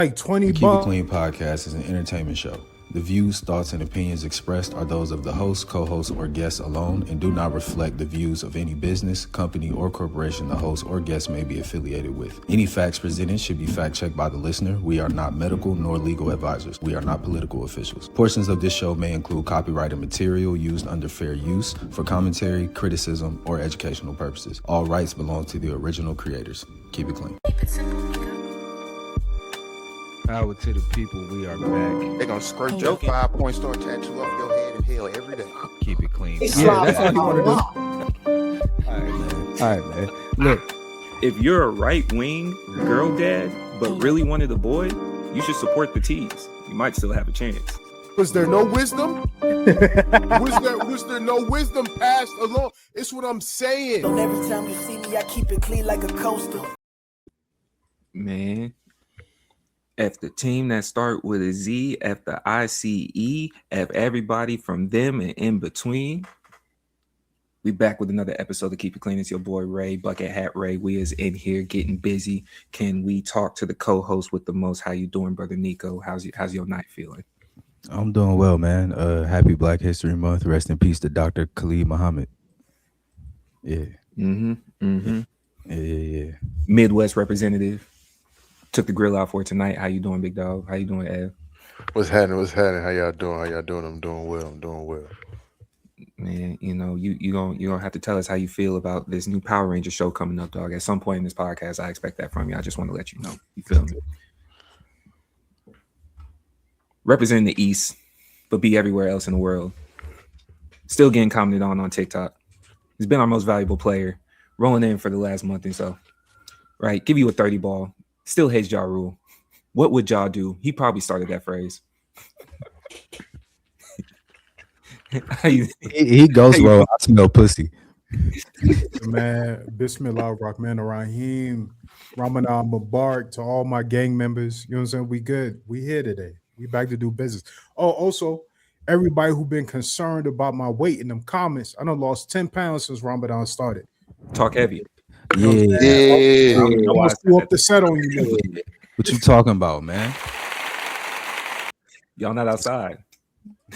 Like 20 The Keep It bucks. Clean podcast is an entertainment show. The views, thoughts, and opinions expressed are those of the host, co-host, or guests alone and do not reflect the views of any business, company, or corporation the host or guest may be affiliated with. Any facts presented should be fact-checked by the listener. We are not medical nor legal advisors. We are not political officials. Portions of this show may include copyrighted material used under fair use for commentary, criticism, or educational purposes. All rights belong to the original creators. Keep it clean. Power to the people, we are back. They're gonna scrape your 5-point star tattoo off your head in hell every day. Keep it clean. Yeah, that's all you want to do. All right, man. Look, If you're a right-wing girl dad, but really wanted a boy, you should support the T's. You might still have a chance. Was there no wisdom? was there no wisdom passed along? It's what I'm saying. And every time you see me, I keep it clean like a coaster. Man, F the team that start with a Z, F the ICE, F everybody from them and in between. We back with another episode of Keep It Clean. It's your boy Ray, Bucket Hat Ray. We is in here getting busy. Can we talk to the co-host with the most? How you doing, brother Nico? How's your night feeling? I'm doing well, man. Happy Black History Month. Rest in peace to Dr. Khalid Muhammad. Yeah. Yeah. Midwest representative. Took the grill out for tonight. How you doing, big dog? How you doing, Ev? What's happening? How y'all doing? I'm doing well. Man, you know, you gonna have to tell us how you feel about this new Power Ranger show coming up, dog. At some point in this podcast, I expect that from you. I just want to let you know. You feel me? Representing the East, but be everywhere else in the world. Still getting commented on TikTok. He's been our most valuable player, rolling in for the last month or so. Right? Give you a 30 ball. Still hates Ja Rule. What would Ja do? He probably started that phrase. He goes well. I smell pussy. Man, Bismillah Rahman Rahim, Ramadan Mubarak to all my gang members. You know what I'm saying? We good. We here today. We back to do business. Oh, also, everybody who been concerned about my weight in them comments, I done lost 10 pounds since Ramadan started. Talk heavy. Yeah. I'm gonna screw up the set on you, nigga. What you talking about, man? Y'all not outside.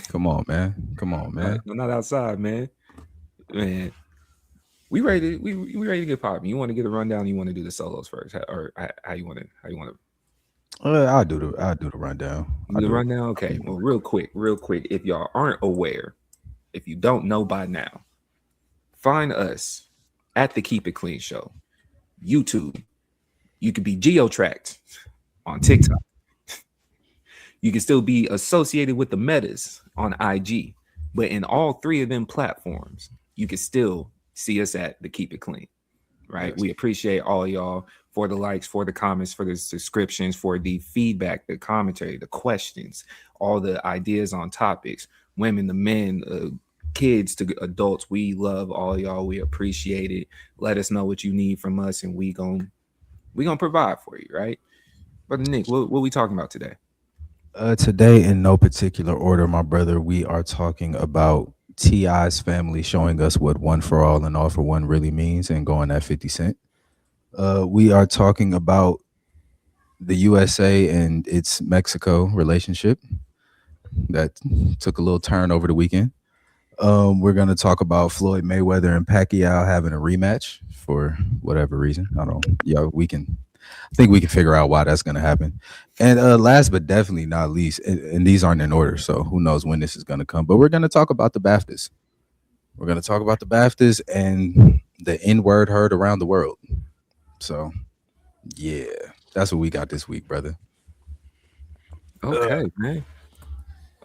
Come on, man. I'm not outside, man. Man, we ready to get popping. You want to get a rundown? You want to do the solos first, or how you want to? I'll do the rundown. Rundown. Okay. Well, real quick. If y'all aren't aware, if you don't know by now, find us at the Keep It Clean Show, YouTube. You could be geo-tracked on TikTok. You can still be associated with the metas on IG, but in all three of them platforms, you can still see us at the Keep It Clean, right? Yes. We appreciate all y'all for the likes, for the comments, for the subscriptions, for the feedback, the commentary, the questions, all the ideas on topics, women, the men, kids to adults. We love all y'all. We appreciate it. Let us know what you need from us, and we gonna provide for you, right? Brother Nick, what we talking about today? Today, in no particular order, my brother, we are talking about T.I.'s family showing us what one for all and all for one really means and going at 50 Cent. We are talking about the USA and its Mexico relationship that took a little turn over the weekend. We're going to talk about Floyd Mayweather and Pacquiao having a rematch for whatever reason. I think we can figure out why that's going to happen. And last but definitely not least, and these aren't in order, so who knows when this is going to come, but we're going to talk about the BAFTAs. We're going to talk about the BAFTAs and the N-word heard around the world. So, yeah, that's what we got this week, brother. Okay, man.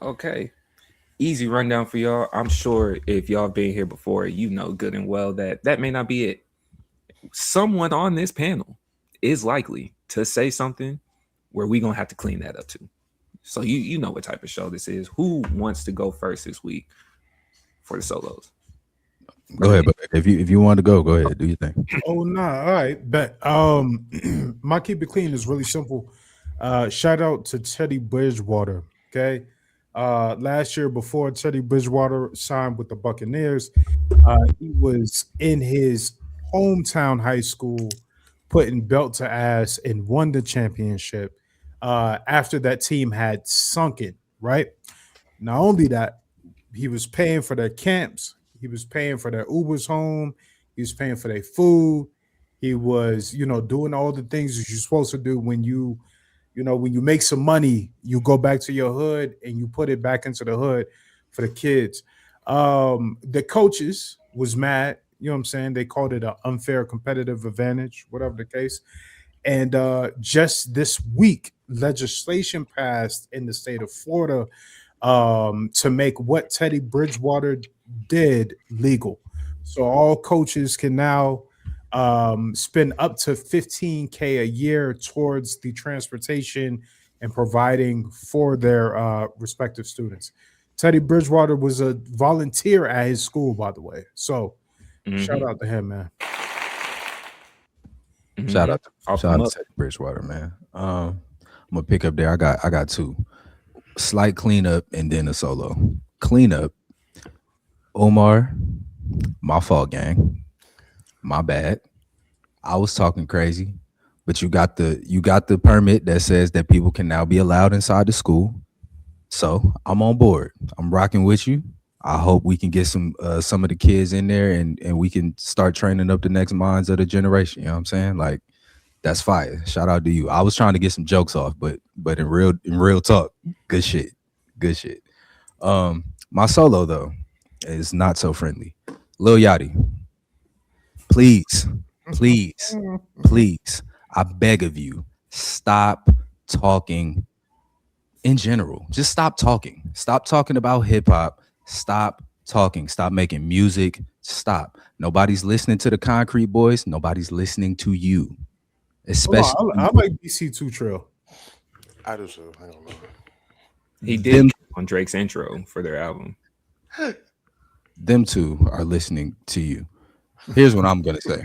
Okay. Easy rundown for y'all. I'm sure if y'all been here before, you know good and well that may not be it. Someone on this panel is likely to say something where we gonna have to clean that up too. So you know what type of show this is. Who wants to go first this week for the solos? Go ahead, but if you want to go ahead, do your thing. Oh nah, all right. But my Keep It Clean is really simple. Shout out to Teddy Bridgewater. Okay. Last year, before Teddy Bridgewater signed with the Buccaneers, he was in his hometown high school, putting belt to ass and won the championship. after that team had sunken. Right. Not only that, he was paying for their camps. He was paying for their Ubers home. He was paying for their food. He was, doing all the things that you're supposed to do when when you make some money, you go back to your hood and you put it back into the hood for the kids. The coaches was mad. You know what I'm saying? They called it an unfair competitive advantage, whatever the case. And just this week, legislation passed in the state of Florida to make what Teddy Bridgewater did legal. So all coaches can now spend up to 15K a year towards the transportation and providing for their respective students. Teddy Bridgewater was a volunteer at his school, by the way. So shout out to him, man. Shout out Off to him up. Teddy Bridgewater, man. I'm gonna pick up there. I got two. Slight cleanup and then a solo. Cleanup. Omar, my fault, gang. My bad. I was talking crazy, but you got the permit that says that people can now be allowed inside the school. So I'm on board. I'm rocking with you. I hope we can get some of the kids in there and we can start training up the next minds of the generation. You know what I'm saying? Like, that's fire. Shout out to you. I was trying to get some jokes off, but in real talk, good shit. Good shit. My solo though is not so friendly. Lil Yachty, please, I beg of you, stop talking in general. Just stop talking. Stop talking about hip hop. Stop talking. Stop making music. Stop. Nobody's listening to the Concrete Boys. Nobody's listening to you. Especially, I like BC2 Trail. I do so. I don't know. He did on Drake's intro for their album. Them two are listening to you. Here's what I'm gonna say.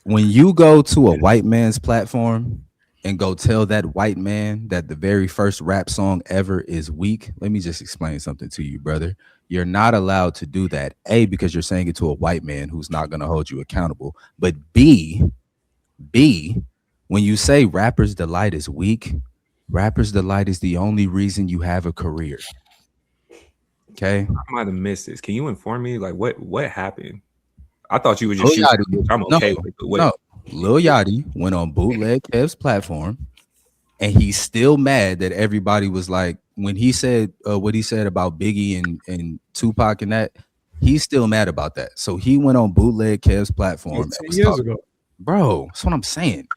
When you go to a white man's platform and go tell that white man that the very first rap song ever is weak, let me just explain something to you, brother. You're not allowed to do that. A, because you're saying it to a white man who's not gonna hold you accountable. But B, when you say Rapper's Delight is weak, Rapper's Delight is the only reason you have a career. Okay. I might have missed this. Can you inform me? Like, what happened? I thought you were just shooting. I'm okay with it. But No, Lil Yachty went on Bootleg Kev's platform, and he's still mad that everybody was like, when he said what he said about Biggie and Tupac and that, he's still mad about that. So he went on Bootleg Kev's platform 10 years ago. Bro, that's what I'm saying.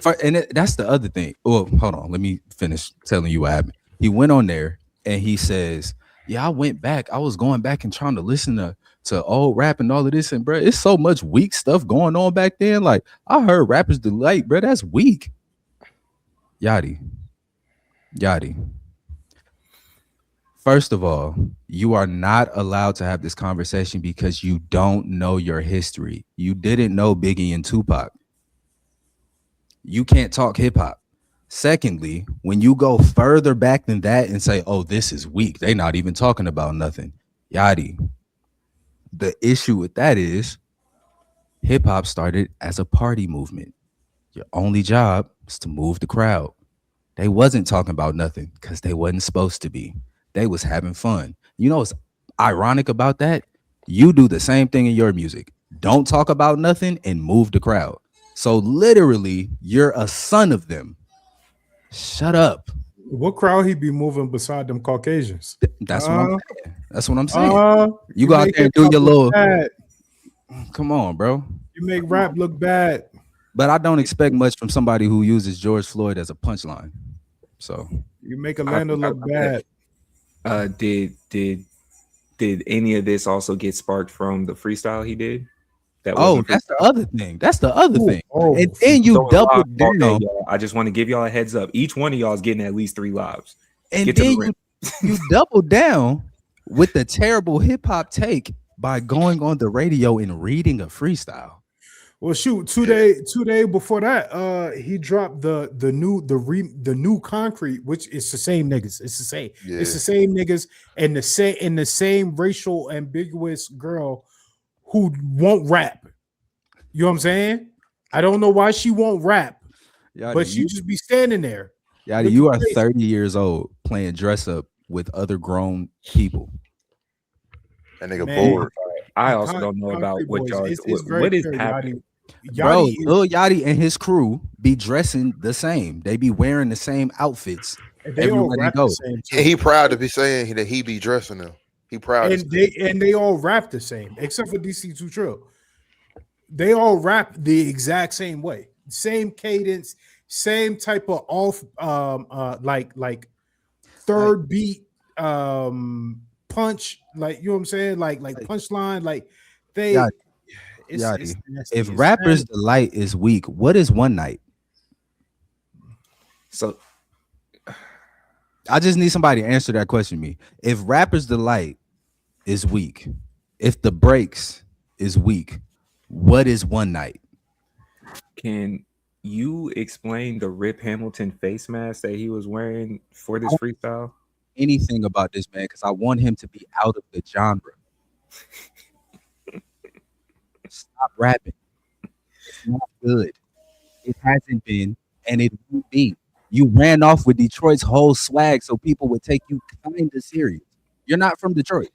That's the other thing. Well, hold on. Let me finish telling you what happened. He went on there and he says, yeah, I went back. I was going back and trying to listen to old rap and all of this. And bro, it's so much weak stuff going on back then. Like, I heard Rapper's Delight, bro. That's weak. Yachty. First of all, you are not allowed to have this conversation because you don't know your history. You didn't know Biggie and Tupac. You can't talk hip hop. Secondly, when you go further back than that and say, oh, this is weak, they not even talking about nothing. Yachty. The issue with that is hip hop started as a party movement. Your only job is to move the crowd. They wasn't talking about nothing because they wasn't supposed to be. They was having fun. You know what's ironic about that? You do the same thing in your music. Don't talk about nothing and move the crowd. So literally, you're a son of them. Shut up. What crowd he be moving beside them Caucasians? That's what I'm saying. That's what I'm saying. You go out there and do your little. Come on, bro. You make rap look bad. But I don't expect much from somebody who uses George Floyd as a punchline. So you make Atlanta look bad. Did any of this also get sparked from the freestyle he did? That's the other thing. And then you double down. I just want to give y'all a heads up. Each one of y'all is getting at least 3 lives. And then you double down with the terrible hip hop take by going on the radio and reading a freestyle. Well, shoot, two day before that, he dropped the new Concrete, which is the same niggas. It's the same. Yeah. It's the same niggas and the same racial ambiguous girl who won't rap. You know what I'm saying? I don't know why she won't rap, Yachty, but she just be standing there. Yachty, looking you are crazy. 30 years old playing dress up with other grown people. That nigga Man, bored. I also don't know about Concrete what Boys, y'all. it's very What is clear, happening? Bro, Yachty Lil Yachty and his crew be dressing the same. They be wearing the same outfits. they all Everywhere they rap go. the same too. And he proud to be saying that he be dressing them. He proud to and say they all rap the same, except for DC2 Trill. They all rap the exact same way, same cadence, same type of off, like third beat, punch, like you know what I'm saying, like punchline, like they. Yachty, It's Yachty. nasty. If It's Rappers nasty. Delight is weak, what is One Night? So I just need somebody to answer that question to me. If Rappers Delight is weak, if the breaks is weak, what is One Night? can you explain the Rip Hamilton face mask that he was wearing for this freestyle? Anything about this man, because I want him to be out of the genre. Stop rapping. It's not good. It hasn't been, and it won't be. You ran off with Detroit's whole swag so people would take you kind of serious. You're not from Detroit.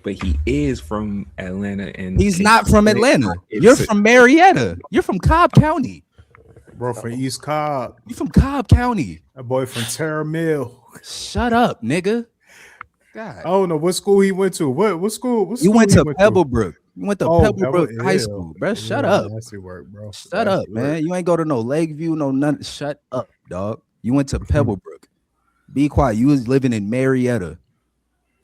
But he is from Atlanta, and He's not from Atlanta. You're from Marietta. You're from Cobb County. Bro, from East Cobb. You from Cobb County. A boy from Terra Mill. Shut up, nigga. God. I don't know what school he went to. What school? What You school went he to Pebblebrook. You went to Pebblebrook High yeah. School, bro. Shut Yeah, up. nasty work, bro. Shut up, man. You ain't go to no Lakeview, no none. Shut up, dog. You went to Pebblebrook. Be quiet. You was living in Marietta.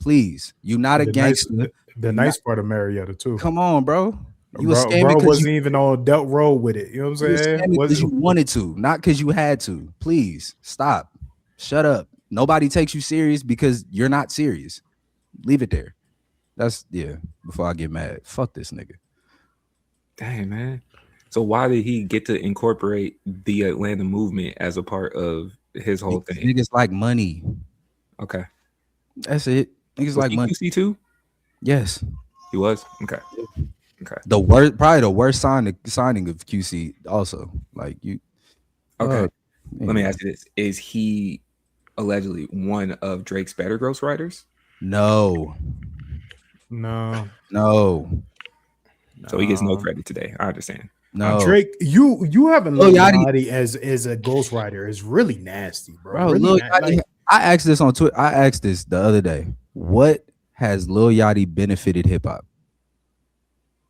Please. You not a gangster. The nice part of Marietta too. Come on, bro. You was bro scamming because wasn't even on Delt Road with it. You know what I'm saying? Because you wanted to, not because you had to. Please stop. Shut up. Nobody takes you serious because you're not serious. Leave it there. That's before I get mad. Fuck this nigga. Dang, man. So why did he get to incorporate the Atlanta movement as a part of his whole thing? Niggas like money. Okay. That's it. Niggas Was like he money. QC too? Yes. He was? Okay. Okay. Probably the worst signing of QC also. Like you. Okay. Let me ask you this. Is he allegedly one of Drake's better ghostwriters? No. So he gets no credit today. I understand. No. Drake, you having Lil Yachty as a ghostwriter is really nasty, bro. Really Lil Yachty, I asked this on Twitter. I asked this the other day. What has Lil Yachty benefited hip hop?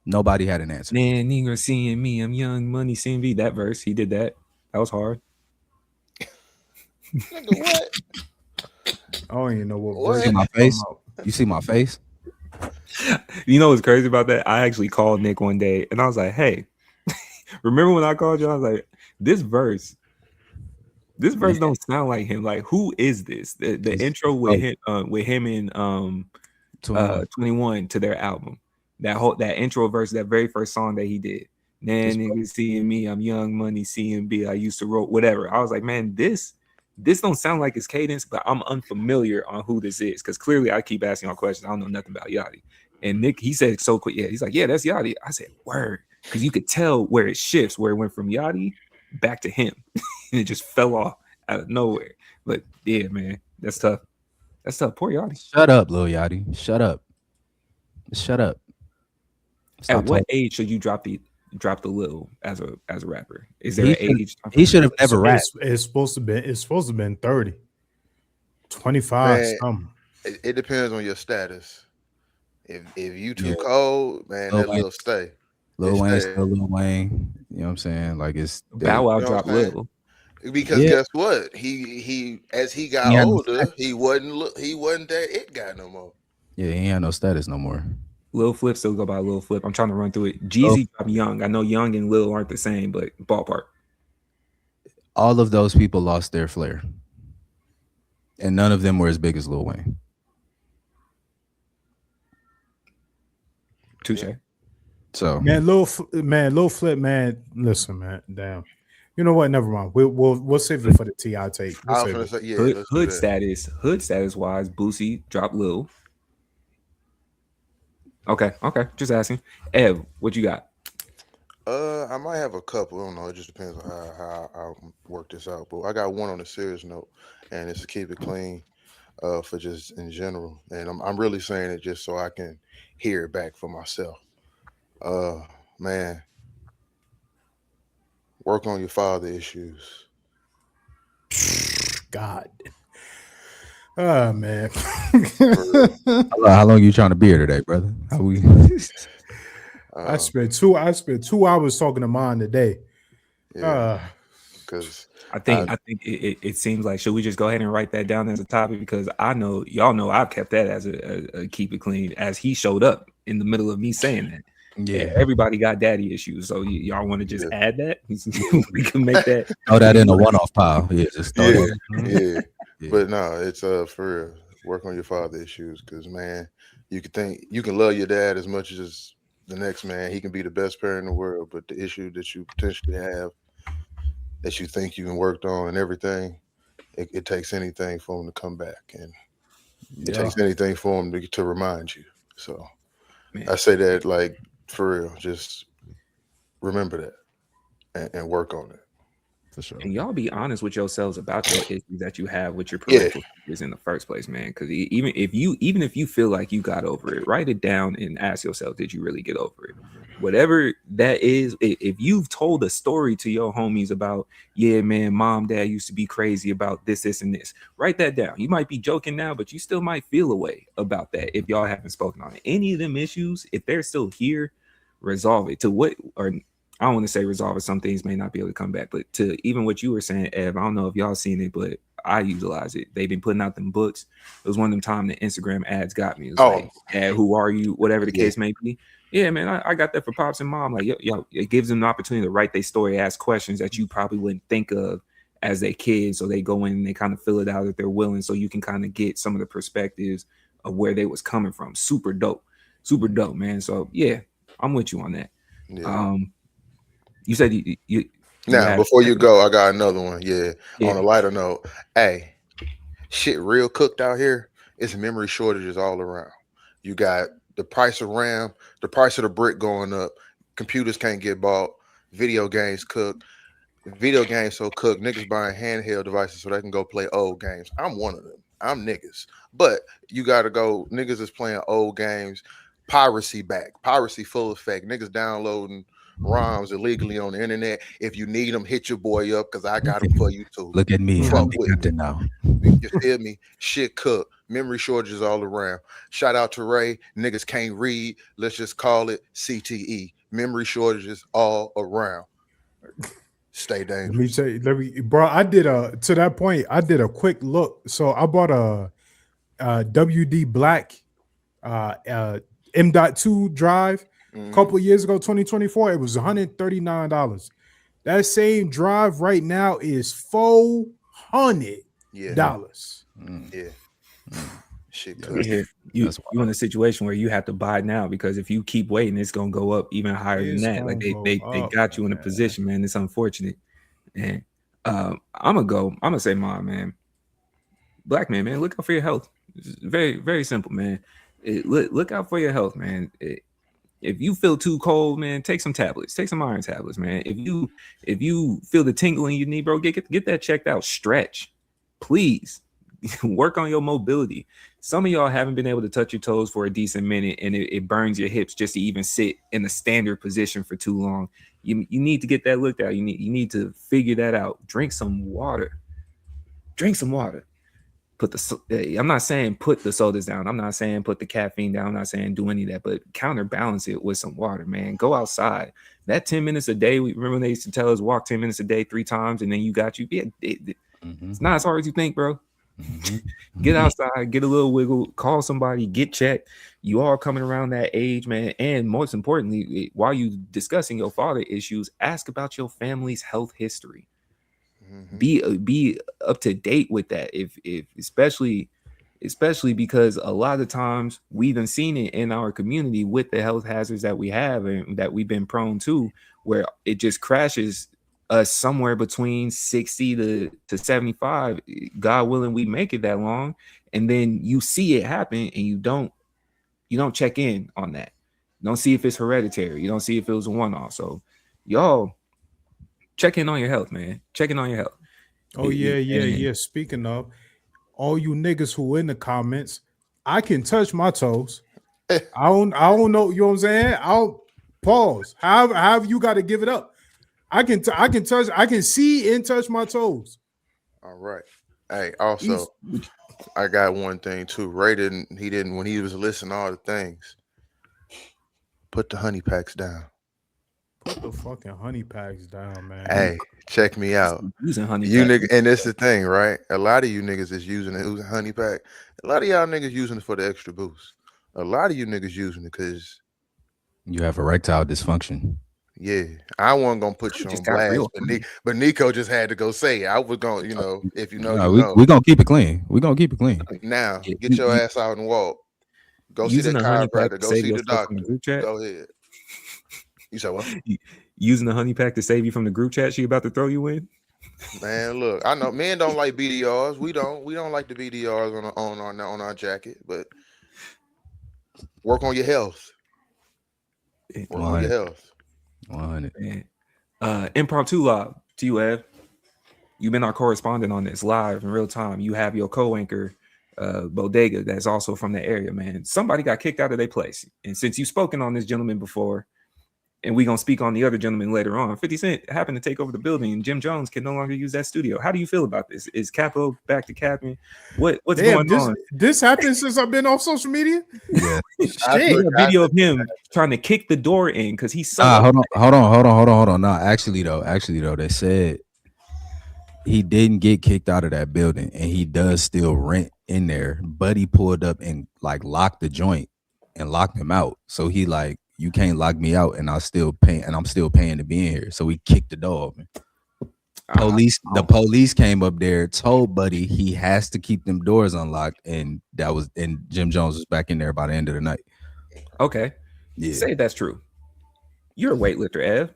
Nobody had an answer. Man, nigga seeing me, I'm young money seeing me. That verse, he did that. That was hard. Nigga, what? I don't even know what See my face? You see my face? You know what's crazy about that? I actually called Nick one day and I was like, hey, remember when I called you? I was like, this verse don't sound like him. Like, who is this? The intro with him and 21 to their album. That intro verse, that very first song that he did. Man, niggas seeing me, I'm young money, CMB. I used to wrote whatever. I was like, man, this don't sound like his cadence, but I'm unfamiliar on who this is because clearly I keep asking all questions. I don't know nothing about Yachty. And Nick, he said so quick. Yeah, he's like, yeah, that's Yachty. I said, word, because you could tell where it shifts, where it went from Yachty back to him, and it just fell off out of nowhere. But yeah, man, that's tough. That's tough. Poor Yachty. Shut up, Lil Yachty. Shut up. Shut up. Stop At what age should you drop the Lil as a rapper? Is there an age? He should have never rapped. It's supposed to have been 30, 25, Man, something. It depends on your status. If you too cold, man, that Lil stay. Lil Wayne still Lil Wayne. You know what I'm saying? Like it's Bow Wow dropped Lil. Because guess what? He as he got older, he wasn't that it guy no more. Yeah, he ain't had no status no more. Lil Flip still go by Lil Flip. I'm trying to run through it. Jeezy dropped Young. I know Young and Lil aren't the same, but ballpark. All of those people lost their flair. And none of them were as big as Lil Wayne. Touche. So Lil Flip, man. Listen, man. Damn. You know what? Never mind. We'll save it for the T.I. take. Hood status wise, Boosie dropped Lil. Okay. Just asking. Ev, what you got? I might have a couple. I don't know. It just depends on how I work this out. But I got one on a serious note, and it's to keep it clean. For just in general, and I'm really saying it just so I can hear it back for myself. Uh, man, work on your father issues. God. Oh man. How long you trying to be here today, brother? How we? I Uh, spent 2 hours talking to mine today. yeah, because I think it seems like, should we just go ahead and write that down as a topic, because I know y'all know I've kept that as a keep it clean, as he showed up in the middle of me saying that. Yeah, Everybody got daddy issues, so y'all want to just Yeah. add that? We can make that. throw that in a one-off pile. Yeah, just throw yeah, that. yeah. Yeah. But no, it's for real. Work on your father issues, because man, you can love your dad as much as the next man. He can be the best parent in the world, but the issue that you potentially have that you think you can worked on and everything, it takes anything for him to come back, and it Yeah. takes anything for him to remind you. So Man. I say that like for real, just remember that and work on it. For sure. And y'all be honest with yourselves about your issues that you have with your Yeah. parental figures in the first place, man. Because even if you feel like you got over it, write it down and ask yourself, did you really get over it? Whatever that is, if you've told a story to your homies about, yeah, man, mom, dad used to be crazy about this, and this, write that down. You might be joking now, but you still might feel a way about that if y'all haven't spoken on it. Any of them issues, if they're still here, resolve it to what, or I don't want to say resolve it. Some things may not be able to come back, but to even what you were saying, Ev, I don't know if y'all seen it, but I utilize it. They've been putting out them books. It was one of them time the Instagram ads got me. It was like, who are you? Whatever the Yeah. case may be. Yeah, man, I got that for pops and mom. Like, yo, it gives them an opportunity to write their story, ask questions that you probably wouldn't think of as a kid. So they go in and they kind of fill it out if they're willing, so you can kind of get some of the perspectives of where they was coming from. Super dope, man. So yeah, I'm with you on that. Yeah. You said you Now, had before you go, I got another one. Yeah. Yeah. On a lighter note, hey, shit real cooked out here. It's memory shortages all around. You got the price of RAM, the price of the brick going up. Computers can't get bought. Video games cook. Video games so cooked. Niggas buying handheld devices so they can go play old games. I'm one of them. I'm niggas. But you got to go. Niggas is playing old games. Piracy back. Piracy full effect. Niggas downloading ROMs illegally on the internet. If you need them, hit your boy up because I got them for you too. Look at me. Fuck I'm the with me. captain now. You feel me? Shit cook. Memory shortages all around. Shout out to Ray. Niggas can't read. Let's just call it CTE. Memory shortages all around. Stay dangerous. Let me, bro. I did to that point. I did a quick look. So I bought a WD Black M.2 drive a couple of years ago, 2024. It was $139. That same drive right now is $400. Yeah. Shit cook. You in a situation where you have to buy now, because if you keep waiting, it's gonna go up even higher than that. Like they got you in a position, man. It's unfortunate. And I'm gonna say mine, man. Black man, look out for your health. It's very, very simple, man. Look out for your health, man. If you feel too cold, man, take some tablets. Take some iron tablets, man. If you feel the tingle in your knee, bro, get that checked out. Stretch, please. Work on your mobility. Some of y'all haven't been able to touch your toes for a decent minute, and it burns your hips just to even sit in the standard position for too long. You need to get that looked at. You need to figure that out. Drink some water. I'm not saying put the sodas down. I'm not saying put the caffeine down. I'm not saying do any of that, but counterbalance it with some water, man. Go outside. That 10 minutes a day. Remember when they used to tell us walk 10 minutes a day 3 times, and then you got you. Yeah, it's not as hard as you think, bro. Get outside, get a little wiggle, call somebody, get checked. You are coming around that age, man. And most importantly, while you discussing your father issues, ask about your family's health history. Be up to date with that. If especially because a lot of times we've been seen it in our community with the health hazards that we have and that we've been prone to, where it just crashes us somewhere between 60 to 75. God willing, we make it that long, and then you see it happen and you don't check in on that. You don't see if it's hereditary. You don't see if it was a one-off. So y'all check in on your health, man. Check in on your health. Oh yeah. Speaking of, all you niggas who in the comments, I can touch my toes. I don't know, you know what I'm saying? I'll pause. However you got to give it up. I can touch, I can see and touch my toes. All right. Hey, also, I got one thing too. Ray didn't when he was listing all the things. Put the honey packs down. Put the fucking honey packs down, man. Hey, check me out. Using honey You pack. nigga, and that's the thing, right? A lot of you niggas is using it. Honey pack. A lot of y'all niggas using it for the extra boost. A lot of you niggas using it because You have erectile dysfunction. yeah, I wasn't gonna put you on Just got blast, real. but Nico just had to go say it. I was gonna, you know, if you know, No, you we know. we gonna keep it clean. We gonna keep it clean. Now Yeah, get your ass out and walk. Go see using that a honey pack chiropractor. to Go save see the yourself from doctor. the group chat. Go ahead. You said what? Using the honey pack to save you from the group chat she about to throw you in. Man, look, I know men don't like BDRs. We don't like the BDRs on our jacket, but work on your health. Work on your 100. health. 100. Man. Impromptu live to you, Ev. You've been our correspondent on this live in real time. You have your co-anchor, Bodega, that's also from the area, man. Somebody got kicked out of their place. And since you've spoken on this gentleman before, and we're going to speak on the other gentleman later on, 50 Cent happened to take over the building, and Jim Jones can no longer use that studio. How do you feel about this? Is Capo back to capping? What's going on? This happened since I've been off social media? Yeah. There's a video of him trying to kick the door in because he's so hold on. No, actually though, they said he didn't get kicked out of that building, and he does still rent in there. But he pulled up and like locked the joint and locked him out. So he like, you can't lock me out, and I'm still paying to be in here. So he kicked the door open. The police came up there, told Buddy he has to keep them doors unlocked, and Jim Jones was back in there by the end of the night. Okay. Yeah. Say that's true. You're a weightlifter, Ev.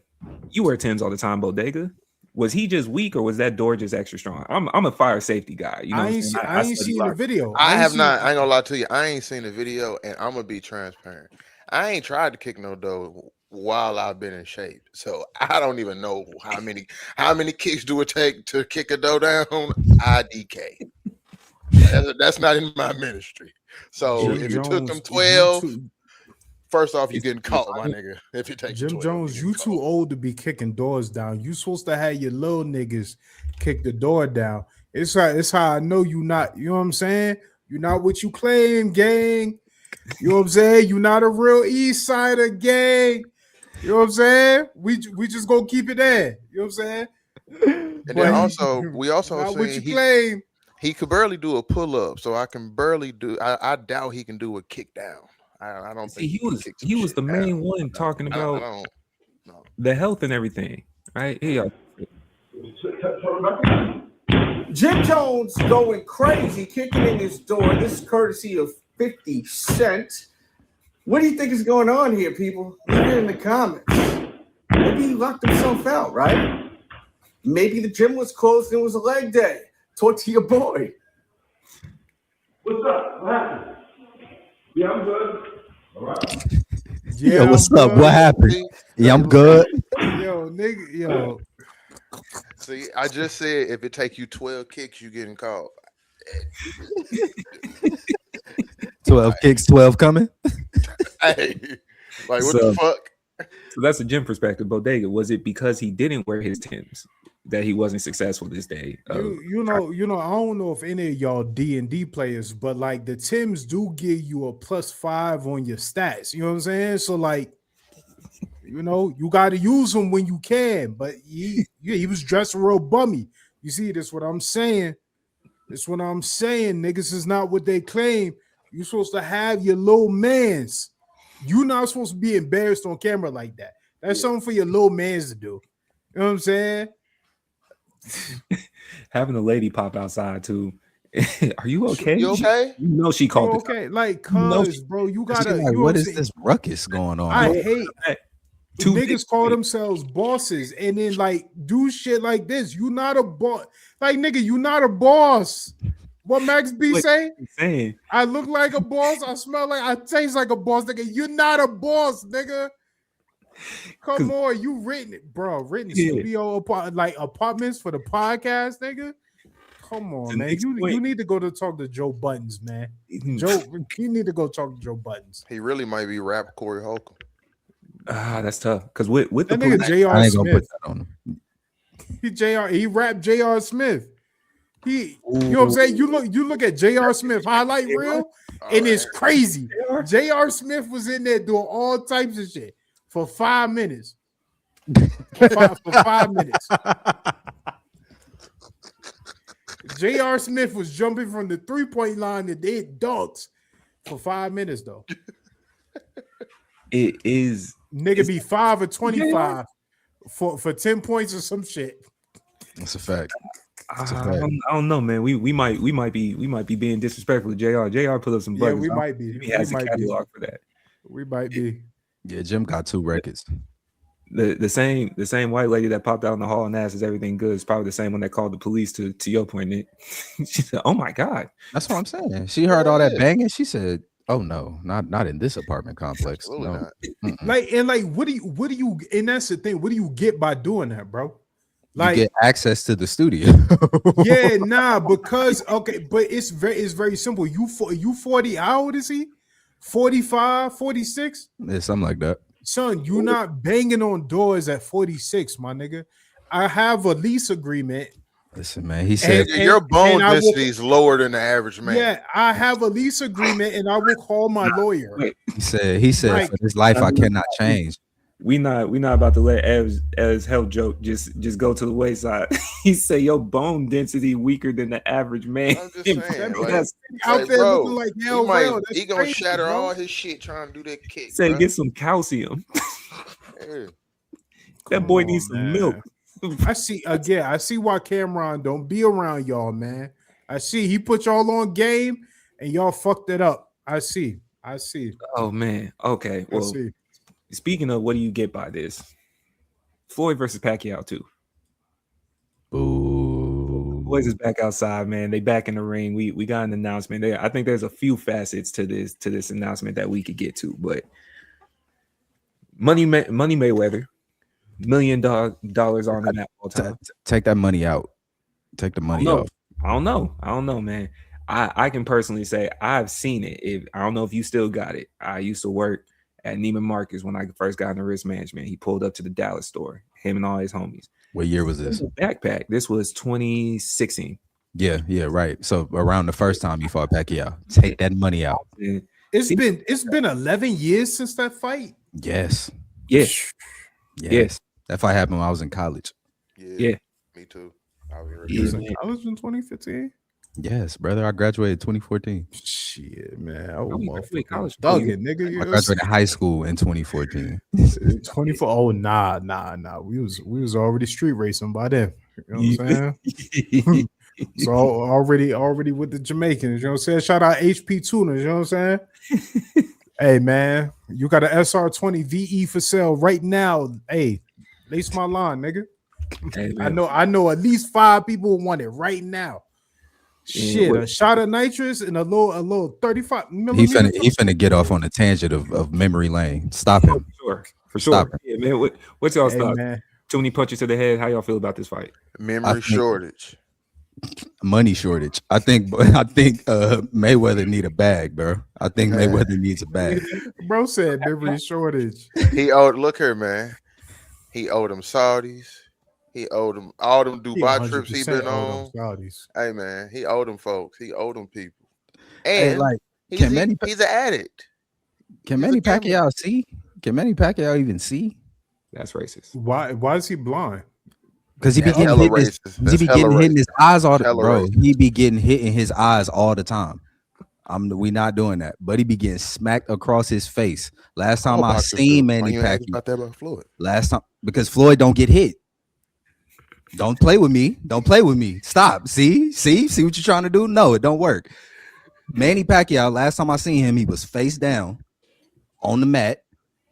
You wear Timbs all the time, Bodega. Was he just weak, or was that door just extra strong? I'm a fire safety guy. You know, I ain't seen the video. I have not. I ain't gonna lie to you. I ain't seen the video, and I'm gonna be transparent. I ain't tried to kick no door while I've been in shape, so I don't even know how many kicks do it take to kick a door down. IDK. That's not in my ministry. So Jim if Jones, you took them 12, first off, you getting caught, my nigga. If you take Jim 12, Jones, you too old to be kicking doors down. You supposed to have your little niggas kick the door down. It's how I know you not. You know what I'm saying? You're not what you claim, gang. You know what I'm saying? You're not a real East Sider gang. You know what I'm saying? We just gonna keep it there. You know what I'm saying? And then also we also not what you seen claim. he could barely do a pull up, so I can barely do. I doubt he can do a kick down. I don't think he was the main one talking about the health and everything. Right here, Jim Jones going crazy, kicking in his door. This is courtesy of 50 Cent. What do you think is going on here, people? Leave it in the comments. Maybe he locked himself out, right? Maybe the gym was closed and it was a leg day. Talk to your boy. What's up? What happened? Yeah, I'm good. All right. Yeah, yo, what's up? What happened? Yeah, I'm good. Yo, nigga, yo. See, I just said if it take you 12 kicks, you getting caught. 12 kicks, 12 coming. Hey, like what the fuck? So that's the gym perspective. Bodega, was it because he didn't wear his Timbs that he wasn't successful this day? You know, I don't know if any of y'all D&D players, but like the Timbs do give you a +5 on your stats. You know what I'm saying? So like, you know, you got to use them when you can. But he was dressed real bummy. You see, that's what I'm saying. That's what I'm saying. Niggas is not what they claim. You're supposed to have your little mans. You're not supposed to be embarrassed on camera like that. That's something for your little mans to do. You know what I'm saying? Having a lady pop outside too. Are you okay? You okay? You know she called. You okay? Like, cuz, bro, you gotta. Like, what is this ruckus going on? I hate two niggas call themselves bosses and then like do shit like this. You not a boss. Like, nigga, you not a boss. What Max B say? I look like a boss. I smell like I taste like a boss, nigga. You're not a boss, nigga. Come on, you renting studio apartments for the podcast, nigga. Come on, man. You need to go to talk to Joe Buttons, man. Joe, you need to go talk to Joe Buttons. He really might be rap Corey Holcomb. That's tough. Because with the that nigga police, J.R. Smith, that on him. he rapped J.R. Smith. You know what I'm saying? You look at J.R. Smith highlight reel, and it's crazy. J.R. Smith was in there doing all types of shit for 5 minutes. For 5 minutes. J.R. Smith was jumping from the 3-point line that they dunks for 5 minutes, though. It is nigga be 5 or 25 for 10 points or some shit. That's a fact. I don't know, man. We might be being disrespectful to JR. JR put up some buttons. Yeah, we might be. He has a catalog for that. We might be. Yeah, Jim got 2 records. The same white lady that popped out in the hall and asked is everything good is probably the same one that called the police to your point, Nick. She said, "Oh my God." That's what I'm saying. She heard all that banging. She said, "Oh no, not in this apartment complex." No. Like what do you and that's the thing. What do you get by doing that, bro? Like you get access to the studio. Yeah, because but it's very simple. You 40, how old is he? 45, 46? Yeah, something like that. Son, you're not banging on doors at 46, my nigga. I have a lease agreement. Listen, man, he said your bone density is lower than the average man. Yeah, I have a lease agreement and I will call my lawyer. He said like, for this life I cannot change. We not about to let as hell joke just go to the wayside. He said your bone density weaker than the average man. I'm just saying, out there looking like hell. He gonna shatter all his shit trying to do that kick. Say get some calcium. That boy needs some milk. I see why Cameron don't be around y'all, man. I see he put y'all on game and y'all fucked it up. I see. Oh man. Okay. Well, speaking of what do you get by this? Floyd versus Pacquiao too. Boo. Boys is back outside, man. They back in the ring. We got an announcement there. I think there's a few facets to this announcement that we could get to, but Money Mayweather, $1 million on him at all time. Take that money out. Take the money off. I don't know, man. I can personally say I've seen it. I don't know if you still got it. I used to work at Neiman Marcus when I first got into risk management. He pulled up to the Dallas store, him and all his homies. What year was this? Backpack. This was 2016. Yeah, right. So around the first time you fought Pacquiao, take that money out. It's been 11 years since that fight. Yes. Yes. That fight happened when I was in college. Yeah. Me too. I was in college in 2015. Yes, brother. I graduated 2014. Shit, man. I was college thugging, nigga. I graduated high school in 2014. 24. Oh, nah. We was already street racing by then. You know what I'm saying? So already with the Jamaicans. You know what I'm saying? Shout out HP Tuners. You know what I'm saying? Hey, man, you got an SR20 VE for sale right now. Hey, lace my line, nigga. Hey, I know at least 5 people want it right now. Shit, a shot of nitrous and a little 35 millimeters. He finna get off on a tangent of memory lane. Stop him. For sure. Stop him. Yeah, man. What's y'all's thoughts? Too many punches to the head. How y'all feel about this fight? Memory shortage. Money shortage. I think Mayweather need a bag, bro. I think Mayweather needs a bag. Bro said memory shortage. He owed. Look here, man. He owed them Saudis. He owed them all them Dubai trips he been on. Hey man, he owed them folks. He owed them people. And he's an addict. Can Manny Pacquiao see? Can Manny Pacquiao even see? That's racist. Why is he blind? Because he be getting hit in his eyes all the bro. He be getting hit in his eyes all the time. We not doing that. But he be getting smacked across his face. Last time I seen Manny Pacquiao. About that about Floyd. Last time, because Floyd don't get hit. Don't play with me. Don't play with me. Stop. See what you're trying to do? No, it don't work. Manny Pacquiao, last time I seen him, he was face down on the mat,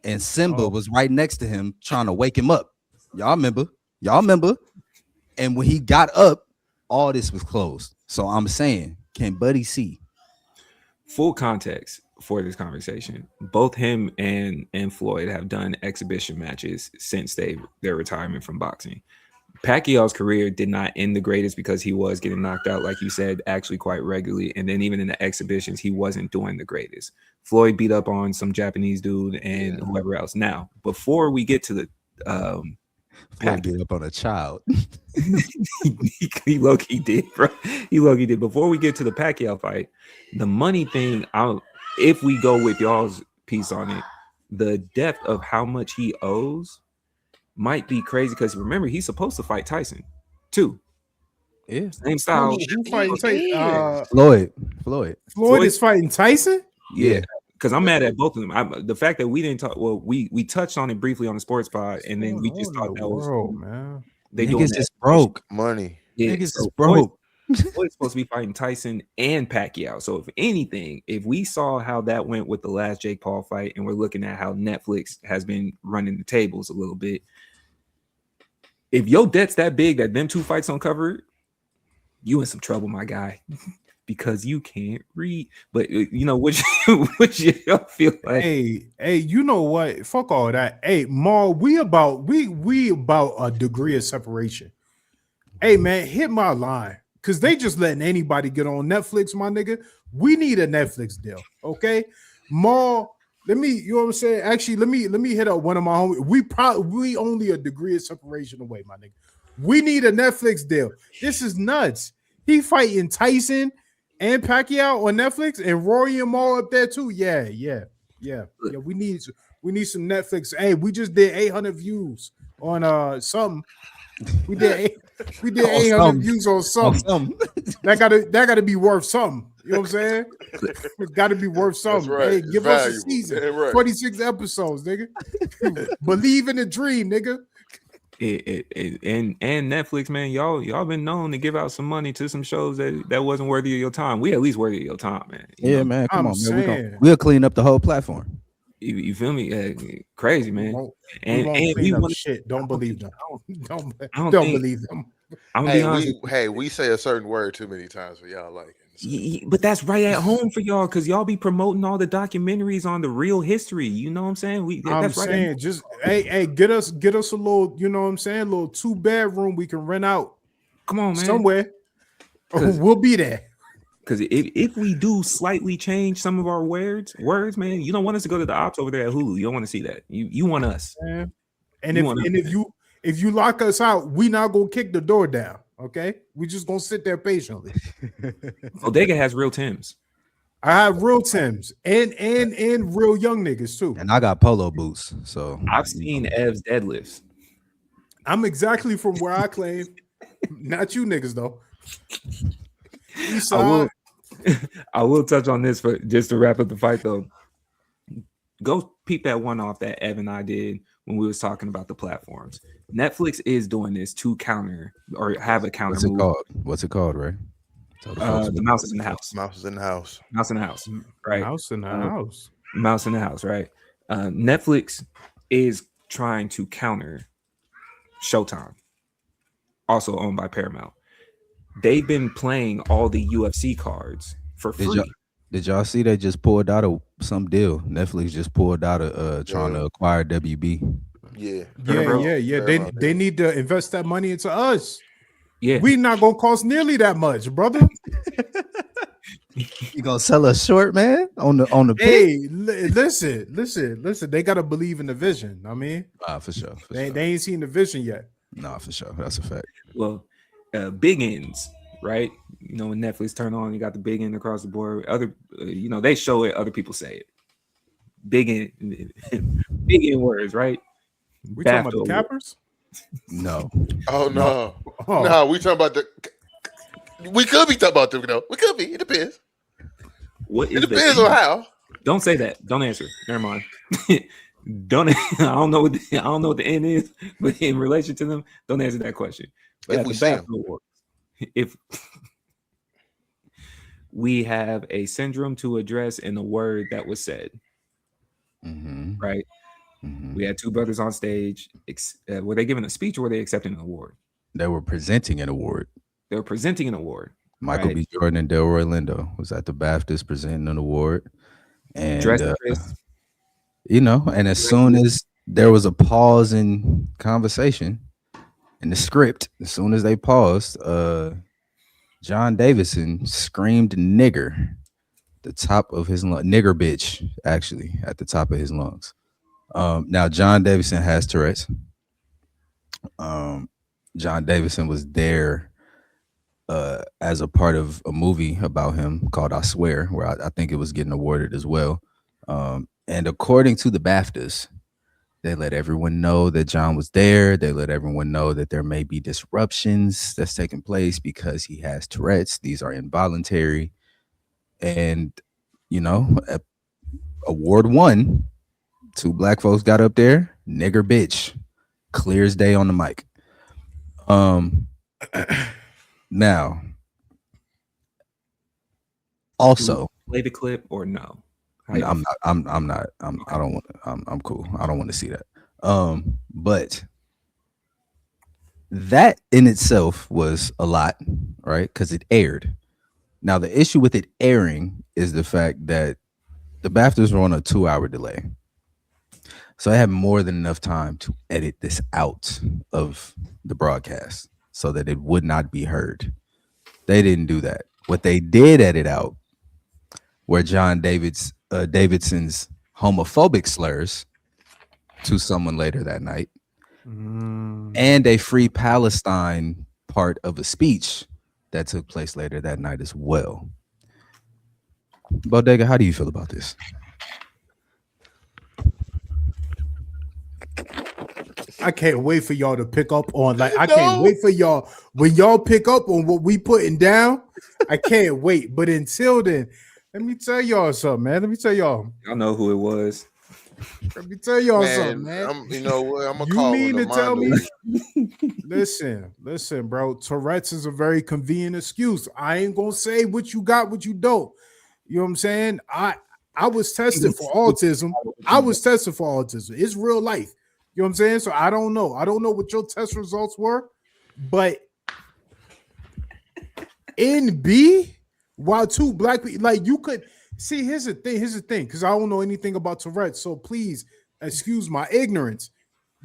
and Simba was right next to him trying to wake him up. Y'all remember? And when he got up, all this was closed. So I'm saying, can Buddy see? full context for this conversation, both him and Floyd have done exhibition matches since their retirement from boxing. Pacquiao's career did not end the greatest because he was getting knocked out, like you said, actually quite regularly. And then even in the exhibitions, he wasn't doing the greatest. Floyd beat up on some Japanese dude and whoever else. Now, before we get to the Floyd beat up on a child. he low-key did, bro. He low-key did. Before we get to the Pacquiao fight, the money thing, if we go with y'all's piece on it, the depth of how much he owes might be crazy because remember, he's supposed to fight Tyson too. Yeah. Same style. Who fighting Tyson? Floyd is fighting Tyson? Yeah. Because I'm mad at both of them. The fact that we didn't talk, well, we touched on it briefly on the sports pod, and then we just thought that was man. They niggas just broke money. Yeah, niggas so just broke. Floyd's supposed to be fighting Tyson and Pacquiao. So if anything, if we saw how that went with the last Jake Paul fight, and we're looking at how Netflix has been running the tables a little bit, if your debt's that big that them two fights don't cover it, you in some trouble, my guy. Because you can't read, but you know what you feel like. Hey, you know what? Fuck all that. Hey, Maul, we about a degree of separation. Hey, man, hit my line because they just letting anybody get on Netflix, my nigga. We need a Netflix deal, okay? Maul, let me, you know what I'm saying? Actually, let me hit up one of my homies. We only a degree of separation away, my nigga. We need a Netflix deal. This is nuts. He fighting Tyson and Pacquiao on Netflix, and Rory and Maul up there too. Yeah. We need some Netflix. Hey, we just did 800 views on something. We did 800 views on something. That gotta be worth something. You know what I'm saying? It's got to be worth something. Right. Hey, It's give valuable. us a season. Right. 26 episodes, nigga. Believe in the dream, nigga. And Netflix, man, y'all been known to give out some money to some shows that wasn't worthy of your time. We at least worthy of your time, man. Yeah, man. Come on, man. We'll clean up the whole platform. You feel me? Crazy, man. We won't clean up shit. Don't believe them. Don't believe them. I'm gonna be honest. We say a certain word too many times for y'all like it. But that's right at home for y'all because y'all be promoting all the documentaries on the real history. You know what I'm saying? I'm saying just hey, get us a little, you know what I'm saying, a little 2-bedroom we can rent out. Come on, man. Somewhere. We'll be there. Because if we do slightly change some of our words, man, you don't want us to go to the ops over there at Hulu. You don't want to see that. You want us. And if you lock us out, we not gonna kick the door down. Okay, we just gonna sit there patiently. Odega has real Tims. I have real Tims and real young niggas too. And I got polo boots. So I've seen Ev's deadlifts. I'm exactly from where I claim. Not you niggas though. I will touch on this for just to wrap up the fight though. Go peep that one off that Ev and I did when we was talking about the platforms. Netflix is doing this to counter or have a counter. What's it called, Ray? The mouse is in the house. Mouse is in the house. Mouse in the house. Right. Mouse in the house. Mouse in the house. Right. Netflix is trying to counter Showtime, also owned by Paramount. They've been playing all the UFC cards for free. Did y'all see they just pulled out some deal? Netflix just pulled out trying to acquire WB. Yeah. They need to invest that money into us. Yeah, we not gonna cost nearly that much, brother. You gonna sell us short, man? On the hey, listen. They gotta believe in the vision. I mean, for sure. They ain't seen the vision yet. Nah, for sure. That's a fact. Well, big ends, right? You know, when Netflix turn on, you got the big end across the board. Other, they show it. Other people say it. Big end words, right? We talking about the cappers? No. Oh no. No, we talking about we could be talking about them though. We could be. It depends. It depends on how. Don't say that. Don't answer. Never mind. I don't know what the end is, but in relation to them, don't answer that question. But if we see if we have a syndrome to address in the word that was said, right? Mm-hmm. We had two brothers on stage. Were they giving a speech or were they accepting an award? They were presenting an award. They were presenting an award. Michael B. Jordan and Delroy Lindo was at the BAFTAs presenting an award. And, and as soon as there was a pause in conversation in the script, as soon as they paused, John Davidson screamed nigger, the top of his nigger bitch, actually, at the top of his lungs. Now, John Davidson has Tourette's. John Davidson was there as a part of a movie about him called I Swear, where I think it was getting awarded as well. And according to the BAFTAs, they let everyone know that John was there. They let everyone know that there may be disruptions that's taking place because he has Tourette's. These are involuntary. And, award one, 2 black folks got up there, nigger bitch, clear as day on the mic. Now, also, play the clip or no? I'm not. I don't want. I'm cool. I don't want to see that. But that in itself was a lot, right? Because it aired. Now, the issue with it airing is the fact that the BAFTAs were on a 2-hour delay. So I had more than enough time to edit this out of the broadcast so that it would not be heard. They didn't do that. What they did edit out were John Davidson's homophobic slurs to someone later that night, and a Free Palestine part of a speech that took place later that night as well. Bodega, how do you feel about this? I can't wait for y'all to pick up on, like, I can't wait for y'all when y'all pick up on what we putting down. I can't wait. But until then, let me tell y'all something, man. Let me tell y'all. Y'all know who it was. Let me tell y'all something, man. You know what? I'm gonna you call mean to tell me? Listen, bro. Tourette's is a very convenient excuse. I ain't gonna say what you got, what you don't. You know what I'm saying? I was tested for autism. It's real life. You know what I'm saying? So I don't know. I don't know what your test results were, but in B, while 2 black people, like, you could see. Here's the thing, because I don't know anything about Tourette's, so please excuse my ignorance.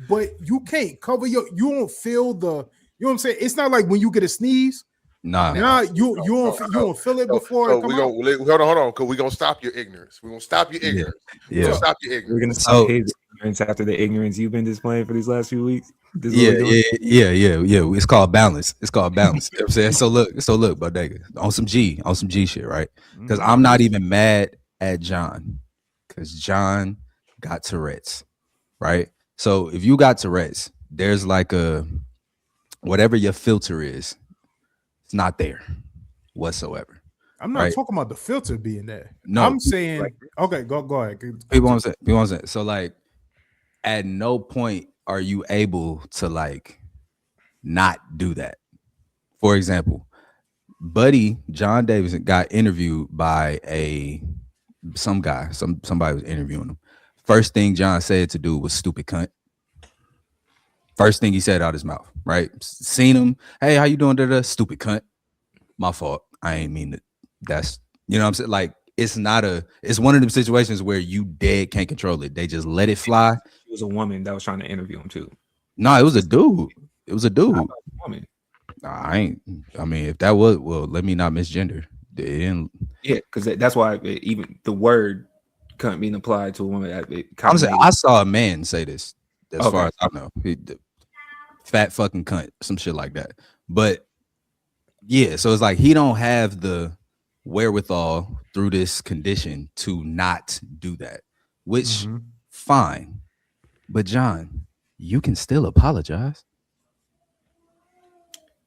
But you can't cover you don't feel the, you know what I'm saying? It's not like when you get a sneeze. You don't feel it before it come out. Hold on, because we're gonna stop your ignorance. We're gonna stop your ignorance. Yeah. We're gonna stop your ignorance. We're gonna stop his ignorance after the ignorance you've been displaying for these last few weeks. Yeah. It's called balance. You know what I'm saying? So look, Bodega, on some G shit, right? Because I'm not even mad at John, because John got Tourette's, right? So if you got Tourette's, there's like a, whatever your filter is, it's not there whatsoever. I'm not talking about the filter being there. No, I'm saying, okay, go ahead. People want to say. So, like, at no point are you able to, like, not do that. For example, Buddy John Davidson got interviewed by somebody was interviewing him. First thing John said to do was "stupid cunt." First thing he said out his mouth, right? Seen him. Hey, how you doing? Stupid cunt. My fault. I ain't mean it. That's, you know what I'm saying? Like, it's one of them situations where you dead can't control it. They just let it fly. It was a woman that was trying to interview him too. No, it was a dude. Woman. I mean, if that was, well, let me not misgender. Yeah, because that's why even the word couldn't be applied to a woman. I'm saying, I saw a man say this, as far as I know. Fat fucking cunt, some shit like that. But yeah, so it's like he don't have the wherewithal through this condition to not do that, which fine. But John, you can still apologize.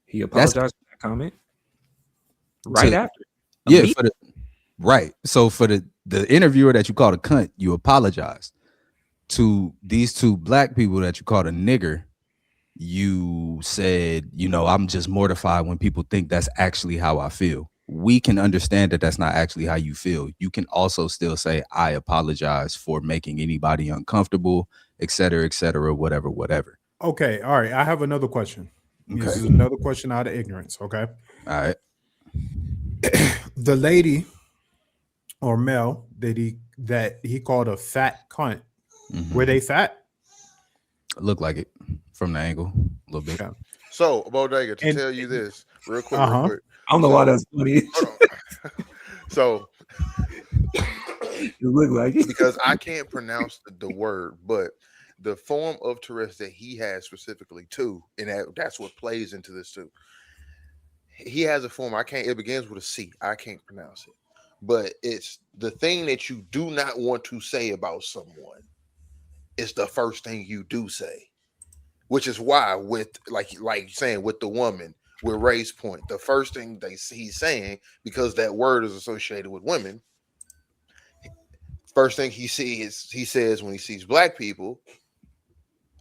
He apologized for that comment after. Yeah, So for the interviewer that you called a cunt, you apologized. To these 2 black people that you called a nigger, you said, I'm just mortified when people think that's actually how I feel. We can understand that that's not actually how you feel. You can also still say, I apologize for making anybody uncomfortable, et cetera, whatever. Okay, all right. I have another question. Okay. This is another question out of ignorance, okay? All right. the lady or male that he called a fat cunt. Were they fat? Look like it from the angle a little bit. Yeah. So, Bodega, to And tell you this real quick, uh-huh. I don't know why So, that's funny. hold on. So, It look like it. because I can't pronounce the word, but the form of Tourette's that he has specifically too, and that's what plays into this too. He has a form. It begins with a C. I can't pronounce it, but it's the thing that you do not want to say about someone. Is the first thing you do say, which is why with like saying with the woman with Ray's point, the first thing he's saying, because that word is associated with women. First thing he says when he sees black people.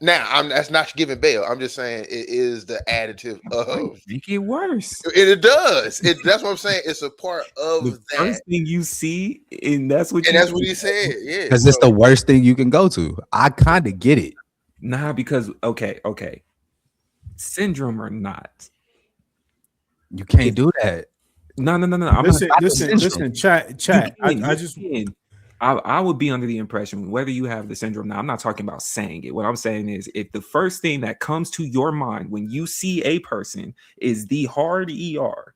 Now, that's not giving bail. I'm just saying it is the additive of. Make it worse. It does. That's what I'm saying. It's a part of The that. first thing you see, and that's what He said. Yeah, Because it's the worst thing you can go to. I kind of get it. Nah, because okay, syndrome or not, you can't do that. No. Listen, chat. I would be under the impression whether you have the syndrome now. I'm not talking about saying it. What I'm saying is, if the first thing that comes to your mind when you see a person is the hard ER,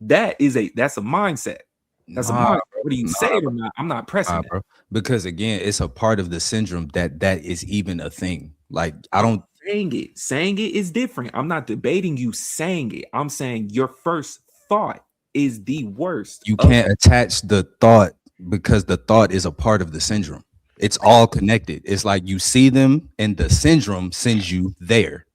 that's a mindset. That's a mindset. Whether you say it or not, I'm not pressing it. Bro. Because again, it's a part of the syndrome that is even a thing. Like saying it is different. I'm not debating you saying it. I'm saying your first thought is the worst. You can't attach the thought because the thought is a part of the syndrome. It's all connected. It's like you see them and the syndrome sends you there.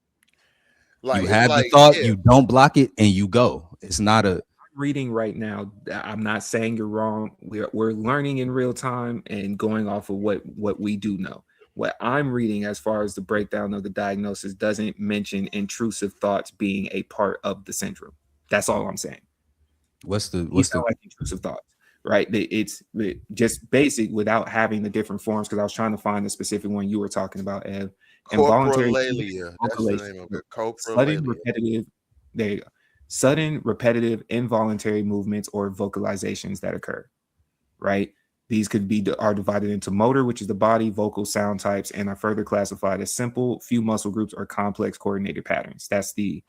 Like, you have the thought, you don't block it, and you go. It's not a reading right now. I'm not saying you're wrong. We're learning in real time and going off of what we do know. What I'm reading as far as the breakdown of the diagnosis doesn't mention intrusive thoughts being a part of the syndrome. That's all I'm saying. What's the like intrusive thoughts, right? It's just basic without having the different forms, because I was trying to find the specific one you were talking about, Ev. Coprolalia. That's the name of it. Coprolalia. There you go. Sudden, repetitive, involuntary movements or vocalizations that occur, right? These are divided into motor, which is the body, vocal, sound types, and are further classified as simple, few muscle groups, or complex coordinated patterns. That's the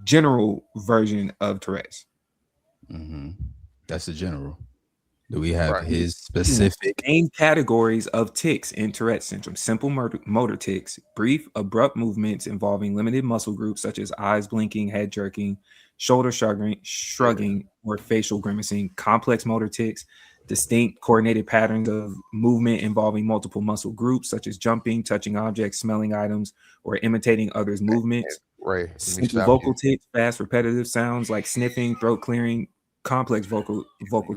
general version of Tourette's. Mm-hmm. That's the general. Do we have his specific main categories of tics in Tourette syndrome? Simple motor tics, brief, abrupt movements involving limited muscle groups such as eyes blinking, head jerking, shoulder shrugging, or facial grimacing. Complex motor tics, distinct coordinated patterns of movement involving multiple muscle groups such as jumping, touching objects, smelling items, or imitating others' movements. Simple vocal tics, fast repetitive sounds like sniffing, throat clearing. Complex vocal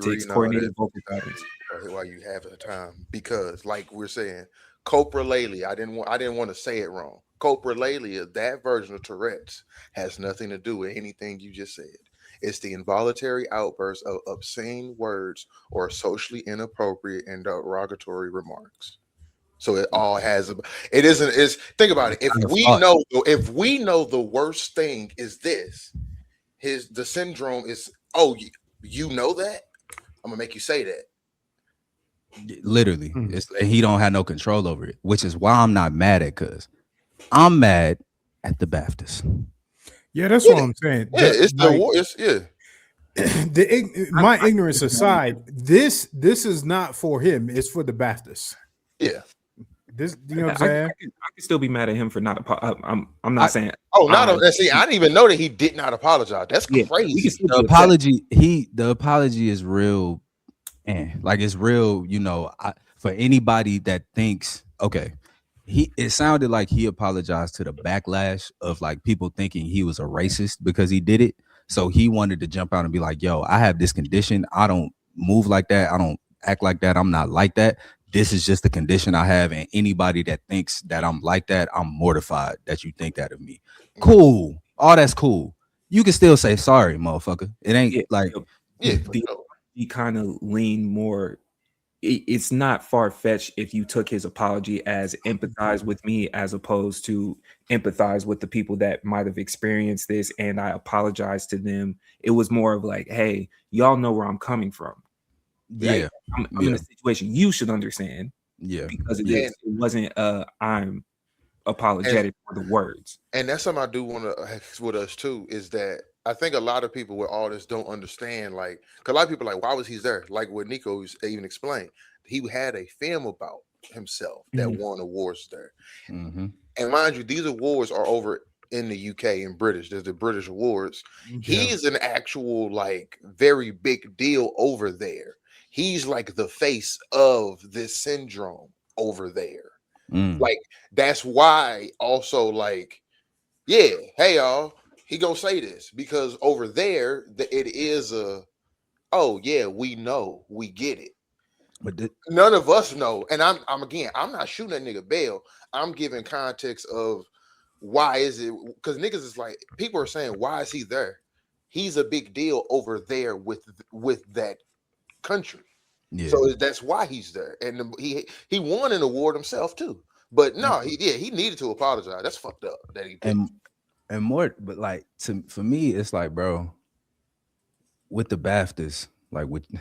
tics, coordinated vocal patterns. While you have the time, because like we're saying, coprolalia. I didn't want to say it wrong. Coprolalia, that version of Tourette's, has nothing to do with anything you just said. It's the involuntary outburst of obscene words or socially inappropriate and derogatory remarks. So it all has it isn't. Is think about it. If we know the worst thing is this, the syndrome is. Oh, you know that? I'm gonna make you say that. Literally, he don't have no control over it, which is why I'm not mad at Cuz. I'm mad at the BAFTAs. Yeah, that's what I'm saying. My ignorance aside, this is not for him. It's for the BAFTAs. Yeah. This, you know what I'm saying? I can still be mad at him for not. I'm not saying. See, I didn't even know that he did not apologize. That's crazy. The apology is real, like it's real. You know, for anybody that thinks, okay, it sounded like he apologized to the backlash of like people thinking he was a racist because he did it. So he wanted to jump out and be like, "Yo, I have this condition. I don't move like that. I don't act like that. I'm not like that. This is just the condition I have, and anybody that thinks that I'm like that, I'm mortified that you think that of me." Cool. All that's cool. You can still say sorry, motherfucker. It ain't He kind of leaned more it's not far-fetched if you took his apology as empathize with me as opposed to empathize with the people that might have experienced this, and I apologize to them. It was more of like, hey, y'all know where I'm coming from. Yeah. I'm in a situation you should understand Yeah. because of Yeah. this. It wasn't I'm apologetic for the words. And that's something I do want to have with us too, is that I think a lot of people with all this don't understand, like, because a lot of people are like, why was he there? Like what Nico even explained, he had a film about himself that won awards there. Mm-hmm. And mind you, these awards are over in the UK and British. There's the British awards. Yeah. He's an actual, like, very big deal over there. He's like the face of this syndrome over there. Like, that's why also, like, yeah, hey y'all, he gonna say this because over there it is a, oh yeah, we know, we get it. But None of us know, and I'm I'm not shooting that nigga bail. I'm giving context of why is it, because niggas is like, people are saying, why is he there? He's a big deal over there with that country. yeah. So that's why he's there, and he won an award himself too. But no, he needed to apologize. That's fucked up that he did. And more, but like for me, it's like, bro, with the BAFTAs, like with the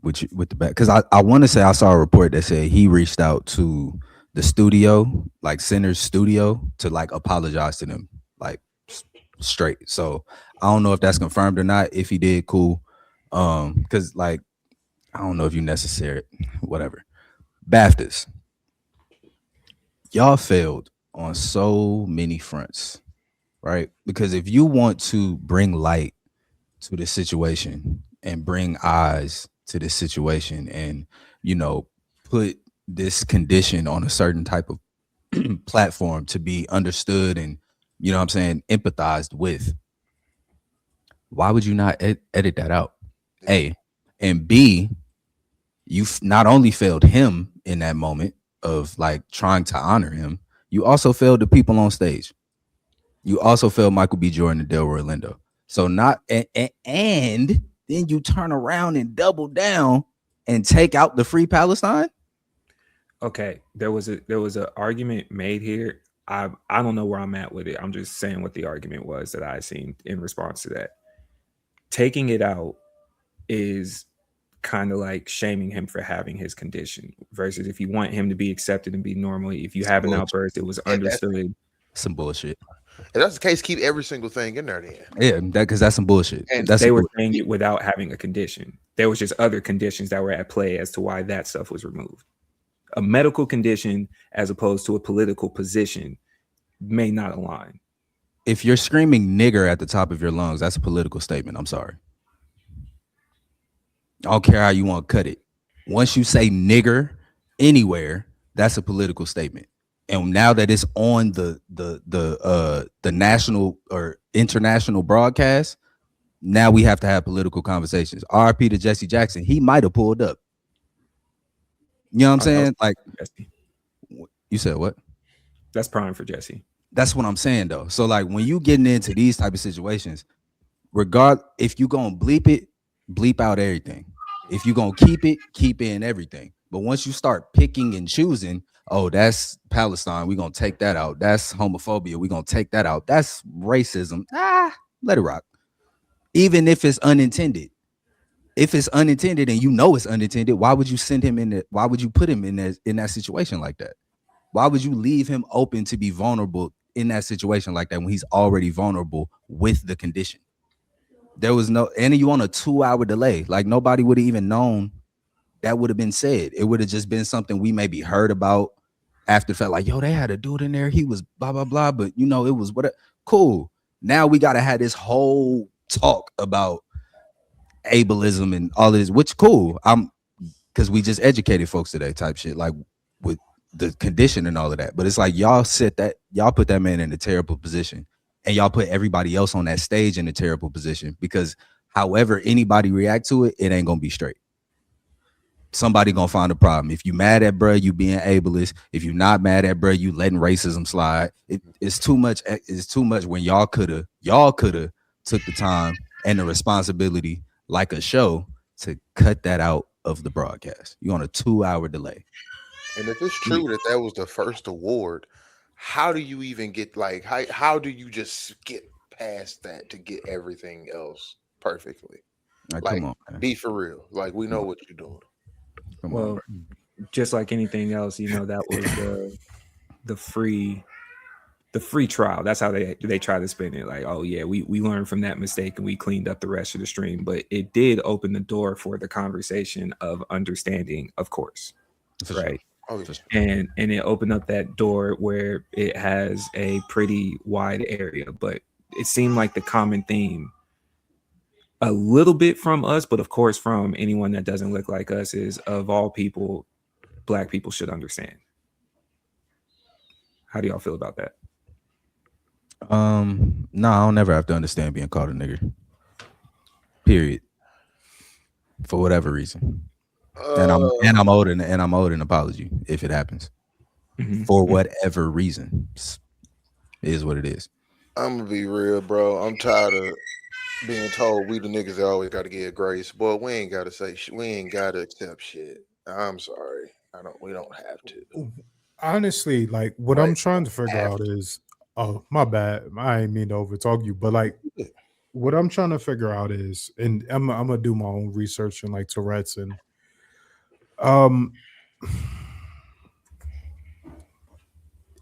BAFTA, because I want to say I saw a report that said he reached out to the studio, like Center's studio, to like apologize to them, like straight. So I don't know if that's confirmed or not. If he did, cool. Because like I don't know if you necessary, whatever. BAFTAs, y'all failed on so many fronts, right? Because if you want to bring light to the situation and bring eyes to this situation and, you know, put this condition on a certain type of platform to be understood and, you know what I'm saying, empathized with, why would you not edit that out? A. And B, you not only failed him in that moment of like trying to honor him, you also failed the people on stage. You also failed Michael B. Jordan and Delroy Lindo. So not and then you turn around and double down and take out the Free Palestine. Okay, there was an argument made here. I don't know where I'm at with it. I'm just saying what the argument was that I seen in response to that. Taking it out is kind of like shaming him for having his condition versus if you want him to be accepted and be normal. If you have an outburst, it was understood. Some bullshit. If that's the case, keep every single thing in there then. Yeah, because that's some bullshit. And that's they were saying it without having a condition. There was just other conditions that were at play as to why that stuff was removed. A medical condition as opposed to a political position may not align. If you're screaming nigger at the top of your lungs, that's a political statement. I'm sorry. I don't care how you want to cut it. Once you say nigger anywhere, that's a political statement. And now that it's on the national or international broadcast, now we have to have political conversations. RP to Jesse Jackson, he might have pulled up. You know what I'm saying? Like, Jesse. You said what? That's prime for Jesse. That's what I'm saying though. So like when you getting into these type of situations, if you gonna bleep it, bleep out everything. If you gonna keep in everything. But once you start picking and choosing, oh, that's Palestine, we're gonna take that out. That's homophobia, we're gonna take that out. That's racism. Let it rock. Even if it's unintended. If it's unintended and you know it's unintended, why would you send him in why would you put him in that situation like that? Why would you leave him open to be vulnerable in that situation like that when he's already vulnerable with the condition? There was no, and you on a 2-hour delay. Like nobody would have even known that would have been said. It would have just been something we maybe heard about after, felt like, yo, they had a dude in there. He was blah, blah, blah. But you know, it was what cool. Now we got to have this whole talk about ableism and all this, which cool. Because we just educated folks today type shit, like with the condition and all of that. But it's like y'all put that man in a terrible position and y'all put everybody else on that stage in a terrible position because however anybody react to it, it ain't gonna be straight. Somebody gonna find a problem. If you mad at bruh, you being ableist. If you not mad at bruh, you letting racism slide. It's too much. It's too much when y'all coulda took the time and the responsibility like a show to cut that out of the broadcast. You're on a 2-hour delay. And if it's true that that was the first award, how do you even get like how do you just skip past that to get everything else perfectly? Like, come on, man. be for real. Like, we know what you're doing. Come Well, on, just like anything else, that was the free trial. That's how they try to spin it. Like, oh yeah, we learned from that mistake and we cleaned up the rest of the stream. But it did open the door for the conversation of understanding, of course, For right? sure. Oh, yeah. And it opened up that door where it has a pretty wide area. But it seemed like the common theme, a little bit from us, but of course from anyone that doesn't look like us, is of all people, Black people should understand. How do y'all feel about that? No, I'll never have to understand being called a nigger. Period. For whatever reason. And I'm owed an apology if it happens. For whatever reason. It is what it is. I'm gonna be real, bro. I'm tired of being told we the niggas that always gotta give grace. Boy, we ain't gotta say shit. We ain't gotta accept shit. I'm sorry. We don't have to. Honestly, like what I'm trying to figure out is, oh my bad, I ain't mean to overtalk you, but like what I'm trying to figure out is, and I'm gonna do my own research in like Tourette's and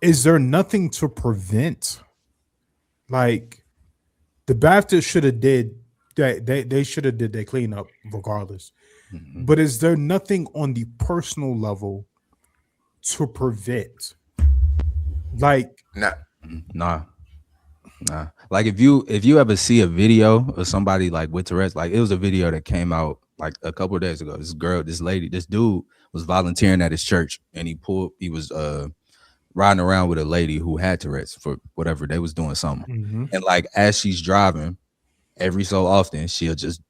is there nothing to prevent, like the BAFTA should have did that, they should have did their cleanup regardless, but is there nothing on the personal level to prevent, like Nah. Like if you ever see a video of somebody like with Tourette's, like it was a video that came out like a couple of days ago. This dude was volunteering at his church, and he was riding around with a lady who had Tourette's for whatever, they was doing something. And like as she's driving, every so often she'll just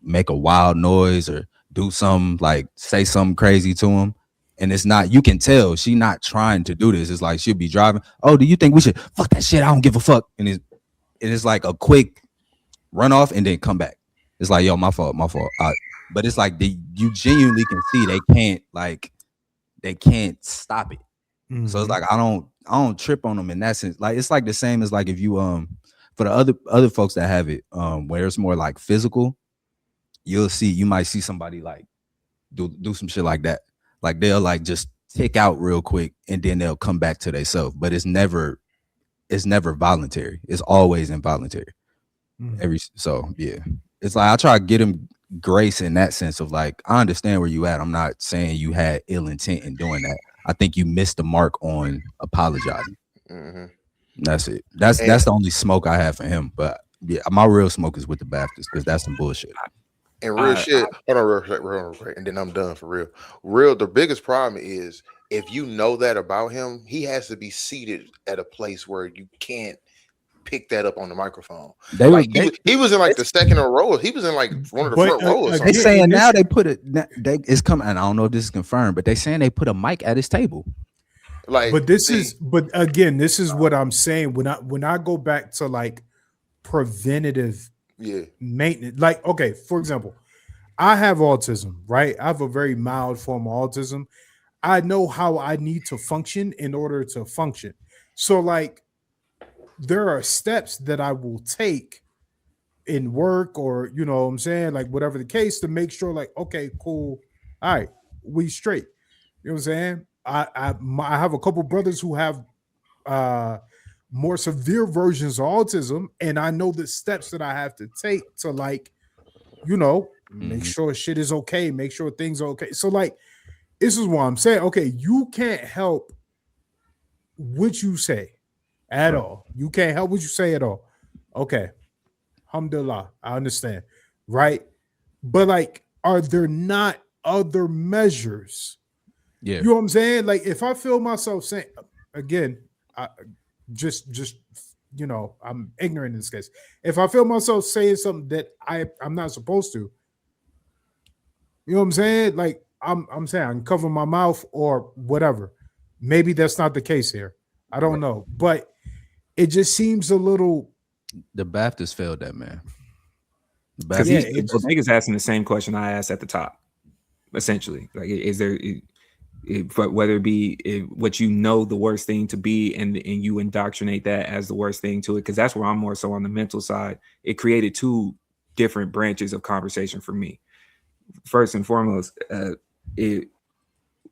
make a wild noise or do something, like say something crazy to him. And it's not, you can tell she not trying to do this. It's like she'll be driving. Oh, do you think we should fuck that shit? I don't give a fuck. And it's like a quick run off and then come back. It's like, yo, my fault. But it's like you genuinely can see they can't stop it. So it's like I don't trip on them in that sense. Like it's like the same as like if you for the other folks that have it where it's more like physical, you might see somebody like do some shit like that. Like they'll like just tick out real quick and then they'll come back to themselves. But it's never voluntary. It's always involuntary. So yeah. It's like I try to get them grace in that sense of like, I understand where you at. I'm not saying you had ill intent in doing that. I think you missed the mark on apologizing. That's it. That's the only smoke I have for him. But yeah, my real smoke is with the BAFTAs because that's some bullshit. And real shit. Hold on, real, and then I'm done for real. Real, the biggest problem is if you know that about him, he has to be seated at a place where you can't pick that up on the microphone. He was in like the second row. He was in like one of the front rows. They saying now they put it. It's coming. And I don't know if this is confirmed, but they saying they put a mic at his table. Like, but again, this is what I'm saying. When I go back to like preventative maintenance, like okay, for example, I have autism, right? I have a very mild form of autism. I know how I need to function in order to function. So like there are steps that I will take in work or you know what I'm saying, like whatever the case, to make sure like okay, cool, all right, we straight. You know what I'm saying? I have a couple brothers who have more severe versions of autism, and I know the steps that I have to take to like, you know, make sure shit is okay, make sure things are okay. So like, this is what I'm saying. Okay, you can't help what you say at all. You can't help what you say at all. Okay, alhamdulillah, I understand, right? But like, are there not other measures? Yeah, you know what I'm saying? Like, if I feel myself saying, again, I just you know, I'm ignorant in this case. If I feel myself saying something that I'm not supposed to, you know what I'm saying? Like, I'm saying I can cover my mouth or whatever. Maybe that's not the case here. I don't know, but it just seems a little. The BAFTAs failed that, man. Because niggas asking the same question I asked at the top. essentially. Like, is there, but whether it be what you know the worst thing to be, and you indoctrinate that as the worst thing to it, because that's where I'm more so on the mental side. It created two different branches of conversation for me. First and foremost,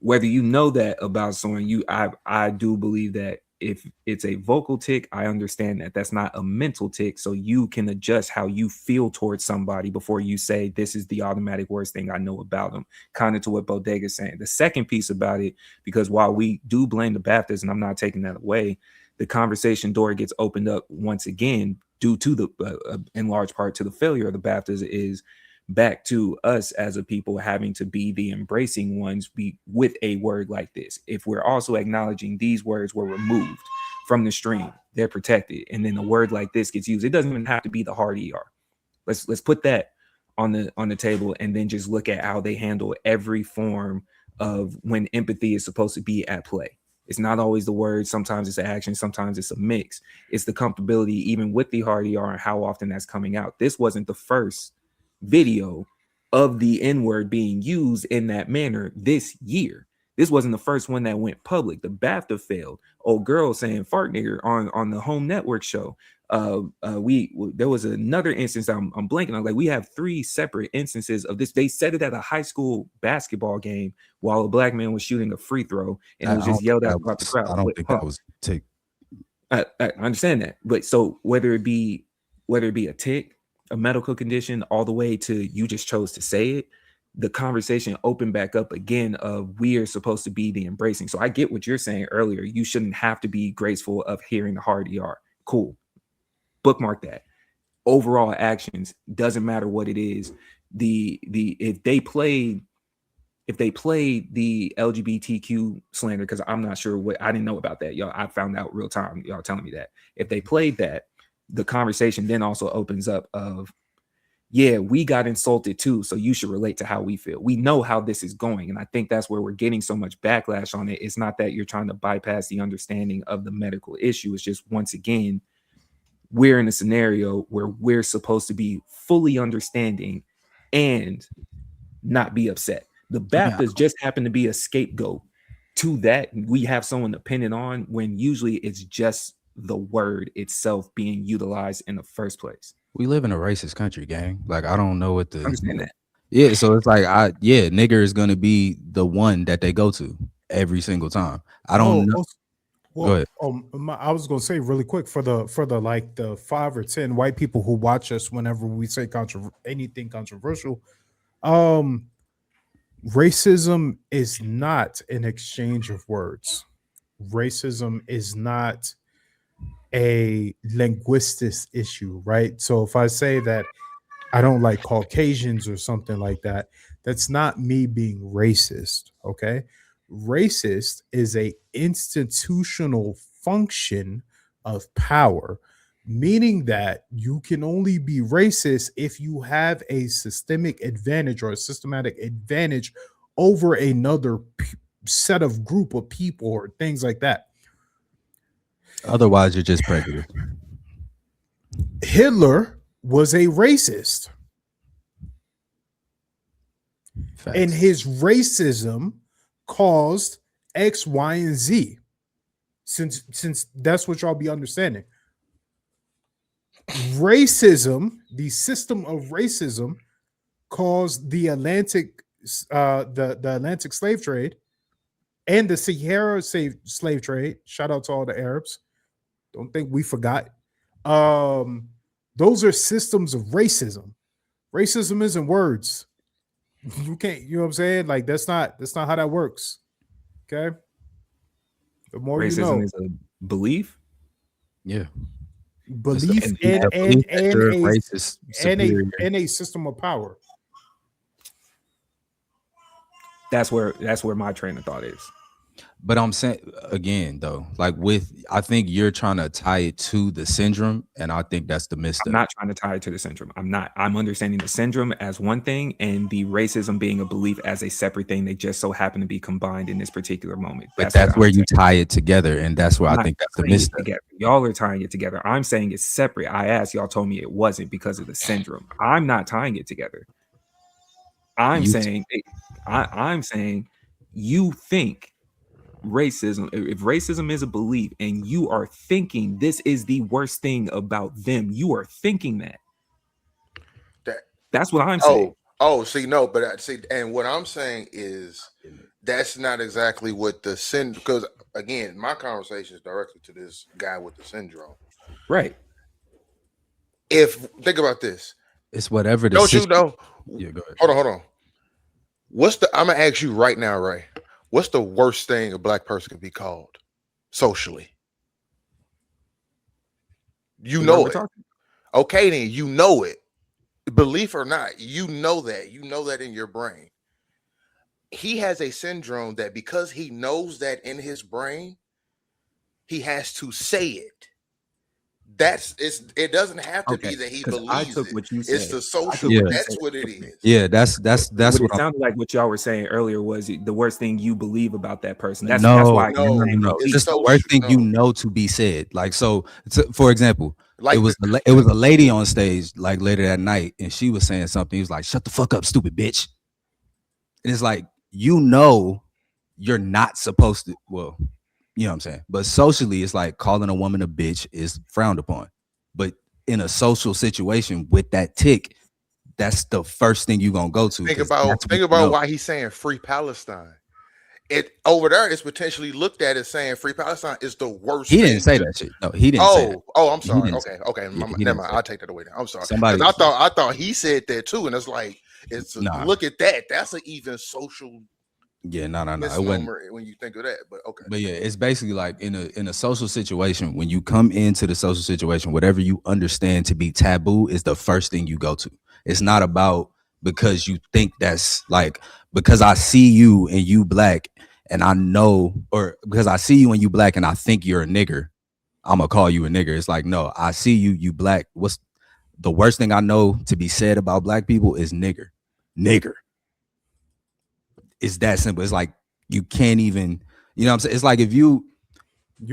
whether you know that about someone, I do believe that if it's a vocal tick, I understand that that's not a mental tick, so you can adjust how you feel towards somebody before you say this is the automatic worst thing I know about them, kind of to what Bodega's saying. The second piece about it, because while we do blame the BAFTAs, and I'm not taking that away, the conversation door gets opened up once again due to the in large part to the failure of the BAFTAs, is back to us as a people having to be the embracing ones with a word like this. If we're also acknowledging these words were removed from the stream, they're protected, and then a word like this gets used, it doesn't even have to be the hard ER. Let's put that on the table, and then just look at how they handle every form of when empathy is supposed to be at play. It's not always the word. Sometimes it's an action. Sometimes it's a mix. It's the comfortability, even with the hard ER, and how often that's coming out. This wasn't the first video of the N-word being used in that manner this year. This wasn't the first one that went public. The BAFTA failed. Old girl saying fart nigger on the home network show. There was another instance, I'm blanking on. Like, we have 3 separate instances of this. They said it at a high school basketball game while a black man was shooting a free throw, and it was just yelled out about the crowd. I don't think that was tick. I understand that, but so whether it be a tick, a medical condition, all the way to you just chose to say it, the conversation opened back up again of we are supposed to be the embracing. So I get what you're saying earlier. You shouldn't have to be graceful of hearing the hard ER. Cool. Bookmark that. Overall actions, doesn't matter what it is. If they played the LGBTQ slander, because I'm not sure what, I didn't know about that, y'all. I found out real time, y'all telling me that. If they played that, the conversation then also opens up of, yeah, we got insulted too, so you should relate to how we feel. We know how this is going, and I think that's where we're getting so much backlash on it. It's not that you're trying to bypass the understanding of the medical issue. It's just, once again, we're in a scenario where we're supposed to be fully understanding and not be upset. The BAFTAs just happen to be a scapegoat to that. We have someone to pin it on, when usually it's just the word itself being utilized in the first place. We live in a racist country, gang. Like, I don't know what the understand that. Yeah, so it's like, nigger is gonna be the one that they go to every single time. I don't know. Go ahead. I was gonna say really quick, for the like the 5 or 10 white people who watch us whenever we say anything controversial, racism is not an exchange of words. Racism is not a linguistic issue, right? So if I say that I don't like Caucasians or something like that, that's not me being racist, okay? Racist is a institutional function of power, meaning that you can only be racist if you have a systemic advantage or a systematic advantage over another set of group of people or things like that. Otherwise, you're just prejudiced. Hitler was a racist. Facts. And his racism caused X, Y, and Z. Since that's what y'all be understanding. Racism, the system of racism, caused the Atlantic slave trade and the Sahara slave trade. Shout out to all the Arabs. Don't think we forgot. Those are systems of racism. Racism isn't words. You can't, you know what I'm saying? Like, that's not how that works. Okay. The more racism you know. is a belief. Yeah. Belief and a system of power. That's where my train of thought is. But I'm saying again, though, like I think you're trying to tie it to the syndrome, and I think that's the misstep. I'm not trying to tie it to the syndrome. I'm understanding the syndrome as one thing, and the racism being a belief as a separate thing. They just so happen to be combined in this particular moment. But that's where you tie it together, and that's where I think that's the misstep. Y'all are tying it together. I'm saying it's separate. I asked, y'all told me it wasn't because of the syndrome. I'm not tying it together. I'm saying you think racism, if racism is a belief and you are thinking this is the worst thing about them, you are thinking that's what I'm saying. See, no, but see, and what I'm saying is that's not exactly what the syndrome, because again, my conversation is directly to this guy with the syndrome. Right. If think about this, it's whatever the don't you know? Yeah, go ahead. Hold on. I'm gonna ask you right now, Ray. What's the worst thing a black person can be called socially? You know it. Okay, then you know it. Belief or not, you know that. You know that in your brain. He has a syndrome that because he knows that in his brain, he has to say it. It doesn't have to be that he believes I took it. what you said. It's the social. That's what it is. Yeah, that's what what it sounded like. What y'all were saying earlier was the worst thing you believe about that person. That's no, why no. It's Just the social, worst thing you know to be said. Like so, for example, like it was a lady on stage like later that night, and she was saying something. He was like, "Shut the fuck up, stupid bitch." And it's like, you know, you're not supposed to. Well, you know what I'm saying. But socially, it's like calling a woman a bitch is frowned upon. But in a social situation with that tick, that's the first thing you're gonna go to. Think about why he's saying free Palestine. It over there is potentially looked at as saying free Palestine is the worst. He didn't say that shit. No, he didn't say that. Oh, I'm sorry. Okay. Never mind. I'll take that away. I'm sorry. Somebody I thought he said that too, and it's like look at that. That's an even social. Yeah, no. It wasn't when you think of that, but okay. But yeah, it's basically like in a social situation, when you come into the social situation, whatever you understand to be taboo is the first thing you go to. It's not about because you think that's like because I see you and you black and I know, or because I see you and you black and I think you're a nigger, I'm gonna call you a nigger. It's like, no, I see you, you black. What's the worst thing I know to be said about black people is nigger. It's that simple. It's like you can't even, you know what I'm saying? It's like if you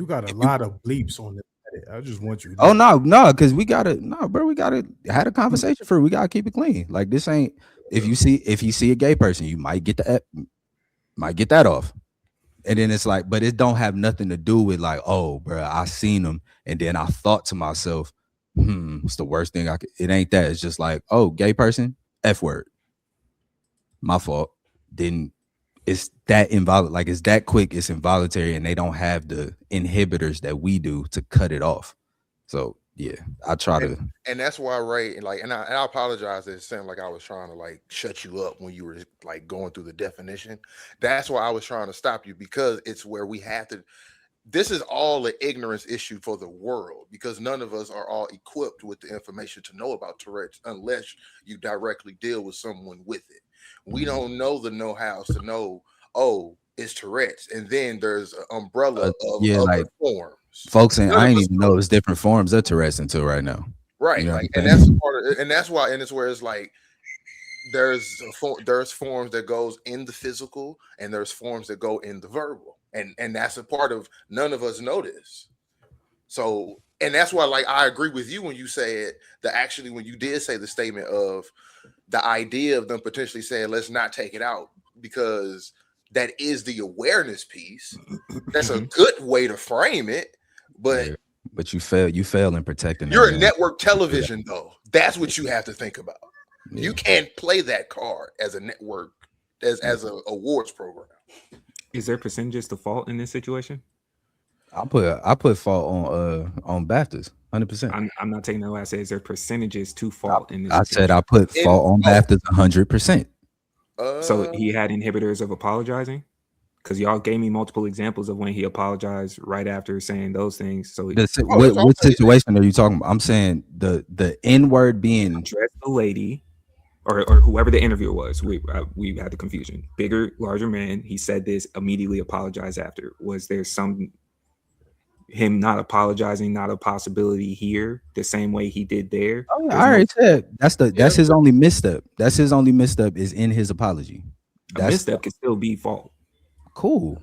got a lot of bleeps on it. I just want you to know. No, because we gotta had a conversation for it. We gotta keep it clean. Like this ain't if you see a gay person, you might get that off. And then it's like, but it don't have nothing to do with like, oh, bro, I seen them, and then I thought to myself, it's the worst thing I could. It ain't that. It's just like, oh, gay person, F word. My fault. Then it's that like it's that quick. It's involuntary, and they don't have the inhibitors that we do to cut it off. So yeah, I try to. And that's why Ray and I apologize. It sounded like I was trying to like shut you up when you were like going through the definition. That's why I was trying to stop you, because it's where we have to. This is all an ignorance issue for the world, because none of us are all equipped with the information to know about Tourette's unless you directly deal with someone with it. We don't know the know-hows to know, oh, it's Tourette's, and then there's an umbrella of other like forms. Folks saying I ain't even know there's different forms of Tourette's until right now. Right, you know like, and that's part of, and that's why, and it's where it's like there's forms that goes in the physical, and there's forms that go in the verbal, and that's a part of none of us know this. So, and that's why, like, I agree with you when you said that actually when you did say the statement of the idea of them potentially saying let's not take it out, because that is the awareness piece. That's a good way to frame it, but you fail in protecting. You're a network television though. That's what you have to think about. Yeah. You can't play that card as a network, as an awards program. Is there percentages to fault in this situation? I put fault on BAFTAs, 100%. I'm not taking that away. I said, is there percentages to fault in this? I said I put fault on BAFTAs 100%. So he had inhibitors of apologizing, because y'all gave me multiple examples of when he apologized right after saying those things. So what situation are you talking about? I'm saying the N-word being addressed the lady or whoever the interviewer was. We had the confusion. Bigger, larger man. He said this, immediately apologized after. Was there him not apologizing, not a possibility here the same way he did there? Oh, yeah, I already said that's his only misstep. That's his only misstep is in his apology. A misstep can still be fault. Cool.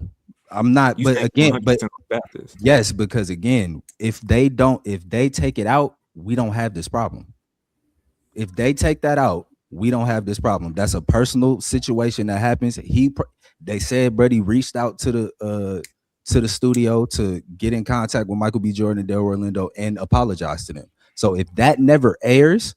I'm not, but again, yes, because again, if they take it out, we don't have this problem. If they take that out, We don't have this problem. That's a personal situation that happens. They said Brady reached out to the studio to get in contact with Michael B. Jordan and Del Orlando and apologize to them. So if that never airs,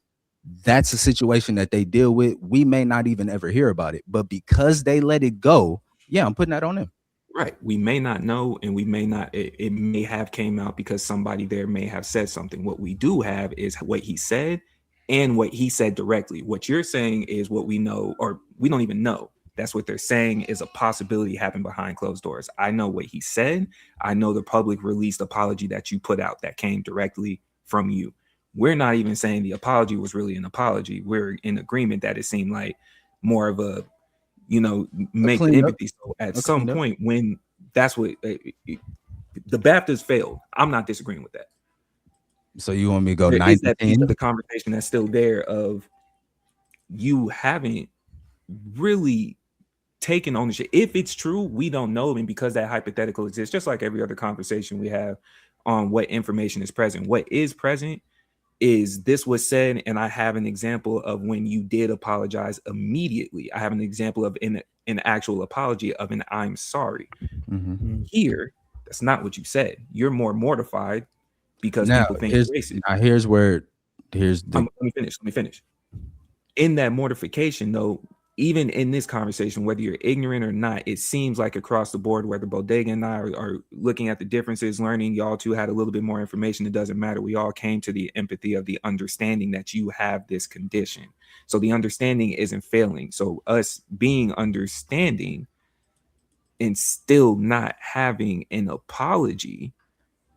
that's a situation that they deal with. We may not even ever hear about it, but because they let it go, yeah, I'm putting that on them. Right. We may not know, and we may not, it may have came out because somebody there may have said something. What we do have is what he said and what he said directly. What you're saying is what we know, or we don't even know. That's what they're saying is a possibility happened behind closed doors. I know what he said. I know the public released apology that you put out that came directly from you. We're not even saying the apology was really an apology. We're in agreement that it seemed like more of a, make the empathy. So at some point, when that's what the BAFTAs failed, I'm not disagreeing with that. So you want me to go there 90 is that piece of the conversation that's still there of you haven't really taken ownership. If it's true, we don't know. And because that hypothetical exists, just like every other conversation we have on what information is present, what is present is this was said, and I have an example of when you did apologize immediately. I have an example of an actual apology of an I'm sorry. Mm-hmm. Here, that's not what you said. You're more mortified because Now, people think you're racist. Let me finish. In that mortification, though, even in this conversation, whether you're ignorant or not, it seems like across the board, whether Bodega and I are looking at the differences, learning, y'all two had a little bit more information. It doesn't matter. We all came to the empathy of the understanding that you have this condition. So the understanding isn't failing. So us being understanding and still not having an apology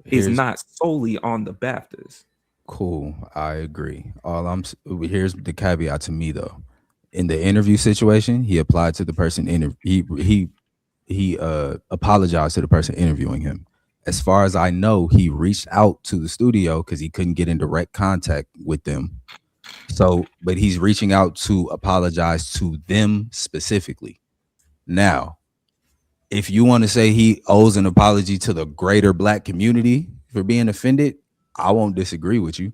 is not solely on the BAFTAs. Cool. I agree. Here's the caveat to me though. In the interview situation, he applied to the person he apologized to the person interviewing him. As far as I know, he reached out to the studio because he couldn't get in direct contact with them. So, but he's reaching out to apologize to them specifically. Now, if you want to say he owes an apology to the greater Black community for being offended, I won't disagree with you.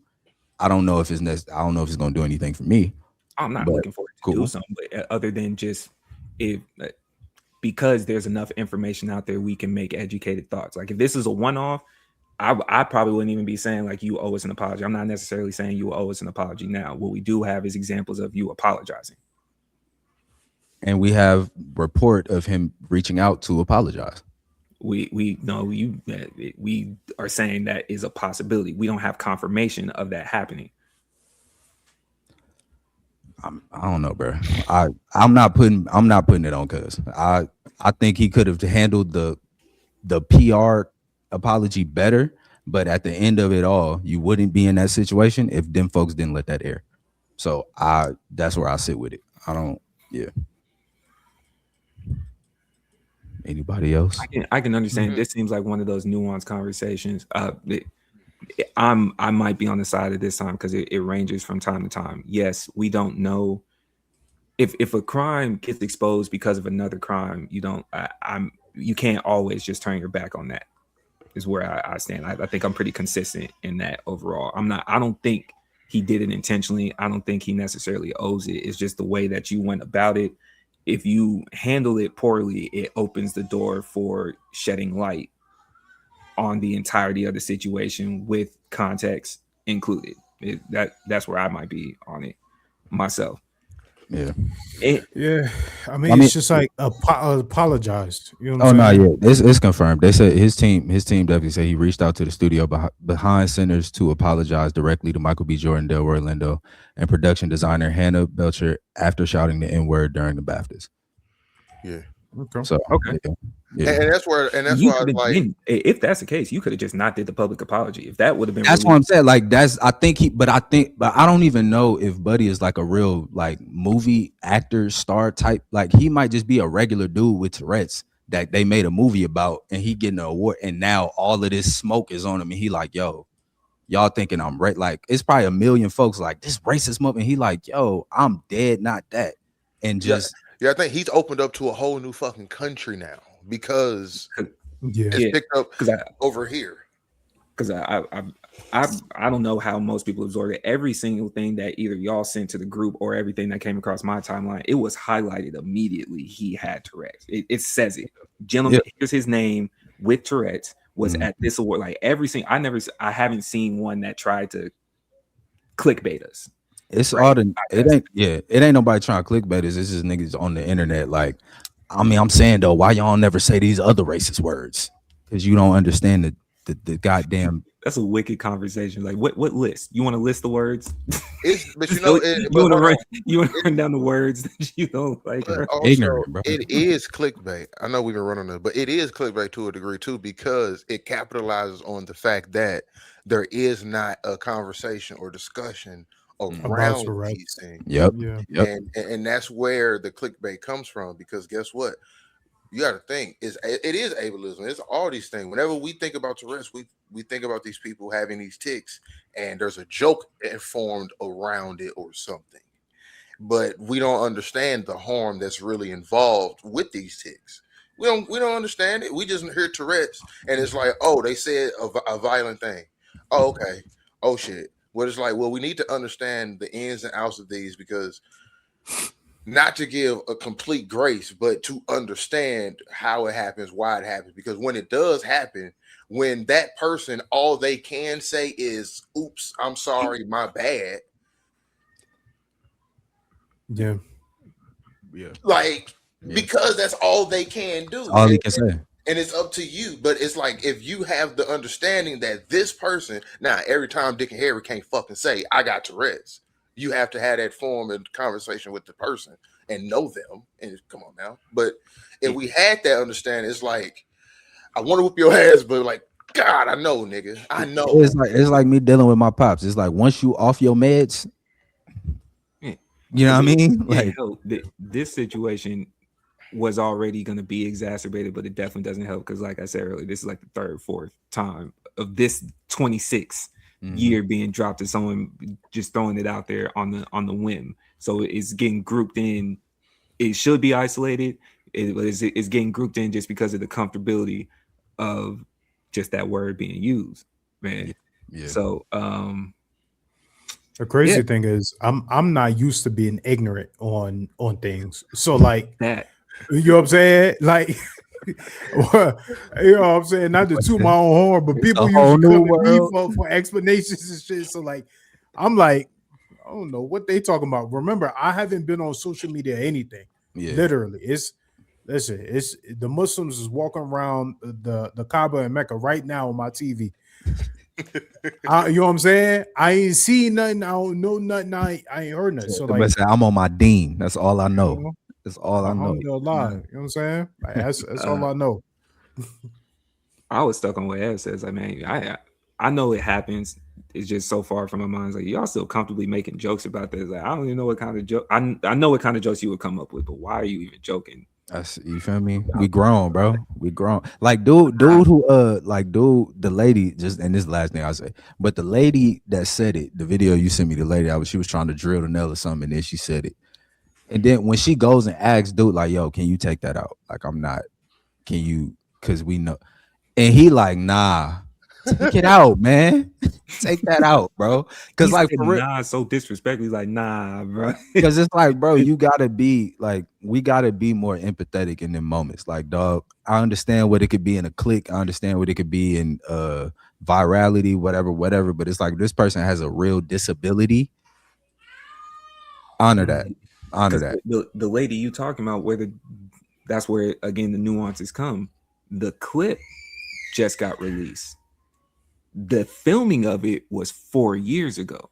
I don't know if it's going to do anything for me. I'm not looking for it to do something, but other than just because there's enough information out there, we can make educated thoughts. Like if this is a one-off, I probably wouldn't even be saying like you owe us an apology. I'm not necessarily saying you owe us an apology now. What we do have is examples of you apologizing. And we have report of him reaching out to apologize. We are saying that is a possibility. We don't have confirmation of that happening. I don't know, bro. I'm not putting it on cuz. I think he could have handled the PR apology better, but at the end of it all, you wouldn't be in that situation if them folks didn't let that air. So that's where I sit with it. Anybody else? I can understand. This seems like one of those nuanced conversations. I might be on the side of this time because it ranges from time to time. Yes, we don't know if a crime gets exposed because of another crime. You can't always just turn your back on that. Is where I stand. I think I'm pretty consistent in that overall. I don't think he did it intentionally. I don't think he necessarily owes it. It's just the way that you went about it. If you handle it poorly, it opens the door for shedding light on the entirety of the situation with context included. That's where I might be on it myself. Yeah. I mean, it's just like apologized. You know what I'm saying? It's confirmed. They said his team definitely said he reached out to the studio behind centers to apologize directly to Michael B. Jordan, Del Orlando, and production designer Hannah Belcher after shouting the N-word during the BAFTAs. Yeah. Okay. So yeah. And that's why I was like, if that's the case, you could have just not did the public apology. If that would have been, that's what I'm saying. Like but I don't even know if Buddy is like a real like movie actor star type. Like he might just be a regular dude with Tourette's that they made a movie about, and he getting an award, and now all of this smoke is on him, and he like, yo, y'all thinking I'm right? Like it's probably a million folks like this racist movement. And he like, yo, I'm dead, not that, and just. Yeah, I think he's opened up to a whole new fucking country now because it's picked up over here. because I don't know how most people absorb it. Every single thing that either y'all sent to the group or everything that came across my timeline, it was highlighted immediately. He had Tourette's. It says it. Gentleman, here's his name with Tourette's was at this award. Like every single, I haven't seen one that tried to clickbait us. It's all the it ain't nobody trying to clickbait us. It's just niggas on the internet. Like, I mean, I'm saying though, why y'all never say these other racist words? Because you don't understand the goddamn. That's a wicked conversation. Like, what list? You want to list the words? But you know, you want to run down the words that you don't like. Also, ignorant, bro. It is clickbait. I know we've been running this, but it is clickbait to a degree too, because it capitalizes on the fact that there is not a conversation or discussion around these things. Yep. And that's where the clickbait comes from, because guess what? You got to think it is ableism. It's all these things. Whenever we think about Tourette's, we think about these people having these tics, and there's a joke formed around it or something. But we don't understand the harm that's really involved with these tics. We don't understand it. We just hear Tourette's, and it's like, oh, they said a violent thing. Oh, okay. Oh shit. Well, it's like, well, we need to understand the ins and outs of these, because not to give a complete grace, but to understand how it happens, why it happens. Because when it does happen, when that person, all they can say is, oops, I'm sorry, my bad. Yeah. Like, because that's all they can do. All he can say. And it's up to you. But it's like, if you have the understanding that this person, now every time Dick and Harry can't fucking say, I got Tourette's. You have to have that form of conversation with the person and know them. And come on now. But if we had that understanding, it's like, I want to whoop your ass, but like, God, I know, nigga. I know. It's like me dealing with my pops. It's like, once you off your meds, you know what I mean? Like, this situation was already going to be exacerbated, but it definitely doesn't help, because like I said earlier, this is like the third, fourth time of this 26 year being dropped to someone just throwing it out there on the whim. So it's getting grouped in. It should be isolated. It's getting grouped in just because of the comfortability of just that word being used, man. Yeah. So the crazy thing is, I'm not used to being ignorant on things. So like that, you know what I'm saying? Like, you know what I'm saying? Not to toot my own horn, but people usually come to me for explanations and shit. So like, I'm like, I don't know what they talking about. Remember, I haven't been on social media or anything. Literally, it's the Muslims is walking around the Kaaba in Mecca right now on my TV. You know what I'm saying? I ain't seen nothing. I don't know nothing. I ain't heard nothing. So like, I'm on my deen. That's all I know. That's all I know. You know what I'm saying? Like, that's all I know. I was stuck on what Ed says. I mean, I know it happens. It's just so far from my mind. It's like, y'all still comfortably making jokes about this. Like, I don't even know what kind of joke. I know what kind of jokes you would come up with, but why are you even joking? You feel me? We grown, bro. We grown. Like dude who the lady, just, and this is the last thing I say, but the lady that said it, the video you sent me, the lady, she was trying to drill the nail or something, and then she said it. And then when she goes and asks dude, like, yo, can you take that out? Like, I'm not, can you, because we know. And he like, nah, take it out, man. Take that out, bro. Because like, for real, nah, so disrespectful. He's like, nah, bro. Because it's like, bro, you gotta be like, we gotta be more empathetic in them moments. Like, dog, I understand what it could be in a click. I understand what it could be in virality, whatever. But it's like, this person has a real disability. Honor that. Honor that. The lady you talking about, that's where again the nuances come. The clip just got released. The filming of it was 4 years ago.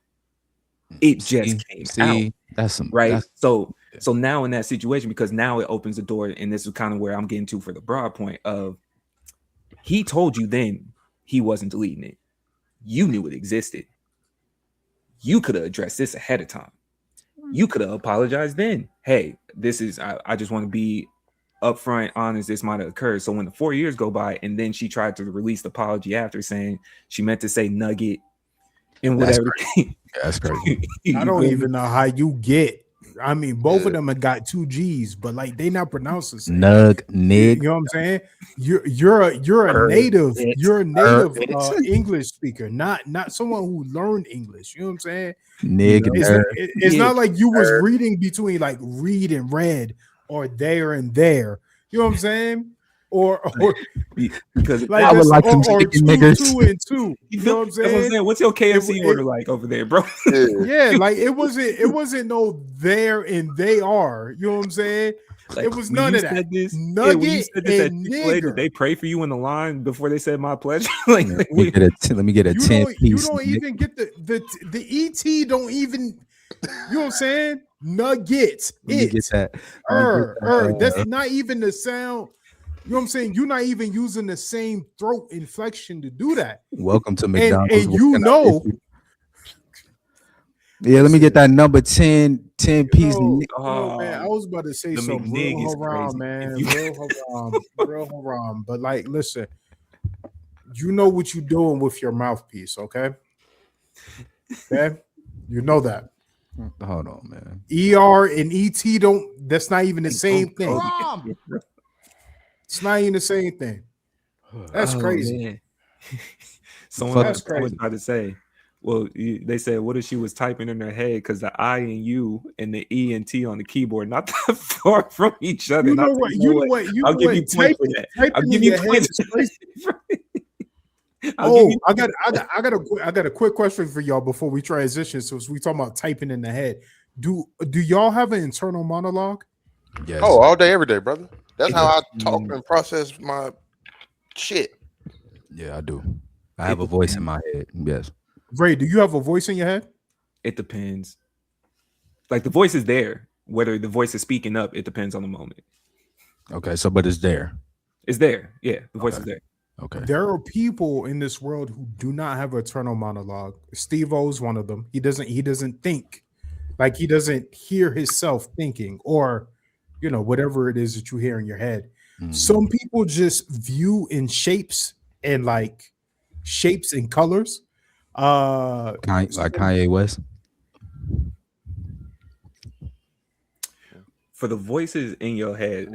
It just came out. That's some right. So now in that situation, because now it opens the door, and this is kind of where I'm getting to for the broad point of, he told you then he wasn't deleting it. You knew it existed. You could have addressed this ahead of time. You could have apologized then. Hey, this is, I just want to be upfront, honest, this might have occurred. So when the 4 years go by, and then she tried to release the apology after, saying she meant to say nugget and whatever. That's crazy. I don't even know how you get I mean, both of them have got 2 G's, but like they not pronounced the same. Nug, You nig, know what I'm saying? You're a native English speaker, not someone who learned English. You know what I'm saying? nig, It's not like you was reading between like read and read or there and there. You know what I'm saying? Or because like I would this, like some or chicken 2, niggers. 2 and 2. You know what I'm That's what I'm saying? saying. What's your KFC order like over there, bro? Yeah, like it wasn't no there and they are. You know what I'm saying? Like, It was when none you of that. said this, Nugget when you said this at and Chick-fil-A, did nigger. they pray for you in the line before they said my pleasure? Like, Let me get a You 10 don't piece. even get the ET don't even, you know what I'm saying? Nuggets. Let me get that. Let me get that, That's not even the sound. You know what I'm saying? You're not even using the same throat inflection to do that. welcome to And McDonald's. What you can I know, get you? Yeah, let me get that number 10 piece. man, I was about to say the something McNig real is haram, crazy. man. If you- Real haram. But like, listen, you know what you're doing with your mouthpiece, okay? Okay, you know that. Hold on, man. ER and ET don't. That's not even the same thing. Oh, It's not even the same thing. That's crazy. man. Fuck That's Someone was crazy. about to say, well, they said, what if she was typing in her head because the I and U and the E and T on the keyboard not that far from each other? You And I know said, what? you You know know what? what? You I'll know give what? you points for that. I'll Typing give in you your head points. is crazy. I'll give you I got a quick question for y'all before we transition. So as we talking about typing in the head, do y'all have an internal monologue? Yes. Oh, all day, every day, brother. That's It how I depends. talk and process my shit. Yeah, I do. I have a voice in my head. Yes. Ray, do you have a voice in your head? It depends. Like the voice is there. Whether the voice is speaking up, it depends on the moment. Okay, so but it's there. It's there. Yeah, the voice is there. Okay. There are people in this world who do not have an internal monologue. Steve O's one of them. He doesn't think. Like he doesn't hear himself thinking, or whatever it is that you hear in your head. Some people just view in shapes and like shapes and colors. Like Kanye West. For the voices in your head,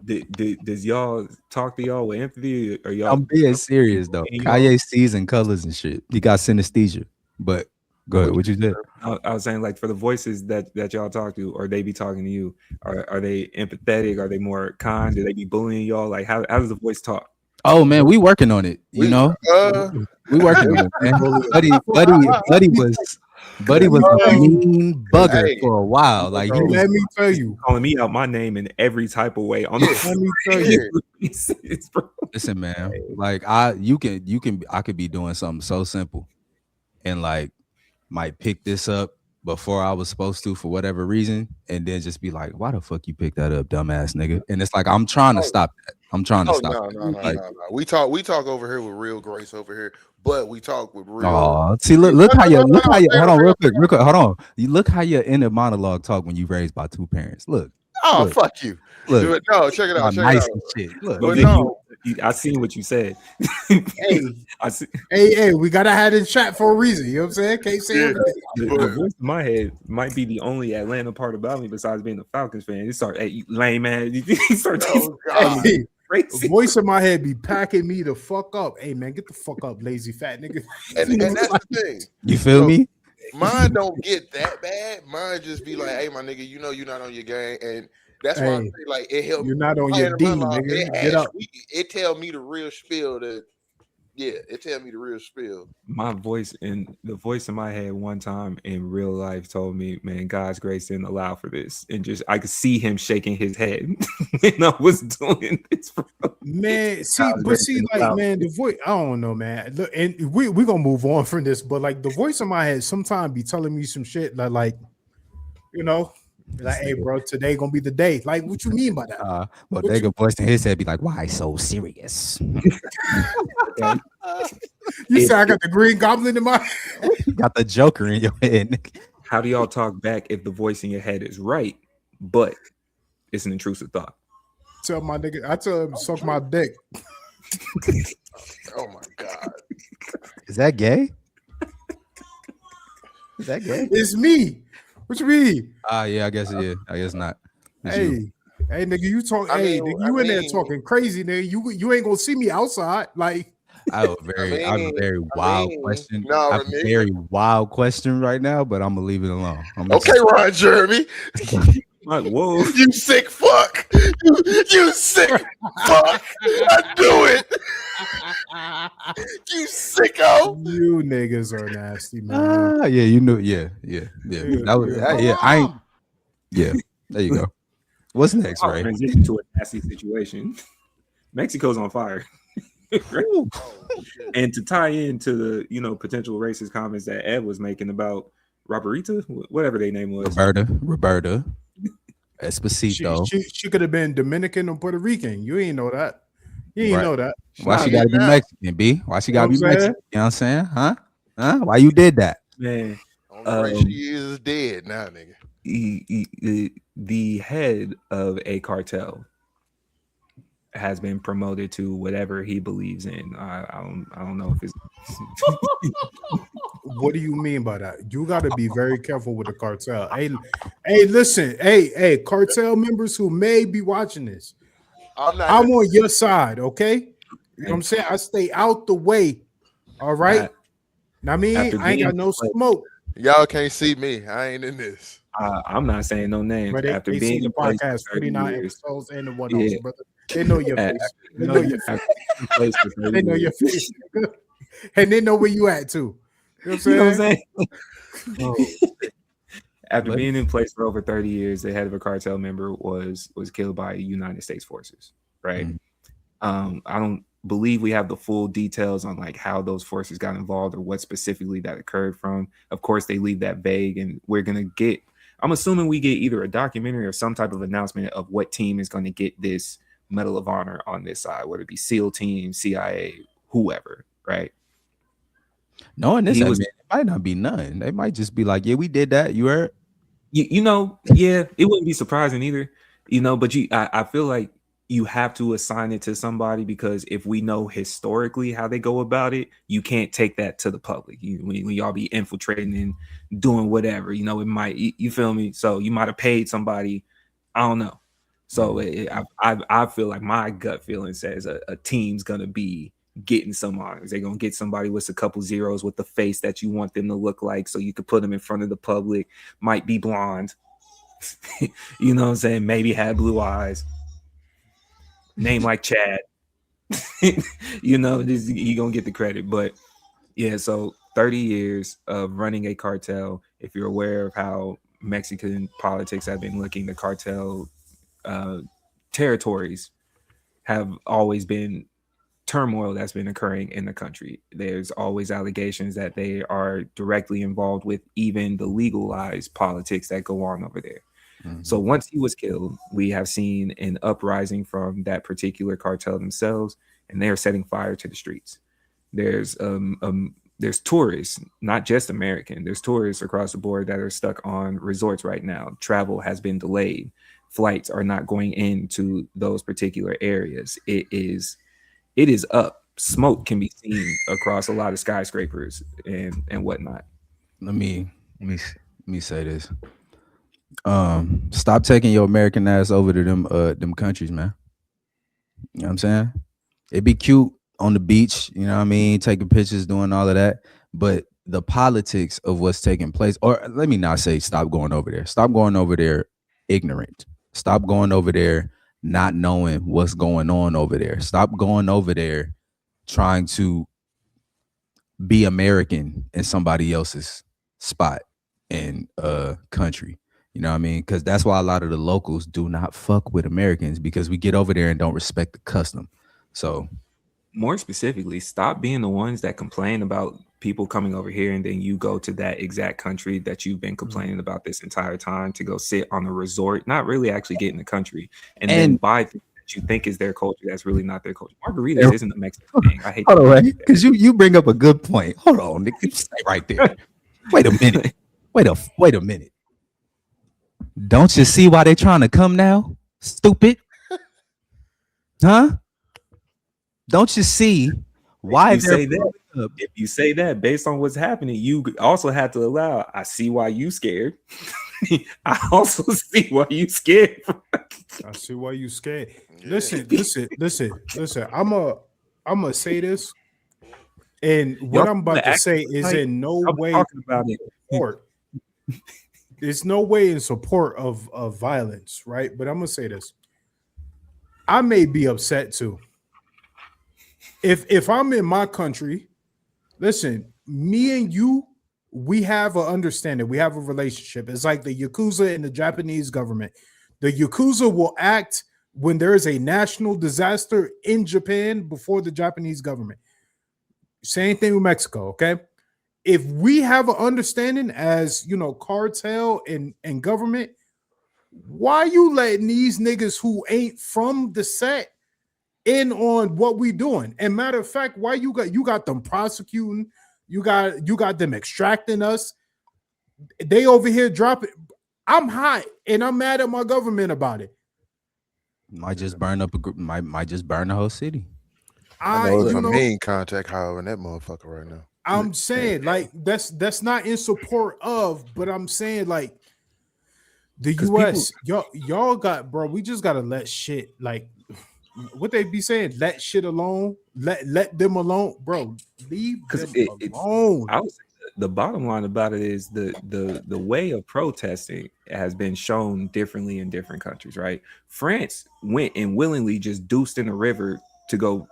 does y'all talk to y'all with empathy, or y'all? I'm being serious though. Kanye sees in colors and shit. He got synesthesia. But go ahead. What you said? I was saying, like, for the voices that y'all talk to, or they be talking to you, are they empathetic? Are they more kind? Do they be bullying y'all? Like, how does the voice talk? Oh man, we working on it. We working on it, man. Buddy was a mean bugger for a while. Like, let me tell you, calling me out my name in every type of way. On the let me tell you, listen, man. Like I could be doing something so simple, and like might pick this up before I was supposed to for whatever reason, and then just be like, "Why the fuck you pick that up, dumbass nigga?" And it's like I'm trying to stop that. I'm trying to stop. No. We talk over here with real grace over here, but we talk with real. Oh, see, look how you hold on real quick, hold on. You look how your inner monologue talk when you raised by two parents. Look. Oh, look, fuck you. Look, no, check it out. nice and shit. Look, but no. I seen what you said. Hey, we gotta have this chat for a reason. You know what I'm saying? Can't say everything. The voice in my head might be the only Atlanta part about me besides being a Falcons fan. You start, hey, you lame man. You start Hey, crazy. Voice in my head be packing me the fuck up. Hey man, get the fuck up, lazy fat nigga. And that's the thing. You feel me? Mine don't get that bad. Mine just be like, hey, my nigga, you're not on your game. And that's why I say, like, it helps. You're not on your D, nigga. Get up. It tell me the real spiel that, it tell me the real spiel. My voice and the voice in my head one time in real life told me, man, God's grace didn't allow for this. And just I could see him shaking his head when I was doing this. Bro. Man, man, the voice, I don't know, man. Look, and we're gonna move on from this, but like the voice in my head sometimes be telling me some shit like hey bro, today gonna be the day. Like, what you mean by that? But they go voice in his head be like, why so serious? You say I got the Green Goblin in my You got the Joker in your head. How do y'all talk back if the voice in your head is right, but it's an intrusive thought? Tell my nigga, I tell him suck my dick. Oh my god. Is that gay? Is that gay? It's me. What you mean? Yeah, I guess it is. I guess not. It's you. Hey, nigga, you talk. I Hey, mean, nigga, you in there talking crazy, nigga. You ain't gonna see me outside. Like, I have a very wild question. no, I have a very wild question right now, but I'm gonna leave it alone. Okay, Ron Jeremy. Like, whoa. You sick fuck. You sick fuck. I do it. You sicko. you niggas are nasty, man. Yeah, you know, yeah. That was, I ain't. Yeah, there you go. What's next, I'll Ray? transition to a nasty situation. Mexico's on fire. Right? And to tie into the potential racist comments that Ed was making about Roberita, whatever their name was, Roberta, Esposito. She could have been Dominican or Puerto Rican. You ain't know that. You ain't know that. Why she gotta be Mexican, B? Why she gotta be Mexican? You know what I'm saying? Huh? Why you did that? Man, she is dead now, nigga. The head of a cartel has been promoted to whatever he believes in. I don't know if it's. What do you mean by that? You got to be very careful with the cartel. Hey, listen, hey, cartel members who may be watching this, I'm on your side, okay? You know what I'm saying? I stay out the way. All right. Now, I ain't got no smoke. Y'all can't see me. I ain't in this. I'm not saying no names. But After they being see the in place podcast, for 30 39 years, episodes, and the one else, brother. They know your face. They know your face. They know your face. And they know where you at, too. You know what I'm saying? After being in place for over 30 years, the head of a cartel member was killed by United States forces, right? I don't believe we have the full details on like how those forces got involved or what specifically that occurred from. Of course, they leave that vague, and I'm assuming we get either a documentary or some type of announcement of what team is going to get this Medal of Honor on this side, whether it be SEAL team, CIA, whoever, right? No, in this it might not be none. They might just be like, yeah, we did that. You heard? Yeah, it wouldn't be surprising either, but I feel like you have to assign it to somebody, because if we know historically how they go about it, you can't take that to the public. When y'all be infiltrating and doing whatever, it might, you feel me? So you might have paid somebody, I don't know. So I feel like my gut feeling says a team's gonna be getting some honors. They're gonna get somebody with a couple zeros with the face that you want them to look like, so you could put them in front of the public. Might be blonde, you know what I'm saying? Maybe had blue eyes. Name like Chad. You gonna get the credit. But yeah, so 30 years of running a cartel. If you're aware of how Mexican politics have been looking, the cartel territories have always been turmoil that's been occurring in the country. There's always allegations that they are directly involved with even the legalized politics that go on over there. So once he was killed, we have seen an uprising from that particular cartel themselves, and they are setting fire to the streets. There's tourists, not just American. There's tourists across the board that are stuck on resorts right now. Travel has been delayed. Flights are not going into those particular areas. It is up. Smoke can be seen across a lot of skyscrapers and whatnot. Let me say this. Stop taking your American ass over to them countries, man. You know what I'm saying? It'd be cute on the beach, you know what I mean, taking pictures, doing all of that, but the politics of what's taking place, or let me not say stop going over there. Stop going over there ignorant. Stop going over there not knowing what's going on over there. Stop going over there trying to be American in somebody else's spot and country. You know what I mean? Because that's why a lot of the locals do not fuck with Americans, because we get over there and don't respect the custom. So more specifically, stop being the ones that complain about people coming over here, and then you go to that exact country that you've been complaining about this entire time to go sit on a resort, not really actually get in the country, and then buy things that you think is their culture that's really not their culture. Margaritas isn't a Mexican thing. I hate that. Because you bring up a good point. Hold on, Nick. Stay right there. Wait a minute. Wait a minute. Don't you see why they're trying to come now? Stupid. Huh? Don't you see why if you say that based on what's happening, you also have to allow. I see why you scared. I also see why you scared. I see why you scared. Yeah. Listen. I'm gonna say this, and what Y'all I'm about to say is in no I was way talking about it. support. There's no way in support of violence, right? But I'm gonna say this. I may be upset too. If I'm in my country, listen, me and you, we have an understanding. We have a relationship. It's like the Yakuza and the Japanese government. The Yakuza will act when there is a national disaster in Japan before the Japanese government. Same thing with Mexico, okay? If we have an understanding as cartel and government, why you letting these niggas who ain't from the set in on what we doing? And matter of fact, why you got them prosecuting, you got them extracting us. They over here dropping. I'm hot and I'm mad at my government about it. Might just burn up a group. Might just burn the whole city. I know if I'm in contact however that motherfucker right now. I'm saying like that's not in support of, but I'm saying like the US, y'all got, bro. We just gotta let shit like what they be saying. Let shit alone. Let them alone, bro. Leave them alone. I was the bottom line about it is the way of protesting has been shown differently in different countries, right? France went and willingly just deuced in the river to go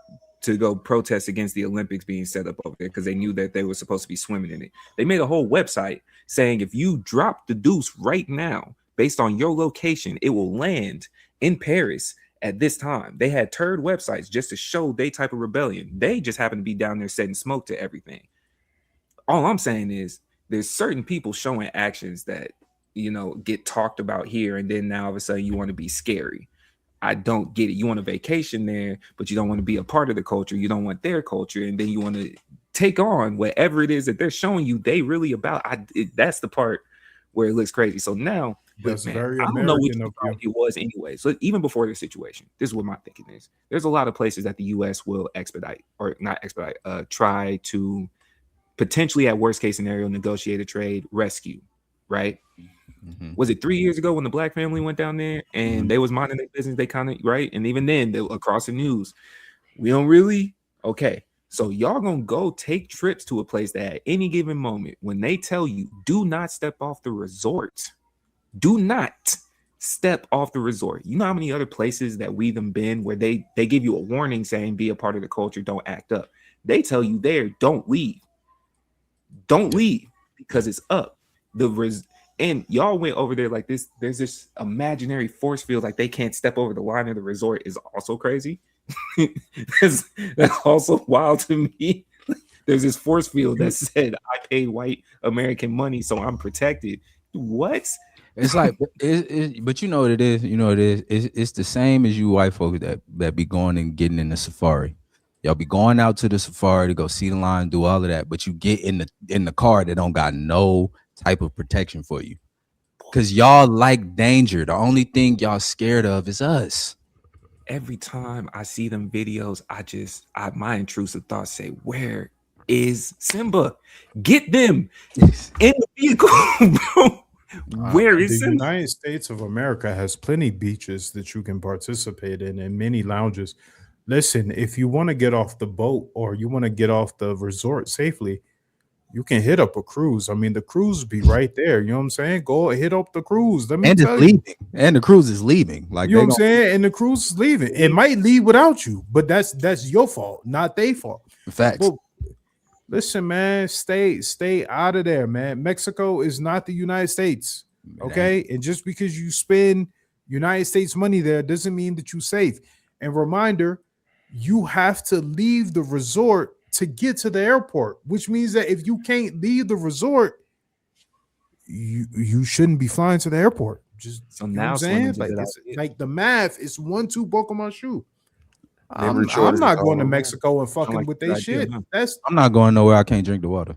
protest against the Olympics being set up over there because they knew that they were supposed to be swimming in it. They made a whole website saying if you drop the deuce right now, based on your location, it will land in Paris at this time. They had turd websites just to show they type of rebellion. They just happen to be down there setting smoke to everything. All I'm saying is there's certain people showing actions that, get talked about here. And then now all of a sudden you want to be scary. I don't get it. You want a vacation there, but you don't want to be a part of the culture. You don't want their culture. And then you want to take on whatever it is that they're showing you they really about. That's the part where it looks crazy. So now, that's very I don't know which American of you. it was anyway. So even before this situation, this is what my thinking is. There's a lot of places that the U.S. will try to potentially, at worst case scenario, negotiate a trade, rescue, right? Mm-hmm. Was it 3 years ago when the black family went down there and they was minding their business? They kind of, right? And even then, they across the news, we don't really, okay. So y'all gonna go take trips to a place that at any given moment, when they tell you, do not step off the resort, do not step off the resort. You know how many other places that we've been where they give you a warning saying, be a part of the culture, don't act up. They tell you there, don't leave. Don't leave because it's up. And y'all went over there like this. There's this imaginary force field, like they can't step over the line of the resort, is also crazy. that's also wild to me. There's this force field that said I paid white American money, so I'm protected. What? It's like, but you know what it is. You know what it is. It's the same as you white folks that be going and getting in the safari. Y'all be going out to the safari to go see the lion, do all of that, but you get in the car that don't got no type of protection for you, because y'all like danger. The only thing y'all scared of is us. Every time I see them videos, my intrusive thoughts say, where is Simba? Get them in the vehicle, bro. Where is the Simba? United States of America has plenty beaches that you can participate in and many lounges. Listen, if you want to get off the boat or you want to get off the resort safely, you can hit up a cruise. I mean, the cruise be right there. You know what I'm saying? Go hit up the cruise. Let me tell you. And the cruise is leaving. Like, you know what I'm saying? And the cruise is leaving. It might leave without you, but that's your fault, not their fault. Facts. But listen, man, stay out of there, man. Mexico is not the United States. Okay. And just because you spend United States money there doesn't mean that you're safe. And reminder, you have to leave the resort to get to the airport, which means that if you can't leave the resort, you shouldn't be flying to the airport. Just so you now know what I'm saying? Like the math is 1-2 buckle my shoe. I'm not going to Mexico and fucking with their shit. I'm not going nowhere I can't drink the water.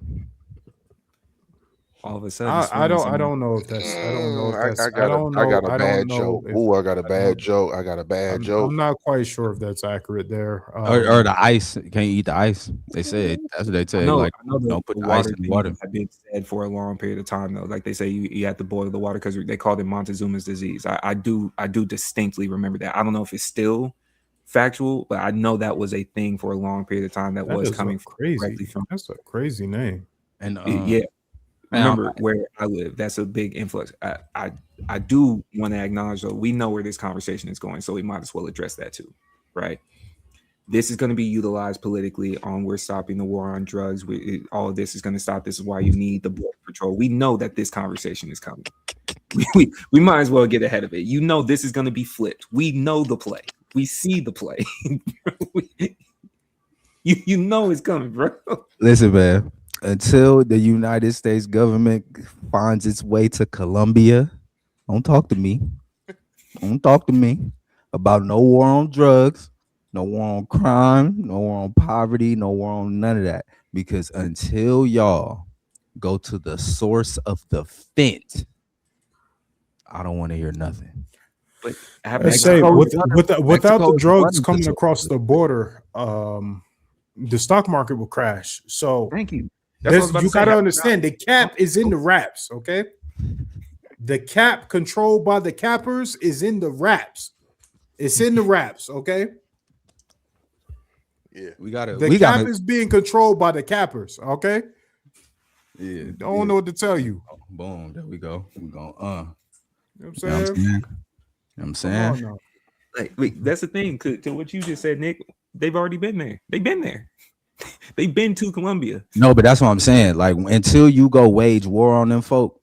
all of a sudden, I don't know if that's I don't know if that's I don't know I don't got a bad know joke. if Ooh, I got a I bad don't, joke. I got a bad joke. I'm not quite sure if that's accurate there. Or the ice. You can't eat the ice. They said that's what they I say. know, Like, I know don't the put the ice water in the thing water. had been said for a long period of time though. Like they say, you have to boil the water because they called it Montezuma's disease. I do distinctly remember that. I don't know if it's still factual, but I know that was a thing for a long period of time that That was is coming directly from. that's a crazy name. And Yeah, man, remember where I live. That's a big influx. I do want to acknowledge though. We know where this conversation is going, so we might as well address that too, right? This is going to be utilized politically on we're stopping the war on drugs. All of this is going to stop. This is why you need the border patrol. We know that this conversation is coming. We might as well get ahead of it. You know this is going to be flipped. We know the play. We see the play. you know it's coming, bro. listen, man. Until the United States government finds its way to Colombia, don't talk to me. Don't talk to me about no war on drugs, no war on crime, no war on poverty, no war on none of that. Because until y'all go to the source of the fent, I don't want to hear nothing. But I say without the drugs coming to across the border, the stock market will crash. So thank you. you got to understand the cap is in the wraps. Okay, the cap controlled by the cappers is in the wraps. It's in the wraps. Okay. Yeah, The cap is being controlled by the cappers. Okay. Yeah, don't know what to tell you. Boom, there we go. We go. You know what I'm You know saying? what I'm saying? Like, wait, that's the thing. To what you just said, Nick. They've already been there. They've been there. They've been to Colombia. No, but that's what I'm saying. Like, until you go wage war on them folk,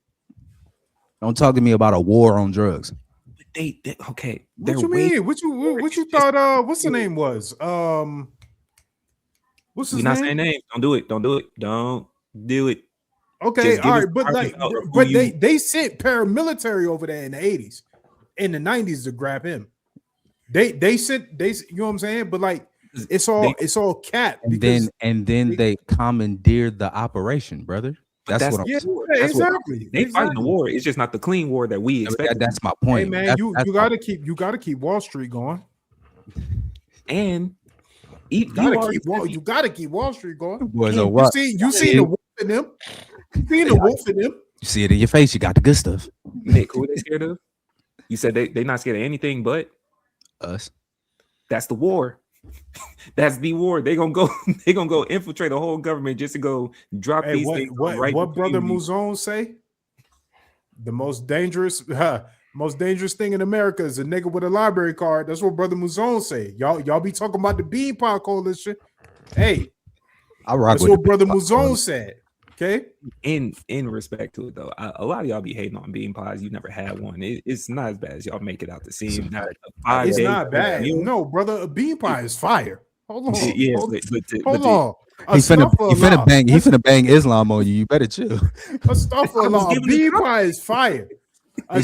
don't talk to me about a war on drugs. But they okay. What you mean? What you thought? What's the name was? What's his We're not name? saying names. Don't do it. Don't do it. Don't do it. Okay, all right, but like, they sent paramilitary over there in the 80s, in the 90s to grab him. They sent you know what I'm saying? But like, it's all cap. And then they commandeered the operation, brother. That's what I'm saying. Exactly. They fighting the war. It's just not the clean war that we expect. That's my point. Hey man, you gotta keep Wall Street going. And you gotta keep Wall Street going. Boys are what? You see the wolf in them. You see the wolf in them. You see it in your face. You got the good stuff. Nick, who are they scared of? You said they not scared of anything but us. That's the war. That's the war. They gonna go infiltrate the whole government just to go drop these things. What brother Mouzon say? The most dangerous thing in America is a nigga with a library card. That's what brother Mouzon say. Y'all be talking about the Bean Pie Coalition. Hey, that's what brother Mouzon said. Okay. In respect to it though, a lot of y'all be hating on bean pies. You never had one. It's not as bad as y'all make it out to seem. It's not bad. No, brother, a bean pie is fire. Hold on. Yeah, hold on. He finna bang Islam on you. You better chill. A bean pie is fire. A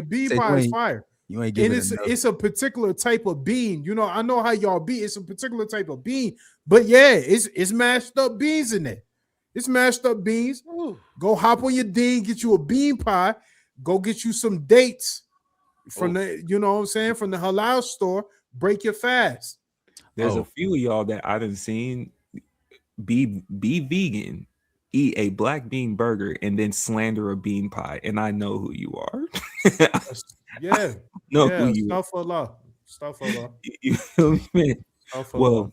bean pie is fire. You ain't giving it enough. It's a particular type of bean. You know, I know how y'all be. It's a particular type of bean. But yeah, it's mashed up beans in there. It's mashed up beans. Ooh. Go hop on your ding, get you a bean pie. Go get you some dates from the, you know what I'm saying, from the halal store. Break your fast. There's a few of y'all that I done seen be vegan, eat a black bean burger, and then slander a bean pie. And I know who you are. Yeah. No, who you stuff for law. Stuff for law. You feel me? Well,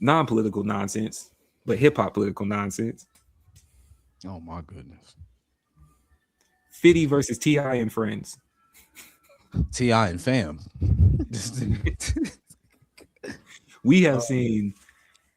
non-political nonsense. But hip-hop political nonsense. Oh my goodness. 50 versus T.I. and friends. T.I. and fam. We have seen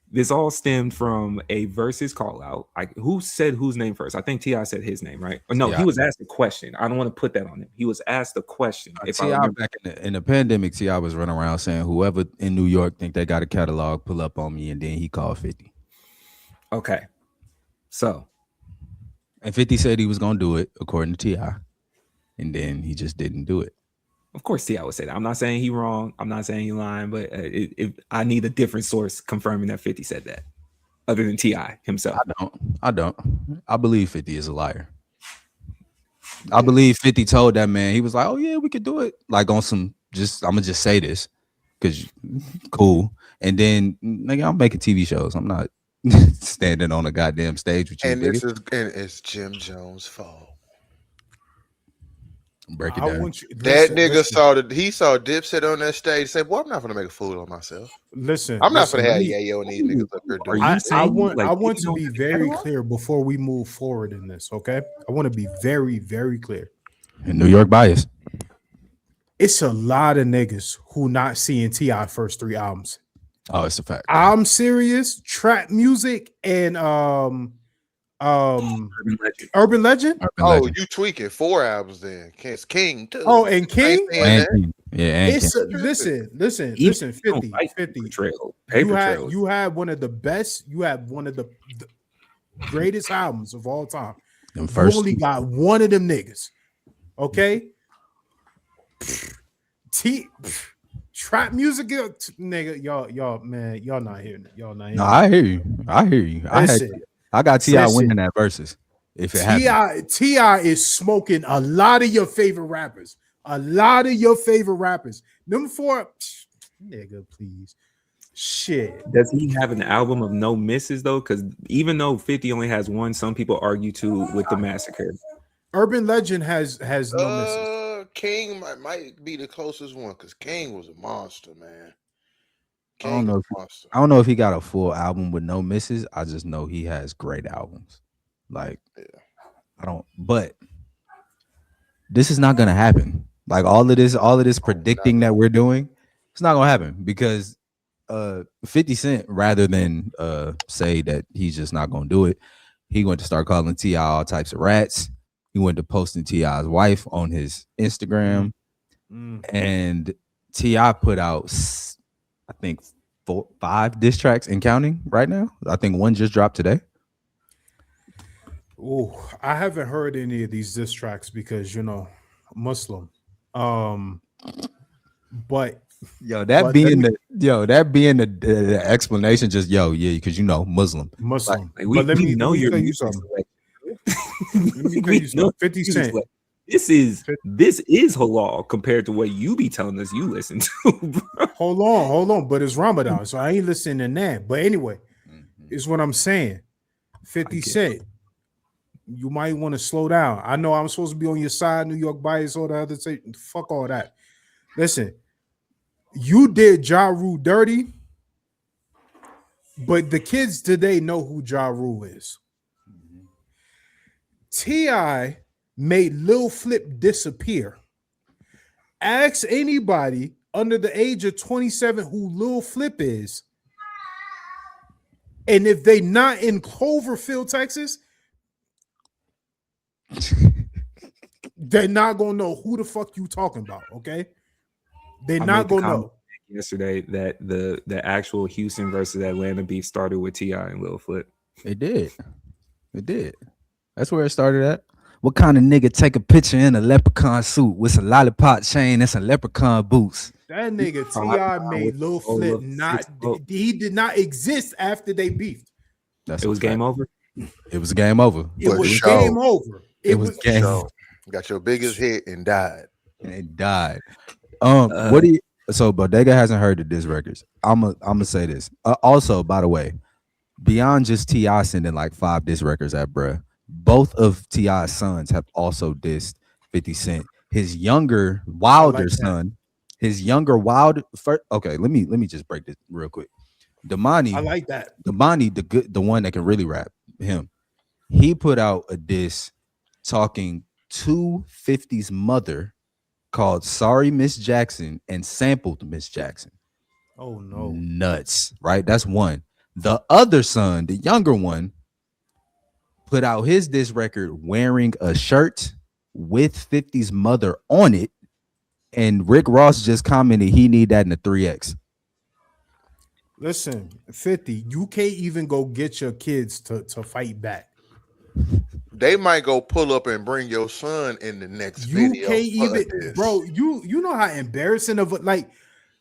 this all stemmed from a versus call out. Who said whose name first? I think T.I. said his name, right? Or no, he was asked a question. I don't want to put that on him. He was asked a question. T.I. back in the pandemic, T.I. was running around saying, whoever in New York think they got a catalog, pull up on me, and then he called 50. Okay. So. And 50 said he was going to do it, according to T.I. And then he just didn't do it. Of course, T.I. would say that. I'm not saying he wrong. I'm not saying he lying, but if I need a different source confirming that 50 said that. other than T.I. himself? I don't. I believe 50 is a liar. I believe 50 told that man, he was like, oh yeah, we could do it. Like on some, just I'm gonna just say this because cool. And then nigga, I'm making TV shows. I'm not standing on a goddamn stage with you, And nigga. it's Jim Jones' fault. Break it I down. want you. That Listen, nigga listen, he saw Dipset on that stage. Said, "Boy, I'm not gonna make a fool of myself. listen, I'm not gonna listen. Let have me. Yayo and these niggas up here Are doing you this." saying like I want you to don't be have a very catalog? clear before we move forward in this. Okay, I want to be very, very clear. And New York bias. It's a lot of niggas who not seeing Ti first 3 albums. Oh, it's a fact. I'm serious. Trap music and Urban Legend. Urban Legend. Urban Oh, Legend. you tweaking 4 albums then? It's King too. Oh, and I ain't King. saying And that. King. Yeah, and It's King. listen, Even 50, don't like 50. Paper Trail. You Paper had Trail. you had one of the best. You had one of the greatest albums of all time. Them You first only two. got one of them niggas. Okay. Trap music, nigga. Y'all, man, y'all not hearing it. Y'all not hearing No, it. I hear you. I hear you. Listen, I got T.I. listen. winning that versus if it happens. Ti is smoking a lot of your favorite rappers. A lot of your favorite rappers. Number 4, nigga, please. Shit. Does he have an album of no misses though? Because even though 50 only has one, some people argue too with the Massacre. Urban Legend has no misses. King might be the closest one because King was a monster, man. I don't King know is if a monster. I don't know if he got a full album with no misses. I just know he has great albums. Like, I don't. But this is not gonna happen. Like all of this predicting that we're doing, it's not gonna happen because 50 Cent, rather than say that he's just not gonna do it, he went to start calling T.I. all types of rats. He went to posting T.I.'s wife on his Instagram, and T.I. put out, I think, 5 diss tracks and counting right now. I think one just dropped today. Oh, I haven't heard any of these diss tracks because Muslim. But That being the explanation, just because Muslim. Muslim. Like, But let me know your tell you music something. selection. Let me tell you something. 50 Cent. This is halal compared to what you be telling us you listen to, bro. Hold on. But it's Ramadan, so I ain't listening to that. But anyway, it's what I'm saying. 50 Cent. You might want to slow down. I know I'm supposed to be on your side, New York bias, all the other thing. Fuck all that. Listen, you did Ja Rule dirty, but the kids today know who Ja Rule is. T.I. made Lil Flip disappear. Ask anybody under the age of 27 who Lil Flip is. And if they not in Cloverfield, Texas, they're not gonna know who the fuck you talking about. Okay, they're I not made the gonna comment know. yesterday that the actual Houston versus Atlanta beef started with T.I. and Lil Flip. It did. That's where it started at. What kind of nigga take a picture in a leprechaun suit with some lollipop chain and some leprechaun boots? That nigga T.I. made Lil Flip not. He did not exist after they beefed. It was game over. It was game over. It was game over. It was game. Got your biggest hit and died. And it died. What do you? So Bodega hasn't heard of diss records. I'm gonna say this. Also, by the way, beyond just T.I. sending like 5 diss records at bruh, both of T.I.'s sons have also dissed 50 Cent. His younger Wilder son, okay, let me just break this real quick. Damani, I like that. Damani, the one that can really rap, him. He put out a diss talking to 50's mother called Sorry Miss Jackson and sampled Miss Jackson. Oh no. Nuts, right? That's one. The other son, the younger one, put out his diss record wearing a shirt with 50's mother on it, and Rick Ross just commented he need that in a 3X. Listen, 50, you can't even go get your kids to fight back. They might go pull up and bring your son in the next video. You can't even, bro. You know how embarrassing of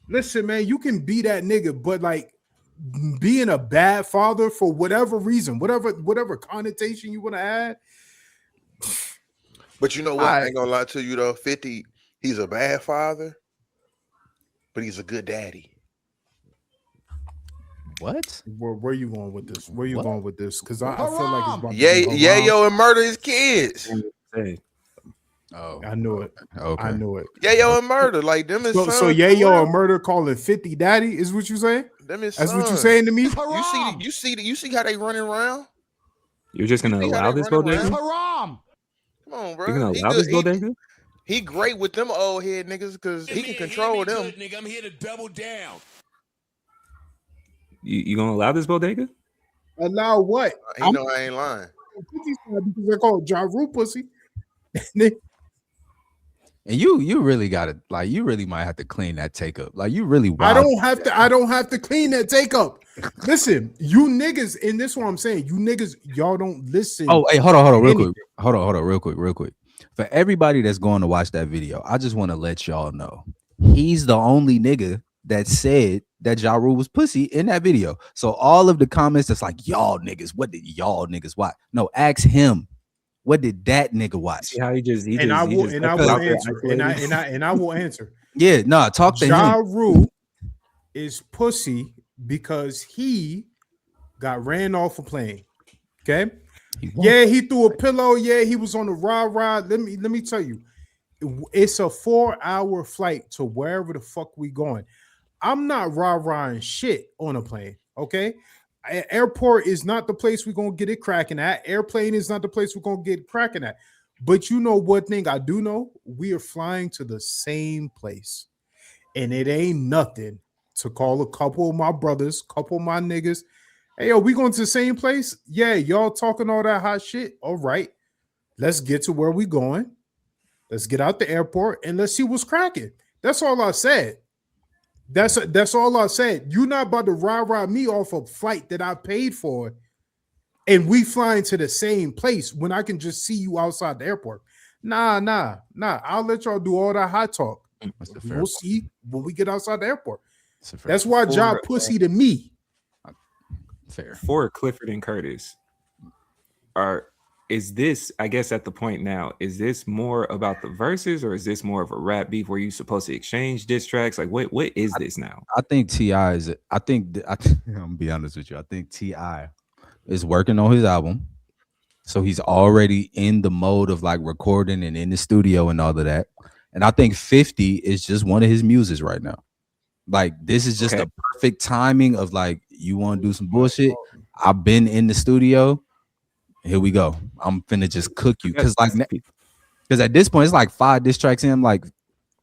listen, man. You can be that nigga, but like being a bad father for whatever reason, whatever connotation you want to add. But you know what? I ain't gonna lie to you though. 50, he's a bad father, but he's a good daddy. What? Where you going with this? Where you What? going with this? Because I feel like it's about to Yeah, be yeah, haram. yo, and murder his kids. Hey, Oh, I knew it. okay. I knew it. Yeah, yo, and murder. Like them is sons. So for Yayo real. and murder calling 50 daddy is what you saying? Them is That's sons. what you saying to me? You see how they running around? you're just gonna see how allow they this running bodega? around? Come on, bro. You're gonna He allow good- this bodega? He great with them old head niggas because he can control them. Nigga, I'm here to double down. You gonna allow this bodega? Allow what? He know I ain't lying. Because I call Ja Rule pussy. And you really gotta like you really might have to clean that take up. Like you really I wild. don't have to clean that take up. Listen, you niggas, and this is what I'm saying. You niggas, y'all don't listen. Oh, hey, hold on, real anything. quick. Hold on, real quick. For everybody that's going to watch that video, I just want to let y'all know he's the only nigga that said that Ja Rule was pussy in that video. So all of the comments that's like, y'all niggas, what did y'all niggas watch? No, ask him. What did that nigga watch? See how he just I will isolated? answer. Yeah, nah, talk to Ja him. Rule is pussy because he got ran off a plane. Okay. Yeah, he threw a pillow. Yeah, he was on the ride. Let me tell you, it's a 4-hour flight to wherever the fuck we going. I'm not rah-rahing shit on a plane. Okay. Airport is not the place we're gonna get it cracking at. Airplane is not the place we're gonna get cracking at. But you know one thing I do know, we are flying to the same place, and it ain't nothing to call a couple of my brothers, couple of my niggas. Hey, yo, we going to the same place? Yeah, y'all talking all that hot shit. All right, let's get to where we going. Let's get out the airport and let's see what's cracking. That's all I said. That's all I said. You're not about to rah me off a flight that I paid for, and we flying to the same place when I can just see you outside the airport. Nah. I'll let y'all do all that hot talk. We'll see when we get outside the airport. That's why Ja pussy to me. Fair. For Clifford and Curtis, is this, I guess at the point now, is this more about the verses or is this more of a rap beef where you supposed to exchange diss tracks? Like what is this now? I think T.I. is. I'm gonna be honest with you. I think T.I. is working on his album, so he's already in the mode of like recording and in the studio and all of that. And I think 50 is just one of his muses right now. Like this is just a perfect timing of like you want to do some bullshit. I've been in the studio. Here we go. I'm finna just cook you because at this point it's like 5 diss tracks in. Like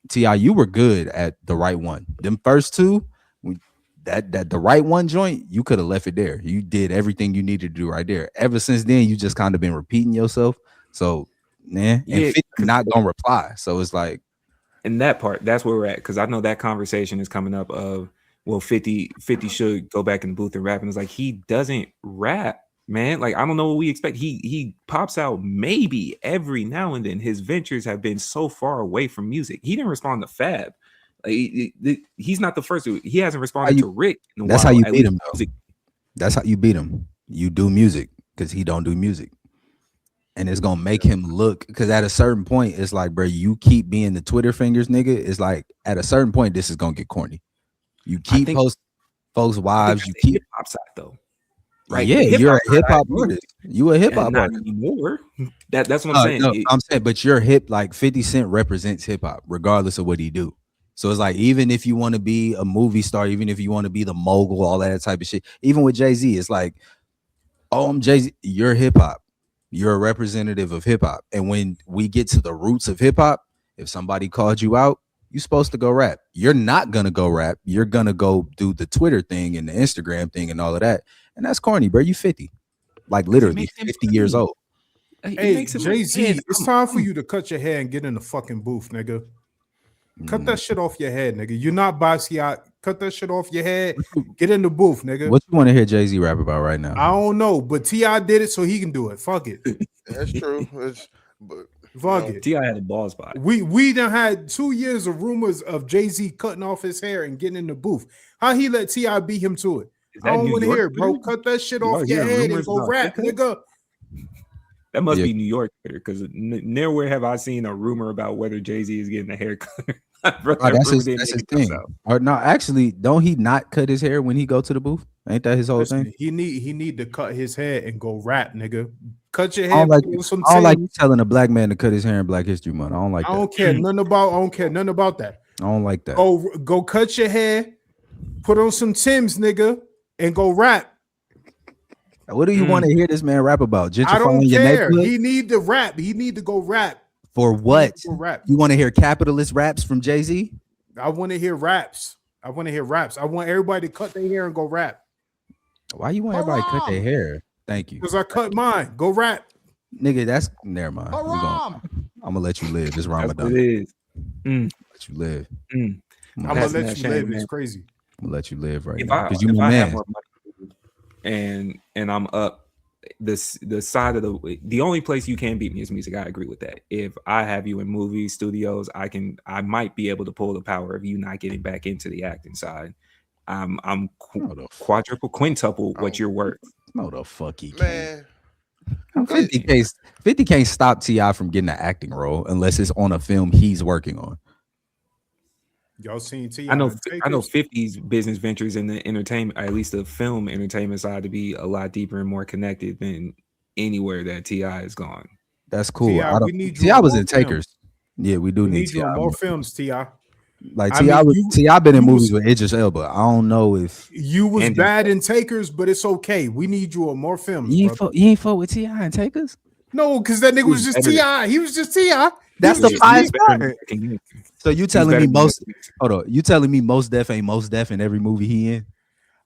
T.I., you were good at the right one. Them first two, that the right one joint, you could have left it there. You did everything you needed to do right there. Ever since then, you just kind of been repeating yourself. So, and 50 not gonna reply. So it's like, in that part, that's where we're at. Because I know that conversation is coming up of, well, 50 should go back in the booth and rap. And it's like, he doesn't rap, man. Like, I don't know what we expect. He pops out maybe every now and then. His ventures have been so far away from music. He didn't respond to Fab. Like, he's not the first. He hasn't responded to Rick. That's how you beat him, though. That's how you beat him. You do music because he don't do music. And it's gonna make him look, because at a certain point, it's like, bro, you keep being the Twitter fingers, nigga. It's like at a certain point, this is gonna get corny. You keep posting folks' wives. You keep hip hop side though, right? Yeah, you're a hip hop artist. You a hip hop artist anymore. That's what I'm saying. No, I'm saying, but you're hip. Like 50 Cent represents hip hop, regardless of what he do. So it's like, even if you want to be a movie star, even if you want to be the mogul, all that type of shit. Even with Jay-Z, it's like, oh, I'm Jay-Z. You're hip hop. You're a representative of hip hop. And when we get to the roots of hip hop, if somebody called you out, you're supposed to go rap. You're not going to go rap. You're going to go do the Twitter thing and the Instagram thing and all of that. And that's corny, bro. You 50. Like literally 50 years old. Hey, Jay-Z, it's time for you to cut your hair and get in the fucking booth, nigga. Cut that shit off your head, nigga. You're not Basquiat. Cut that shit off your head. Get in the booth, nigga. What you want to hear Jay-Z rap about right now? I don't know, but T.I. did it, so he can do it. Fuck it. That's true. Fuck it. T.I. had a ball spot. We done had 2 years of rumors of Jay-Z cutting off his hair and getting in the booth. How he let T.I. beat him to it? Is I that don't New want to York? hear it, bro. Twitter? Cut that shit Y'all off your hearing head and rumors go about rap, haircuts? nigga. That must Yeah. be New York Twitter, because nowhere have I seen a rumor about whether Jay-Z is getting a haircut. Oh, that's his thing. Or no, actually, don't he not cut his hair when he go to the booth? Ain't that his whole Listen, thing? he need to cut his hair and go rap, nigga. Cut your I hair. don't like Put on some I don't like Timbs. you telling a black man to cut his hair in Black History Month. I don't like I that. don't care nothing about that. I don't like that. Go cut your hair, put on some Timbs, nigga, and go rap. What do you want to hear this man rap about? I don't Gentrifying your care. neighborhood? He need to rap. He need to go rap. For what? Go rap. You want to hear capitalist raps from Jay-Z? I want to hear raps. I want everybody to cut their hair and go rap. Why you want everybody to cut their hair? Thank you. Because I cut mine. Go rap. Nigga, that's never mind. I'm gonna let you live. It's Ramadan. It is. Let you live. I'm gonna let you live. It's crazy. I'm gonna let you live right If now. I, Because you if my I have man. more money and I'm up, the side of the only place you can beat me is music. I agree with that. If I have you in movies, studios, I might be able to pull the power of you not getting back into the acting side. I'm quadruple, quintuple what you're worth. No, the fuck he Man, can't. 50 can't stop T.I. from getting an acting role unless it's on a film he's working on. Y'all seen T.I. I know 50's business ventures in the entertainment, at least the film entertainment side, to be a lot deeper and more connected than anywhere that T.I. is gone. That's cool. T.I., we need you T.I. in was more in Takers. Yeah, we do We need need you T.I. in more films, T.I. Like I T.I. mean, T.I. been in you movies was- with Idris Elba. I don't know if You was And- bad in Takers, but it's okay. We need you in more films, you brother. ain't fuck with T.I. and Takers. No, because that nigga was just better. T.I. He was just T.I. That's the highest part. Can So you telling me most? Hold on, you telling me Most Def ain't Most Def in every movie he in?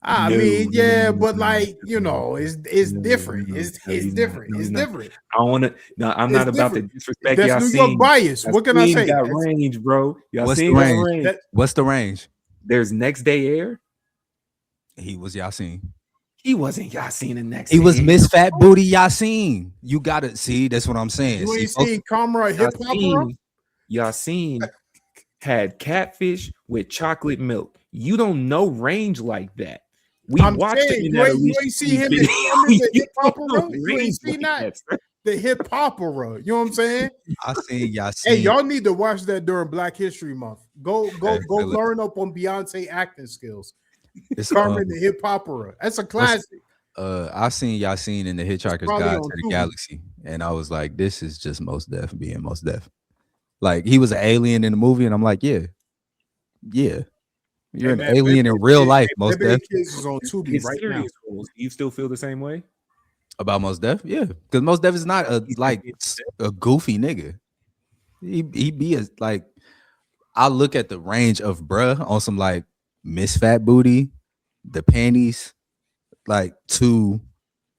I No, mean, no, yeah, no, but no, like, you know, it's different. no, It's no, he's different. not. No, It's he's not. different. I don't want to. No, I'm It's not about different. to disrespect That's y'all. New York bias. What can I say? Got It's- range, bro. Y'all What's the seen got range? range. What's the range? There's Next Day Air. He was Yasin. He wasn't Yasin the next. He was day. Miss Fat Booty Yasin. You gotta see. That's what I'm saying. You See, ain't folks- seen Kamra Hip Hopera? Yasin had catfish with chocolate milk. You don't know range like that. We I'm watched saying, him in you that ain't Alicia see him in video. the You Hip don't know Hopera? You range ain't seen like that? sir. The Hip Hopera. You know what I'm saying? I seen Yasin. Hey, y'all need to watch that during Black History Month. Go Okay, say less. learn up on Beyonce acting skills. It's, Carmen the Hip Hopera. That's a classic. I seen Yasin in the Hitchhiker's probably Guide on to the Tubi. Galaxy, and I was like, "This is just Most Def being Most Def." Like he was an alien in the movie, and I'm like, "Yeah, you're Hey, an man, alien in real life." Most Bebe Def Kids is on Tubi His right now. serious roles. Do you still feel the same way? about Most Def, yeah, because Most Def is not a a goofy nigga. He be a like. I look at the range of bruh on some like Miss Fat Booty, the panties, like to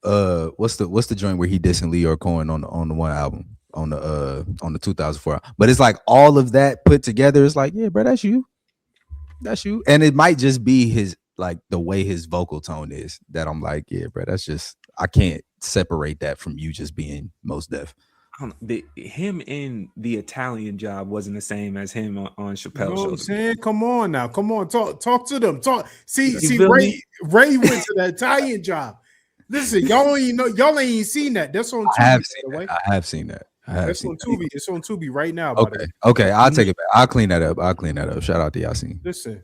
what's the joint where he dissing Leo Cohen on the one album on the 2004, but it's like all of that put together. It's like, yeah, bro, that's you, and it might just be his like the way his vocal tone is that I'm like, yeah, bro, that's just I can't separate that from you just being Most Def. Him in the Italian Job wasn't the same as him on You know Chappelle what I'm Show. saying? Come on now. Come on. Talk to them. See, feel Ray went to the Italian Job. Listen, y'all ain't seen that. That's on Tubi. I have by seen the that. way. I have seen that. That's on Tubi. It's on Tubi right now. By the way. Okay, I'll take it back. I'll clean that up. Shout out to Yasin. Listen,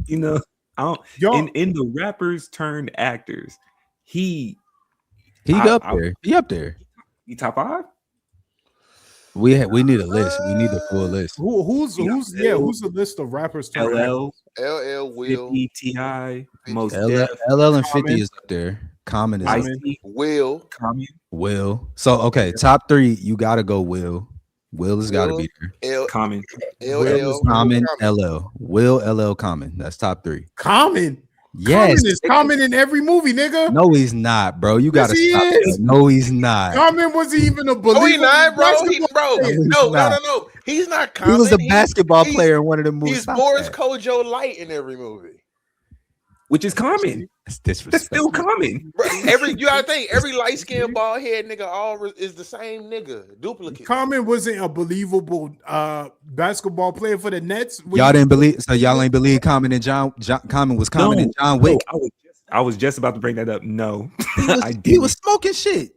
You know, I don't. Y'all- In the rappers turned actors, he Up there. He up there. He top 5. We need a list. We need a full list. who's the list of rappers? to LL, LL Will, 50, Ti, Most LL, Def, LL and 50 Common. is up there. Common is up there. Ice-T, Will, Common, Will. So okay, top 3. You gotta go. Will has got to Will, be there. L, Common. LL, Common, LL. Will, LL, Common. That's top 3. Common. Yes. Common is Common in every movie, nigga. No, he's not, bro. You Yes, gotta he stop is. that. No, he's not. Common wasn't even a believer. Oh, he not, bro. basketball player. No. He's not He common. was a basketball he's- player in one of the movies. He's Stop Boris that. Kojo Light in every movie. Which is Common. That's That's disrespectful. still Common. Bro, you gotta think every light skinned bald head nigga is the same nigga, duplicate. Common wasn't a believable basketball player for the Nets. Y'all didn't believe, so y'all ain't believe Common and John Common was Common and John Wick. I was just I was just about to bring that up. No, I He didn't. was smoking shit.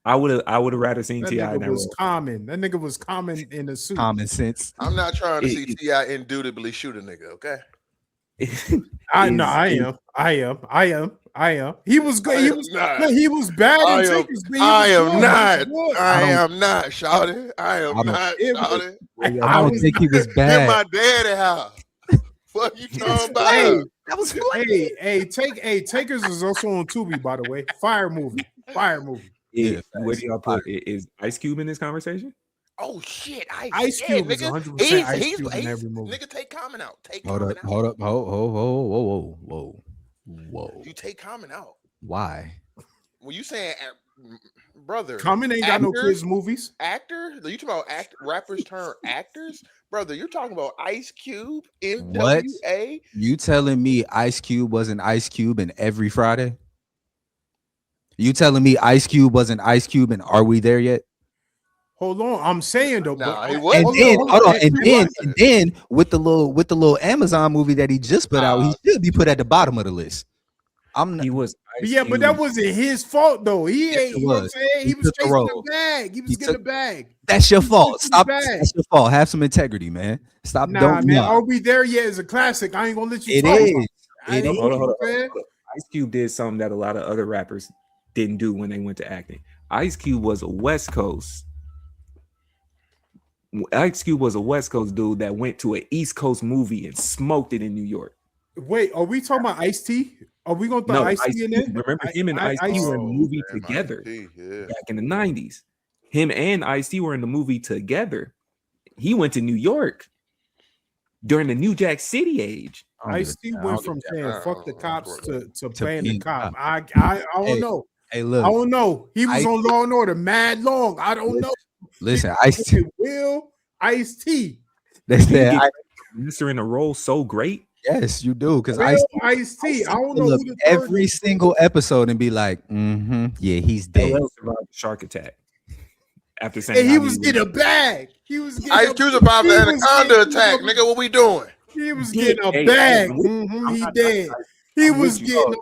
I would have rather seen That T.I. in nigga that was role. common. That nigga was common in a suit. Common sense. I'm not trying to see It- T.I. indubitably shoot a nigga, okay? I am. He was good. He was not. look, he was bad in Takers, but he was I am good. He was not. good. I am not, shouting. I am I don't- not, It was- shouting. I don't think he was Get bad. my daddy house. What you talking about? Hey, That was Takers is also on Tubi, by the way. Fire movie. Yeah, Where facts. do y'all put is Ice Cube in this conversation? Oh shit! Ice Cube is 100% Ice Cube in every movie. Nigga, take Common out. Take Hold Common up. out. Hold up. Whoa. You take Common out. Why? When you saying brother, Common ain't got no kids movies. Actor? You talking about rappers turn actors? Brother, you're talking about Ice Cube, What? NWA. You telling me Ice Cube wasn't Ice Cube in Every Friday? You telling me Ice Cube wasn't Ice Cube and Are We There Yet? Hold on, I'm saying though, Nah, but he And wasn't. then hold on, and wasn't. then with the little Amazon movie that he just put out, he should be put at the bottom of the list. I'm not, He was. Ice yeah, but that Cube. wasn't his fault though. He Yes, ain't. it You know what I'm was. saying? He He was took the chasing role. the bag. He was getting the bag. That's your fault. He was Stop. getting the bag. That's your fault. Have some integrity, man. Stop. Nah, Don't. man. Nah. Are We There Yet is a classic. I ain't gonna let you It talk is. about it. It is. Hold on. Man. Ice Cube did something that a lot of other rappers didn't do when they went to acting. Ice Cube was a West Coast. Ice Cube was a West Coast dude that went to an East Coast movie and smoked it in New York. Wait, are we talking about Ice-T? Are we gonna throw No, Ice-T in there? remember him and Ice-T were in a movie together back in the 90s. Him and Ice-T were in the movie together. He went to New York during the New Jack City age. Ice-T went from saying "fuck the cops" to playing the being cop. cop. I don't know. Hey, I look. don't know. He was Ice- on Law and Order mad long. I don't know. Listen, Ice-T. Will Ice-T. They said, Minister in a role so great. yes, you do, because Will Ice-T. I don't know who the third every is. single episode and be like, yeah, he's dead. LL survived the shark attack after saying And he how was getting a bag. He was getting Ice Cube's about the anaconda attack, nigga. What we doing? He was Yeah, getting a hey, bag. I'm He not- dead. He I'm was with you. getting.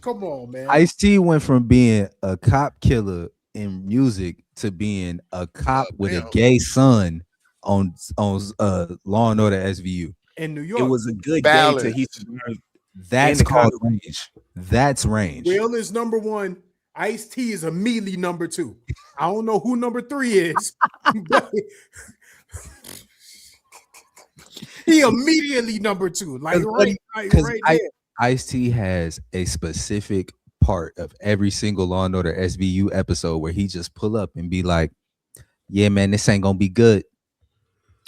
Come on, man. Ice-T went from being a cop killer in music to being a cop with a damn. gay son on Law and Order SVU. In New York, It was a good Balance. day to he survived. That's And the called kind range. That's range. Will is number one. Ice-T is immediately number two. I don't know who number three is, but he immediately number two. Like right there. Ice-T has a specific part of every single Law and Order SVU episode where he just pull up and be like, yeah, man, this ain't gonna be good.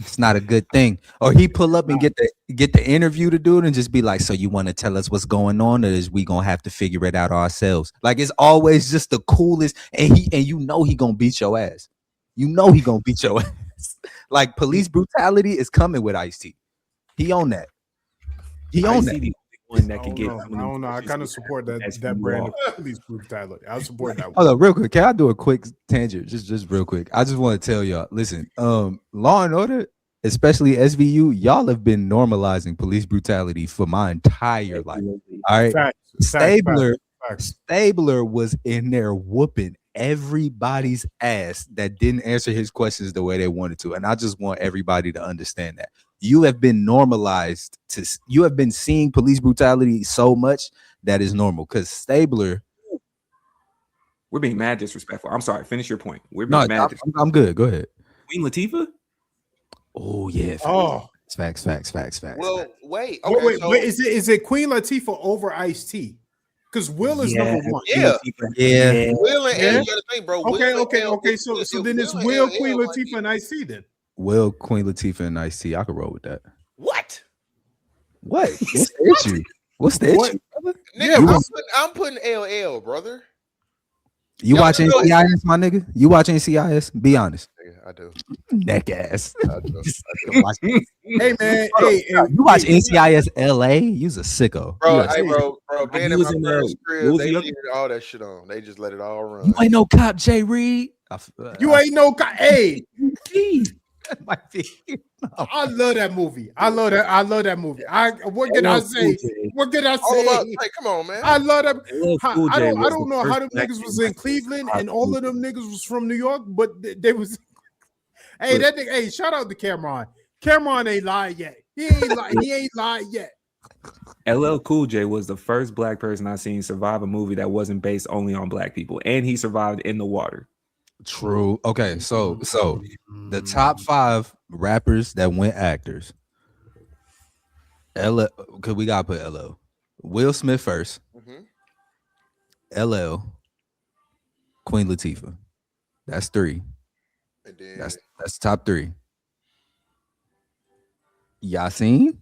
It's not a good thing. Or he pull up and get the interview to do it and just be like, so you want to tell us what's going on, or is we gonna have to figure it out ourselves? Like, it's always just the coolest, and you know he gonna beat your ass. You know he gonna beat your ass. Like, police brutality is coming with Ice-T. He own that. He own that. the one that I can don't get. know. I don't know. I kind of support that brand of police brutality. I support that one. Hold up, real quick. Can I do a quick tangent? Just real quick. I just want to tell y'all. Listen, Law and Order, especially SVU, y'all have been normalizing police brutality for my entire life. All right, Stabler was in there whooping everybody's ass that didn't answer his questions the way they wanted to, and I just want everybody to understand that. You have been normalized you have been seeing police brutality so much that is normal, because Stabler. We're being mad disrespectful. I'm sorry. Finish your point. We're being mad. I'm good. Go ahead. Queen Latifah. Oh yeah. Facts. Well, wait. Okay, Okay, wait. Is it Queen Latifah over Ice-T? Because Will is number one. Yeah. Will and Yeah. you gotta think, bro. Okay. So then it's Will, Queen Latifah, and Ice-T then. Will, Queen Latifah, and Ice-T. I could roll with that. What? What? What's the issue? What's the issue, brother? Nigga, I'm putting LL, brother. You watching NCIS, my nigga? You watching NCIS? Be honest. Yeah, I do. Neck ass. Hey man, you watch NCIS LA? You's a sicko. Bro, being in my in parents' crib, was they he up- leave all that shit on. They just let it all run. You ain't no cop, Jay Reed. You ain't no guy. Hey, That might be. I love that movie. I love that movie. What can I say? What can I All about, say? hey, come on, man. I love that. Cool I J don't was the know first how them black niggas was man in Cleveland to and all of them niggas was from New York, but they was. Hey, that nigga. Hey, shout out to Cameron. Cameron ain't lied yet. He ain't lied yet. LL Cool J was the first black person I seen survive a movie that wasn't based only on black people, and he survived in the water. True. Okay, so the top 5 rappers that went actors. LL, cause we gotta put LL. Will Smith first. LL. Queen Latifah. That's 3. And then, That's top 3. Yasin.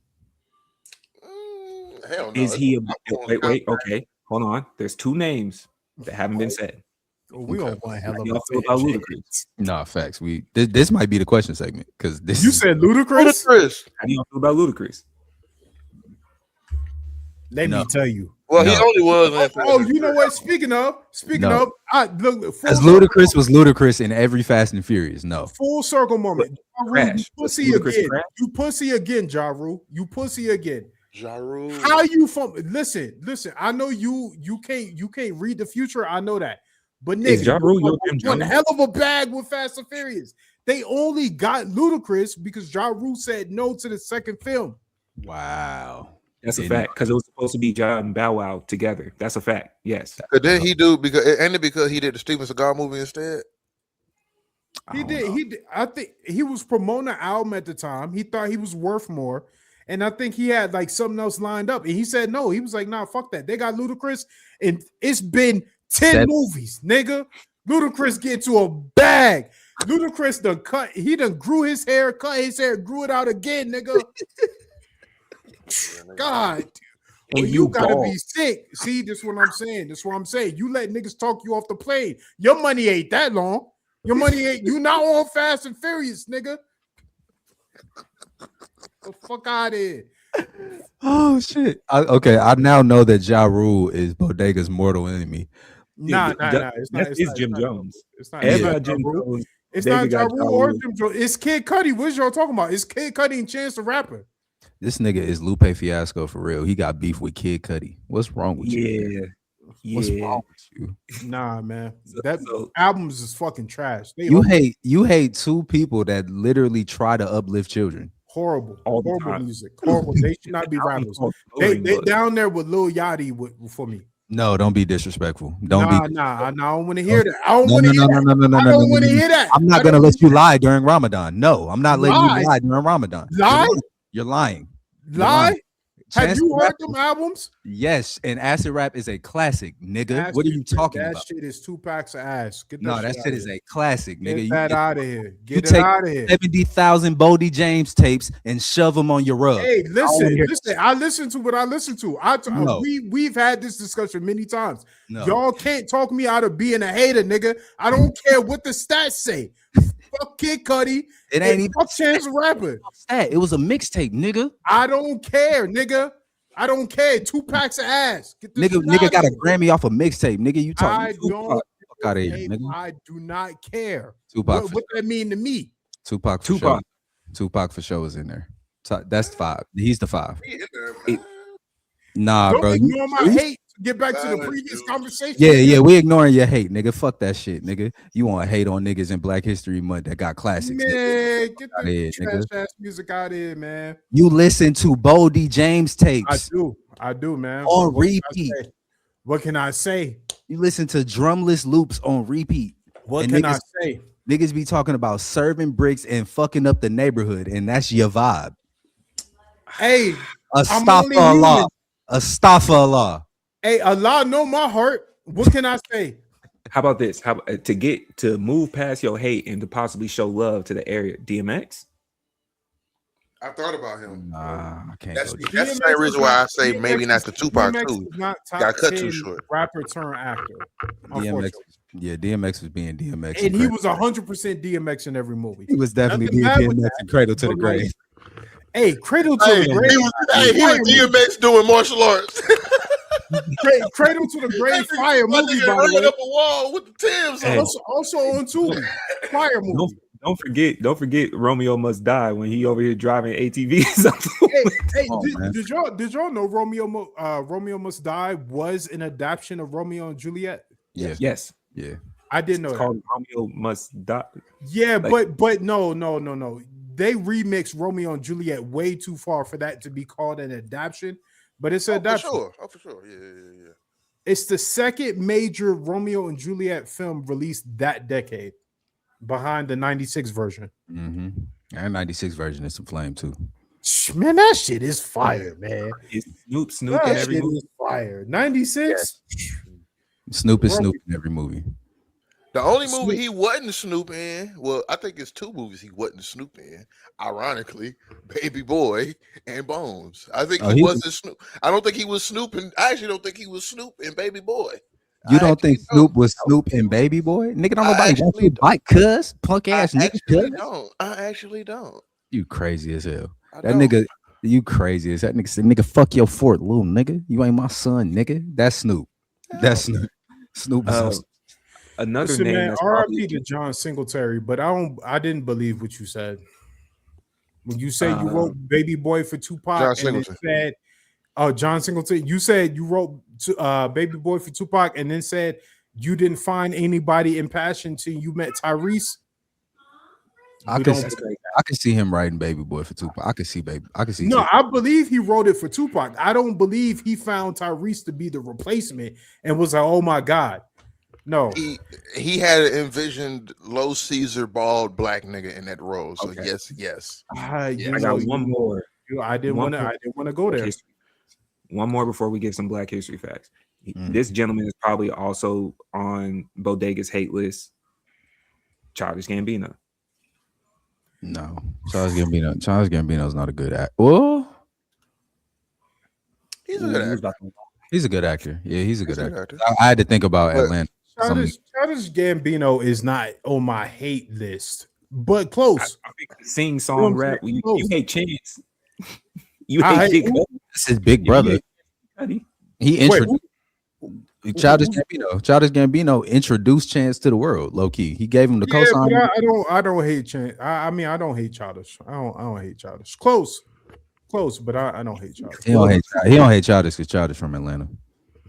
hell no. Is he? Wait. Okay, hold on. There's 2 names that haven't been said. We on one hell How of y'all a feel about Ludacris? No facts. This might be the question segment because this. You said Ludacris? How do y'all feel about Ludacris? Let me tell you. Well, he only was. Oh, you know what? Speaking of, I look. As Ludacris was Ludacris in every Fast and Furious. No. Full circle moment. Crash. You pussy again. You pussy again, Ja Rule. You pussy again. Ja Rule. How you from? Listen. I know you can't read the future. I know that. But nigga, Ja Rule one hell of a bag with Fast and Furious. They only got Ludacris because Ja Rule said no to the second film. Wow. That's a fact because it was supposed to be Ja and Bow Wow together. That's a fact. Yes. But then he do because he did the Steven Seagal movie instead. He did. I think he was promoting an album at the time. He thought he was worth more. And I think he had like something else lined up. And he said no. He was like, nah, fuck that. They got Ludacris. And it's been 10 movies, nigga. Ludacris get to a bag. Ludacris done cut. He done grew his hair, cut his hair, grew it out again, nigga. God. And you gotta be sick. See, this is what I'm saying. You let niggas talk you off the plane. Your money ain't that long. Your money ain't. You not on Fast and Furious, nigga. The fuck out of here. Oh shit. I now know that Ja Rule is Bodega's mortal enemy. Nah. It's Jim Jones. It's not Jim Jones. It's not Ja Rule or Jim Jones. It's Kid Cudi. What y'all talking about? It's Kid Cudi and Chance the Rapper. This nigga is Lupe Fiasco for real. He got beef with Kid Cudi. What's wrong with you? What's wrong with you? Nah, man. That albums is fucking trash. You hate 2 people that literally try to uplift children. Horrible music. Horrible. They should not be rappers. They down there with Lil Yachty for me. No, don't be disrespectful. I don't want to hear that. I don't want to hear that. I'm not gonna let you lie during Ramadan. No, I'm not letting you lie during Ramadan. Lie? You're lying. Lie? Have you heard them albums? Yes, and acid rap is a classic, nigga. What are you talking about? That shit is 2 packs of ass. That shit is a classic, nigga. Get that out of here. Get it out of here. 70,000 Bodie James tapes and shove them on your rug. Hey, listen. I listen to what I listen to. We've had this discussion many times. No. Y'all can't talk me out of being a hater, nigga. I don't care what the stats say. Fuck Kid Cudi. It ain't even Chance the Rapper. It was a mixtape, nigga. I don't care, nigga. I don't care. 2 packs of ass. Nigga got a Grammy off a mixtape, nigga. You talking? I don't. Out of here, nigga. I do not care. Tupac. What that mean to me? Tupac for sure is in there. That's 5. He's the 5. Nah, don't bro. Ignore my hate. Get back to the previous conversation. Yeah, we ignoring your hate, nigga. Fuck that shit, nigga. You want to hate on niggas in Black History Month that got classics. Man, nigga. Get the trash ass music out of here, man. You listen to Bodie James tapes. I do, man. On repeat. What can I say? You listen to drumless loops on repeat. What can I say? Niggas be talking about serving bricks and fucking up the neighborhood, and that's your vibe. Hey, Astaghfirullah. Astaghfirullah. Hey, Allah know my heart. What can I say? How about this? How to move past your hate and to possibly show love to the area? DMX. I thought about him. Nah, I can't. That's the same reason why I say maybe not the Tupac too. Got cut too short. Rapper turn actor. DMX was being DMX, and he was 100% DMX in every movie. He was definitely being DMX and Cradle to the Grave. Hey, Cradle to the Grave. He was DMX doing martial arts. Cradle to the Grave, fire movie. By the way, up a wall with the Timbs. Also on Tubi, fire movie. Don't forget Romeo Must Die when he over here driving ATVs. Hey, did y'all know Romeo Must Die was an adaptation of Romeo and Juliet? Yeah. Yes. Yeah. I didn't know It's that. called Romeo Must Die. Yeah, Like- but no. They remixed Romeo and Juliet way too far for that to be called an adaptation. But it's an adaptation. For sure. Yeah. It's the second major Romeo and Juliet film released that decade, behind the '96 version. Mm-hmm. And 96 version is some flame too. Man, that shit is fire, man. Is Snoop in That every shit movie? is fire. 96. Snoop is Snoop in every movie. The only movie he wasn't Snoop in, well, I think it's two movies he wasn't Snoop in. Ironically, Baby Boy and Bones. I think he wasn't Snoop. I don't think he was Snoop, and I actually don't think he was Snoop in Baby Boy. You don't think Snoop was Snoop and Baby Boy? Nigga, don't nobody want you bike, cuz punk ass nigga. I actually don't. You crazy as hell. That nigga, you crazy as that nigga said, nigga, fuck your fort, little nigga. You ain't my son, nigga. That's Snoop. That's Snoop. Snoop is another Listen, name. man, That's R.I.P. to John Singletary, but I didn't believe what you said. When you said you wrote Baby Boy for Tupac and then said, John Singletary, you said you wrote Baby Boy for Tupac and then said you didn't find anybody in passion till you met Tyrese. I can see him writing Baby Boy for Tupac. I can see No, I believe he wrote it for Tupac. I don't believe he found Tyrese to be the replacement and was like, oh my God. No. He had envisioned low Caesar bald black nigga in that role. So yes. I got one more. I didn't want to go there. One more before we get some Black History facts. This gentleman is probably also on Bodega's hate list. Childish Gambino. No, Charles Gambino is not a good actor. Well, he's a good actor. He's a good actor. Yeah, he's a good actor. I had to think about Atlanta. Childish Gambino is not on my hate list, but close. Sing song rap. You hate Chance. You hate That's his big brother. He introduced Childish Gambino introduced Chance to the world, low key. He gave him the cosign. I don't hate Chance. I mean, I don't hate Childish. I don't hate Childish. Close, but I don't hate Childish. He don't hate Childish because Childish from Atlanta.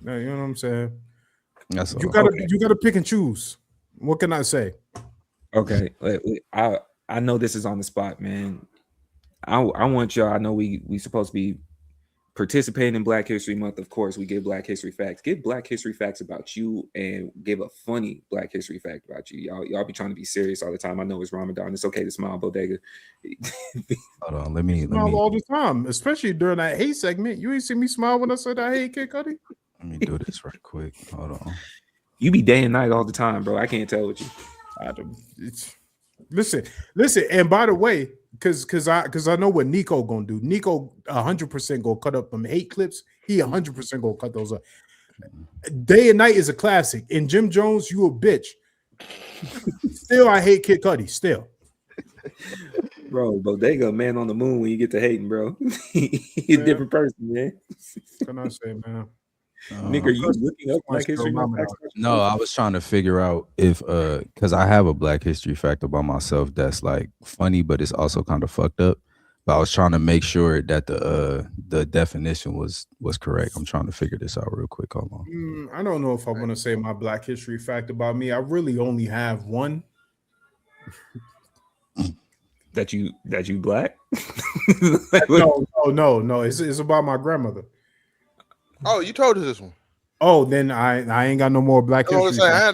Yeah, you know what I'm saying? That's you gotta pick and choose. What can I say? Okay, I know this is on the spot, man. I want y'all. I know we supposed to be participating in Black History Month. Of course, we give Black History facts. Give Black History facts about you, and give a funny Black History fact about you. Y'all be trying to be serious all the time. I know it's Ramadan. It's okay to smile, Bodega. Hold on, let me smile all the time, especially during that hate segment. You ain't see me smile when I said I hate Kid Cudi. Let me do this right quick. Hold on. You be day and night all the time, bro. I can't tell what you. Listen. And by the way, because I know what Nico gonna do. Nico 100% gonna cut up them hate clips. He 100% gonna cut those up. Day and Night is a classic. And Jim Jones, you a bitch. Still, I hate Kid Cudi. Still, bro. Bodega, man on the moon. When you get to hating, bro, he's a different person, man. What can I say, man? Nick, are you looking up Black History facts? No, I was trying to figure out if because I have a Black History fact about myself that's like funny, but it's also kind of fucked up. But I was trying to make sure that the definition was correct. I'm trying to figure this out real quick. Hold on. I don't know if I want to say my Black History fact about me. I really only have one. That you black? No. It's about my grandmother. Oh, you told us this one. Oh, then I ain't got no more Black History. I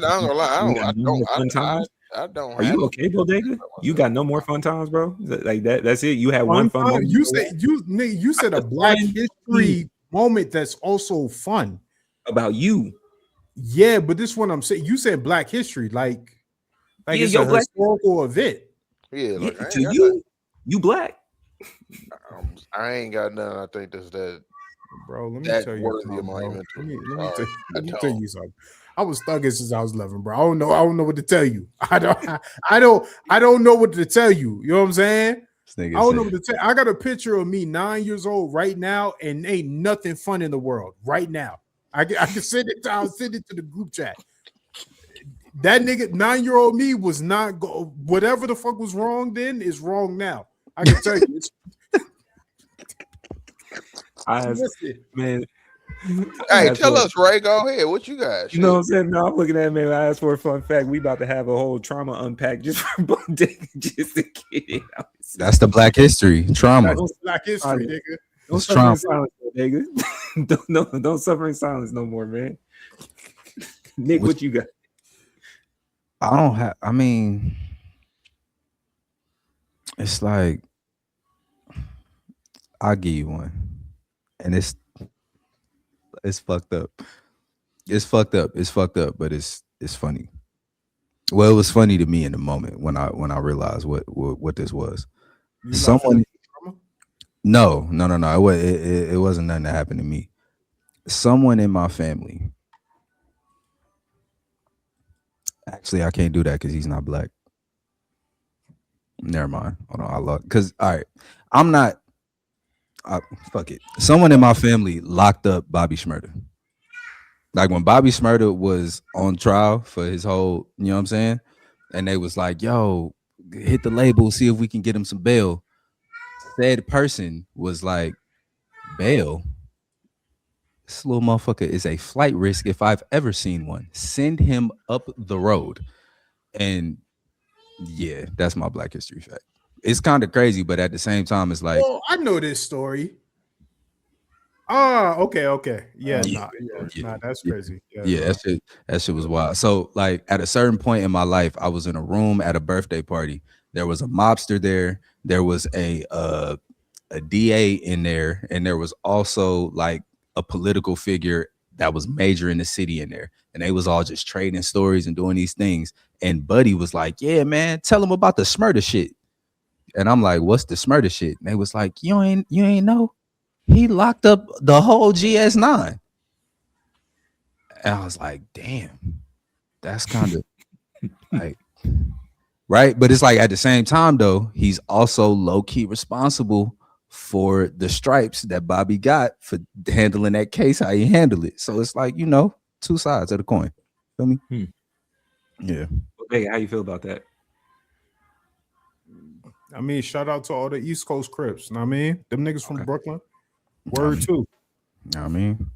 don't. Are you okay, Bodega? You got no more fun times, bro? Like that? That's it. You had one fun moment. You said a Black History moment that's also fun about you. Yeah, but this one I'm saying. You said Black History, like it's a historical event. Yeah, like, to you black. I ain't got nothing. I think that's that. Bro, let me tell you something, let me tell you something. I was thugging since I was 11, bro. I don't know what to tell you. I don't know what to tell you. You know what I'm saying? I don't know what to tell you. I got a picture of me 9 years old right now, and ain't nothing fun in the world right now. I can send it. I'll send it to the group chat. that nigga 9-year-old me was not whatever the fuck was wrong then is wrong now. I can tell you. Man, Hey, tell us, Ray. Go ahead. What you got? You know what I'm saying? No, I'm looking at it, man. I asked for a fun fact. We about to have a whole trauma unpack just for Bodega, just to get it out. That's the Black history trauma. That's Black history, nigga. Don't It's suffer trauma. in silence, nigga. don't suffer in silence no more, man. Nick, what you got? I don't have. I mean, it's like I'll give you one, and it's fucked up. It's fucked up. It's fucked up, but it's funny. Well, it was funny to me in the moment when I realized what this was. Someone. No. It wasn't nothing that happened to me. Someone in my family. Actually, I can't do that because he's not black. Never mind. Hold on, I look. Because all right, I'm not. Fuck it. Someone in my family locked up Bobby Shmurda. Like when Bobby Shmurda was on trial for his whole, you know what I'm saying? And they was like, yo, hit the label, see if we can get him some bail. Said person was like, bail? This little motherfucker is a flight risk if I've ever seen one. Send him up the road. And yeah, that's my Black history fact. It's kind of crazy, but at the same time, it's like, oh, I know this story. Okay. Yeah, that's crazy. Yeah, that shit was wild. So, like, at a certain point in my life, I was in a room at a birthday party. There was a mobster there. There was a DA in there, and there was also like a political figure that was major in the city in there. And they was all just trading stories and doing these things. And Buddy was like, "Yeah, man, tell him about the Smurda shit." And I'm like, "What's the Smurda shit?" And they was like, "You ain't know." He locked up the whole GS9. And I was like, damn, that's kind of like, right? But it's like at the same time, though, he's also low-key responsible for the stripes that Bobby got for handling that case, how he handled it. So it's like, you know, two sides of the coin. Feel me? Yeah. Hey, how you feel about that? I mean, shout out to all the East Coast Crips. Know what I mean? Them niggas from Brooklyn. Word too. I mean,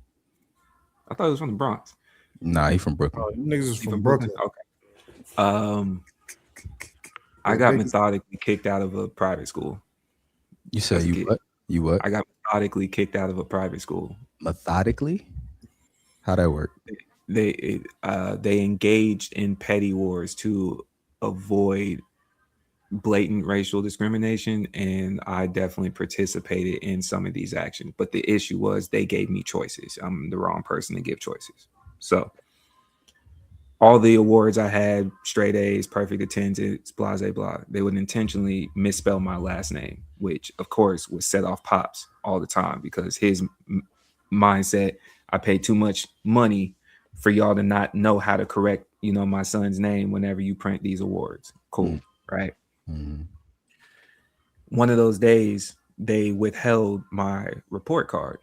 I thought it was from the Bronx. Nah, he from Brooklyn. Oh, niggas is from Brooklyn. Okay. I got methodically kicked out of a private school. You said you what? I got methodically kicked out of a private school. Methodically? How'd that work? They engaged in petty wars to avoid blatant racial discrimination, and I definitely participated in some of these actions. But the issue was they gave me choices. I'm the wrong person to give choices. So all the awards I had, straight A's, perfect attendance, blah, blah, blah, they would intentionally misspell my last name, which of course would set off Pops all the time because his mindset, I pay too much money for y'all to not know how to correct, you know, my son's name whenever you print these awards. Cool, right? Mm-hmm. One of those days, they withheld my report card.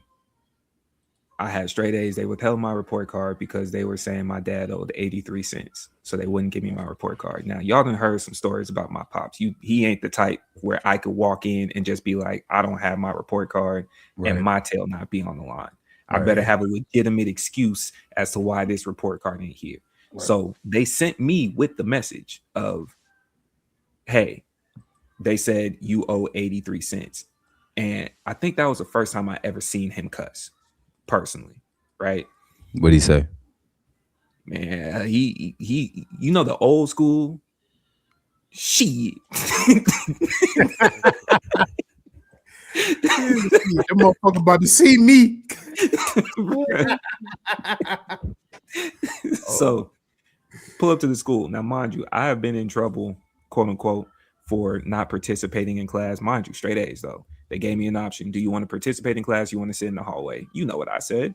I had straight A's. They withheld my report card because they were saying my dad owed 83 cents. So they wouldn't give me my report card. Now, y'all done heard some stories about my pops. He ain't the type where I could walk in and just be like, I don't have my report card and my tail not be on the line. I better have a legitimate excuse as to why this report card ain't here. So they sent me with the message of, hey, they said you owe 83 cents. And I think that was the first time I ever seen him cuss personally, right? What'd he say? Man, he you know, the old school shit. That motherfucker about to see me. So pull up to the school. Now, mind you, I have been in trouble, quote unquote, for not participating in class. Mind you, straight A's though. They gave me an option. Do you want to participate in class? You want to sit in the hallway? You know what I said.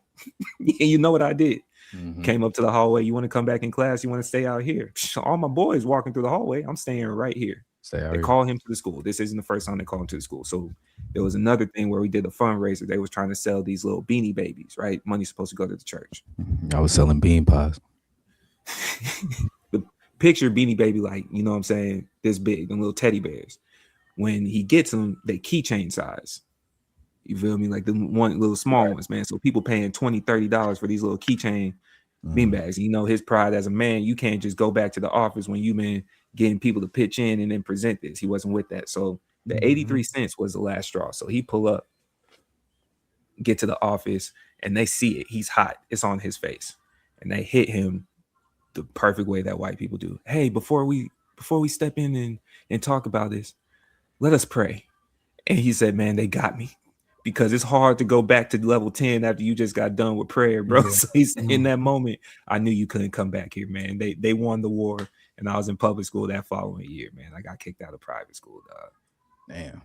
You know what I did. Mm-hmm. Came up to the hallway. You want to come back in class? You want to stay out here? All my boys walking through the hallway. I'm staying right here. They call him to the school. This isn't the first time they call him to the school. So there was another thing where we did a fundraiser. They was trying to sell these little beanie babies, right? Money's supposed to go to the church. I was selling bean pies. picture Beanie Baby like, you know what I'm saying, this big, them little teddy bears. When he gets them, they keychain size. You feel me? Like the one little small ones, man. So people paying $20-$30 for these little keychain beanbags. You know, his pride as a man, you can't just go back to the office when you been getting people to pitch in and then present this. He wasn't with that. So the 83 cents was the last straw. So he pull up, get to the office, and they see it. He's hot. It's on his face. And they hit him the perfect way that white people do. Hey, before we step in and talk about this, let us pray. And he said, man, they got me. Because it's hard to go back to level 10 after you just got done with prayer, bro. So he's in that moment, I knew you couldn't come back here, man. They won the war, and I was in public school that following year, man. I got kicked out of private school, dog. Damn.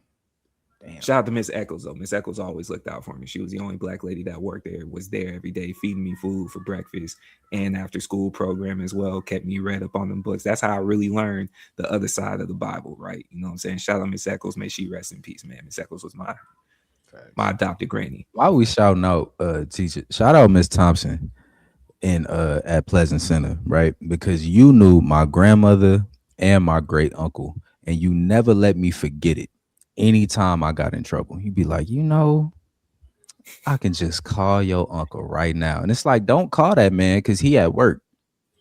Shout out to Miss Eccles, though. Miss Eccles always looked out for me. She was the only black lady that worked there, was there every day, feeding me food for breakfast and after school program as well, kept me read up on them books. That's how I really learned the other side of the Bible, right? You know what I'm saying? Shout out Miss Eccles. May she rest in peace, man. Miss Eccles was my adopted granny. Why we shouting out teacher? Shout out Miss Thompson in at Pleasant Center, right? Because you knew my grandmother and my great uncle, and you never let me forget it. Anytime I got in trouble, you'd be like, you know, I can just call your uncle right now. And it's like, don't call that man because he at work.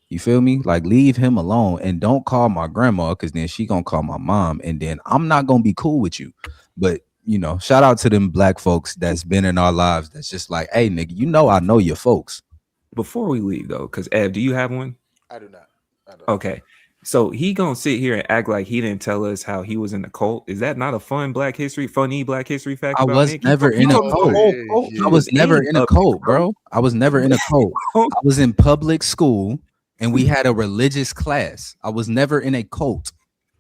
You feel me? Like, leave him alone and don't call my grandma because then she gonna call my mom and then I'm not gonna be cool with you. But you know, shout out to them black folks that's been in our lives. That's just like, hey, nigga, you know, I know your folks. Before we leave, though, because Ev, do you have one? I do not. Okay. So he gonna sit here and act like he didn't tell us how he was in the cult. Is that not a funny Black History fact? I was never in a cult. I was never in a cult, bro. I was never in a cult. I was in public school and we had a religious class. I was never in a cult.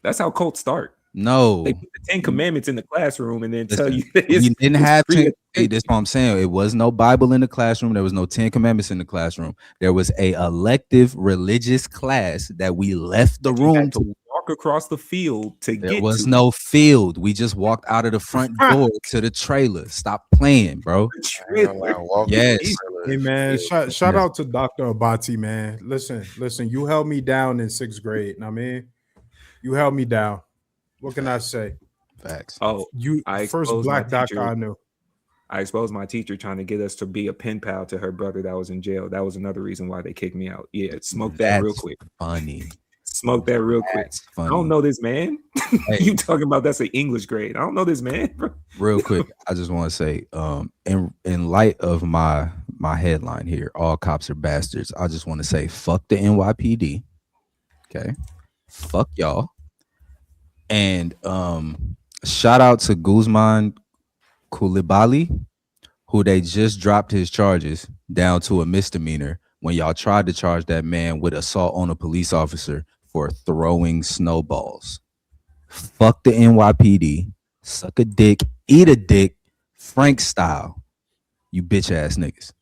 That's how cults start. No, they put the 10 commandments in the classroom and then listen, tell you you didn't have to. Hey, that's what I'm saying. It was no Bible in the classroom. There was no 10 commandments in the classroom. There was a elective religious class that we left the room to walk across the field to there get was to. No field. We just walked out of the front door to the trailer. Stop playing, bro. Yes. Hey man, shout out to Dr. Abati, man. Listen, you held me down in 6th grade. I mean, you held me down. What can I say? Facts. Oh, you first black doctor I knew. I exposed my teacher trying to get us to be a pen pal to her brother that was in jail. That was another reason why they kicked me out. Yeah, smoke that real quick. Funny. Smoke that real quick. Funny. I don't know this man. Hey. You talking about that's an English grade. I don't know this man, bro. Real quick, I just want to say, in light of my headline here, all cops are bastards. I just want to say, fuck the NYPD. Okay. Fuck y'all. And shout out to Guzman Coulibaly, who they just dropped his charges down to a misdemeanor when y'all tried to charge that man with assault on a police officer for throwing snowballs. Fuck the NYPD, suck a dick, eat a dick, Frank style, you bitch ass niggas.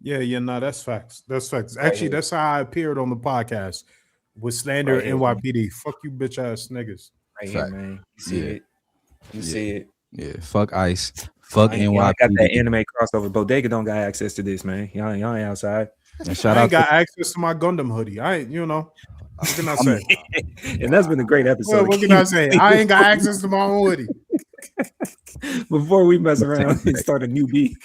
Yeah, no, that's facts. That's facts. Actually, that's how I appeared on the podcast with slander NYPD. Fuck you, bitch ass niggas. Right here, man. You see it. You see it. Yeah, fuck ICE. Fuck NYPD. Y'all got that anime crossover. Bodega don't got access to this, man. Y'all ain't outside. And shout out got access to my Gundam hoodie. I ain't, what can I say? And that's been a great episode. Well, what can I say? I ain't got access to my own hoodie. Before we mess around and start a new beat.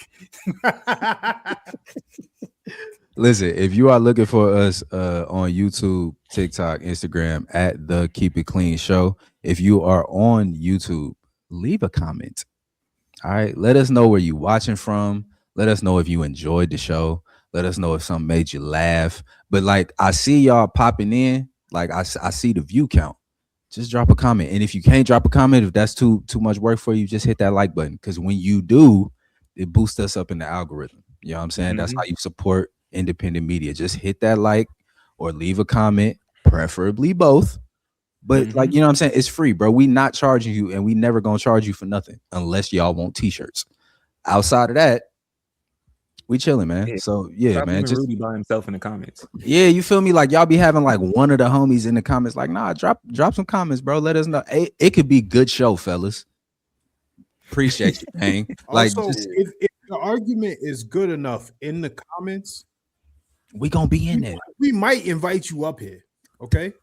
Listen, if you are looking for us on YouTube, TikTok, Instagram at the Keep It Clean Show, if you are on YouTube, leave a comment. All right, let us know where you watching from. Let us know if you enjoyed the show. Let us know if something made you laugh. But like, I see y'all popping in. Like I see the view count. Just drop a comment. And if you can't drop a comment, if that's too much work for you, just hit that like button. Because when you do, it boosts us up in the algorithm. You know what I'm saying? That's how you support independent media. Just hit that like or leave a comment, preferably both. But like, you know what I'm saying? It's free, bro. We not charging you, and we never gonna charge you for nothing unless y'all want t-shirts. Outside of that, we chilling, man. Yeah. So yeah, man. Just Rudy by himself in the comments. Yeah, you feel me? Like y'all be having like one of the homies in the comments, like, nah, drop some comments, bro. Let us know. It could be good show, fellas. Appreciate you, man. Like, also, if the argument is good enough in the comments, we gonna be in there. We might invite you up here. Okay.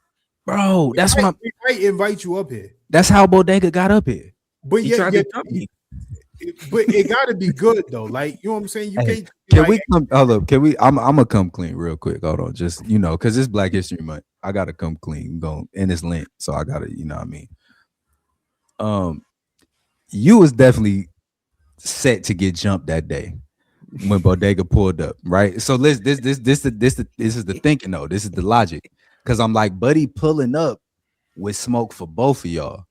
bro. That's what I'm. We might invite you up here, That's how Bodega got up here. but He yeah, tried to dump me. but it got to be good though. Like you know what I'm saying. You Hey, can't. can Like, we come? Hold up. Can we? I'm gonna come clean real quick. Hold on. Just because it's Black History Month, I gotta come clean. Go and it's Lent, so I gotta. You know what I mean. You was definitely set to get jumped that day when Bodega pulled up, right? So this is the thinking though. This is the logic, because I'm like, buddy, pulling up with smoke for both of y'all,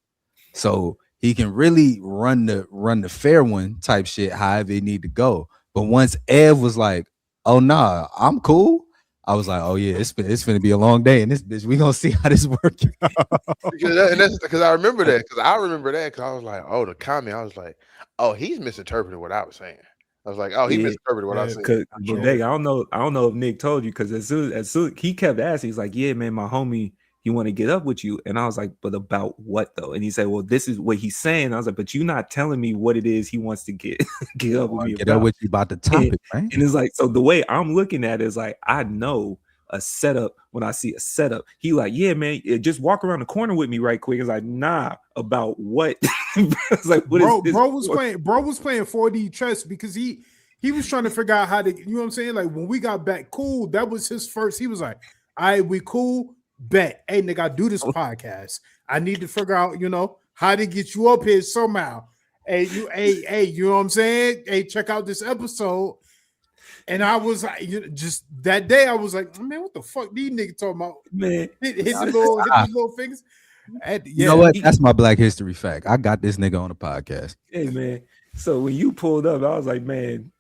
so he can really run the fair one type shit, however it need to go. But once Ev was like, "Oh nah, I'm cool," I was like, "Oh yeah, it's gonna be a long day, and this bitch, we gonna see how this works." Because I remember that. Because I was like, oh, the comment. I was like, oh, he's misinterpreting what I was saying. I was like, oh, he Yeah. misinterpreted what I was saying. Cause Bodega, I don't know if Nick told you, because as soon he kept asking, he's like, yeah, man, my homie, he want to get up with you. And I was like, but about what though? And he said, well, this is what he's saying. I was like, but you're not telling me what it is he wants to get up with me Get about. up with you about the topic, right? And it's like, so the way I'm looking at it is like, I know a setup when I see a setup. He like, yeah, man, just walk around the corner with me right quick. It's like, nah, about what? It's like, what bro, is this? bro was playing 4D chess because he was trying to figure out how to, you know what I'm saying? Like when we got back cool, that was his first. He was like, all right, we cool, bet. Hey, nigga, I do this podcast. I need to figure out, how to get you up here somehow. Hey, you know what I'm saying? Hey, check out this episode. And I was like, just that day, I was like, man, what the fuck these niggas talking about? Man, hit the little fingers. You know what? That's my Black History fact. I got this nigga on the podcast. Hey man, so when you pulled up, I was like, man,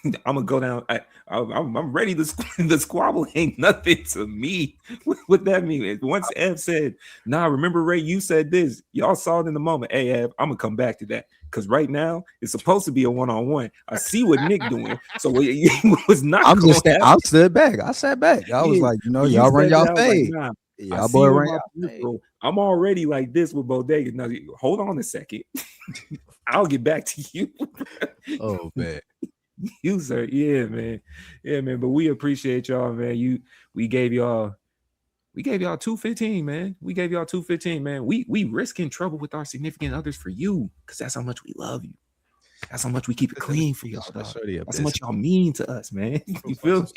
I'm gonna go down. I'm ready to the squabble ain't nothing to me. What that mean? Once Ev said, nah, remember Ray, you said this. Y'all saw it in the moment. Hey Ev, I'm gonna come back to that. Because right now it's supposed to be a one-on-one. I see what Nick doing. So it was not. I stood back. I sat back. I was like, y'all run y'all fade. Like, nah, y'all boy run y'all fade. I'm already like this with Bodega. Now, hold on a second. I'll get back to you. Oh man. You sir, yeah, man. But we appreciate y'all, man. We gave y'all 215, man. We gave y'all 215, man. We risking trouble with our significant others for you, because that's how much we love you. That's how much we keep it clean for y'all. That's how much y'all mean to us, man. You feel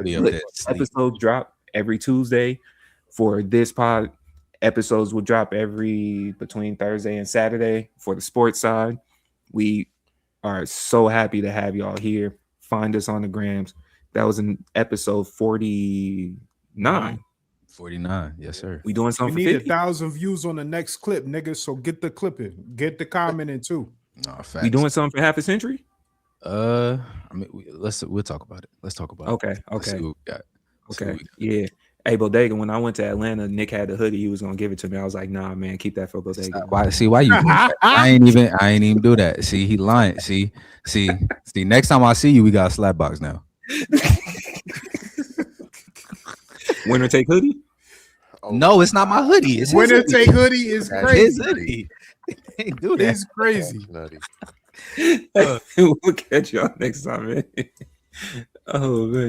me? Look, episodes drop every Tuesday. For this pod, episodes will drop between Thursday and Saturday. For the sports side, we are so happy to have y'all here. Find us on the grams. That was in episode 49. 49, yes, sir. We doing something. We need 1,000 views on the next clip, nigga. So get the clip in, get the comment in too. No, facts. We doing something for half a century. I mean, we'll talk about it. Let's talk about it. Okay. Let's see what we got. Okay. Yeah. Hey, Bodega, when I went to Atlanta, Nick had the hoodie. He was gonna give it to me. I was like, nah, man, keep that for Bodega. Why you do that? I ain't even do that. See, he lying. See. Next time I see you, we got a slap box now. Winner take hoodie? No, it's not my hoodie. It's winner take hoodie is crazy. His hoodie. Can't do that. It's crazy. We'll catch y'all next time, man. Oh man.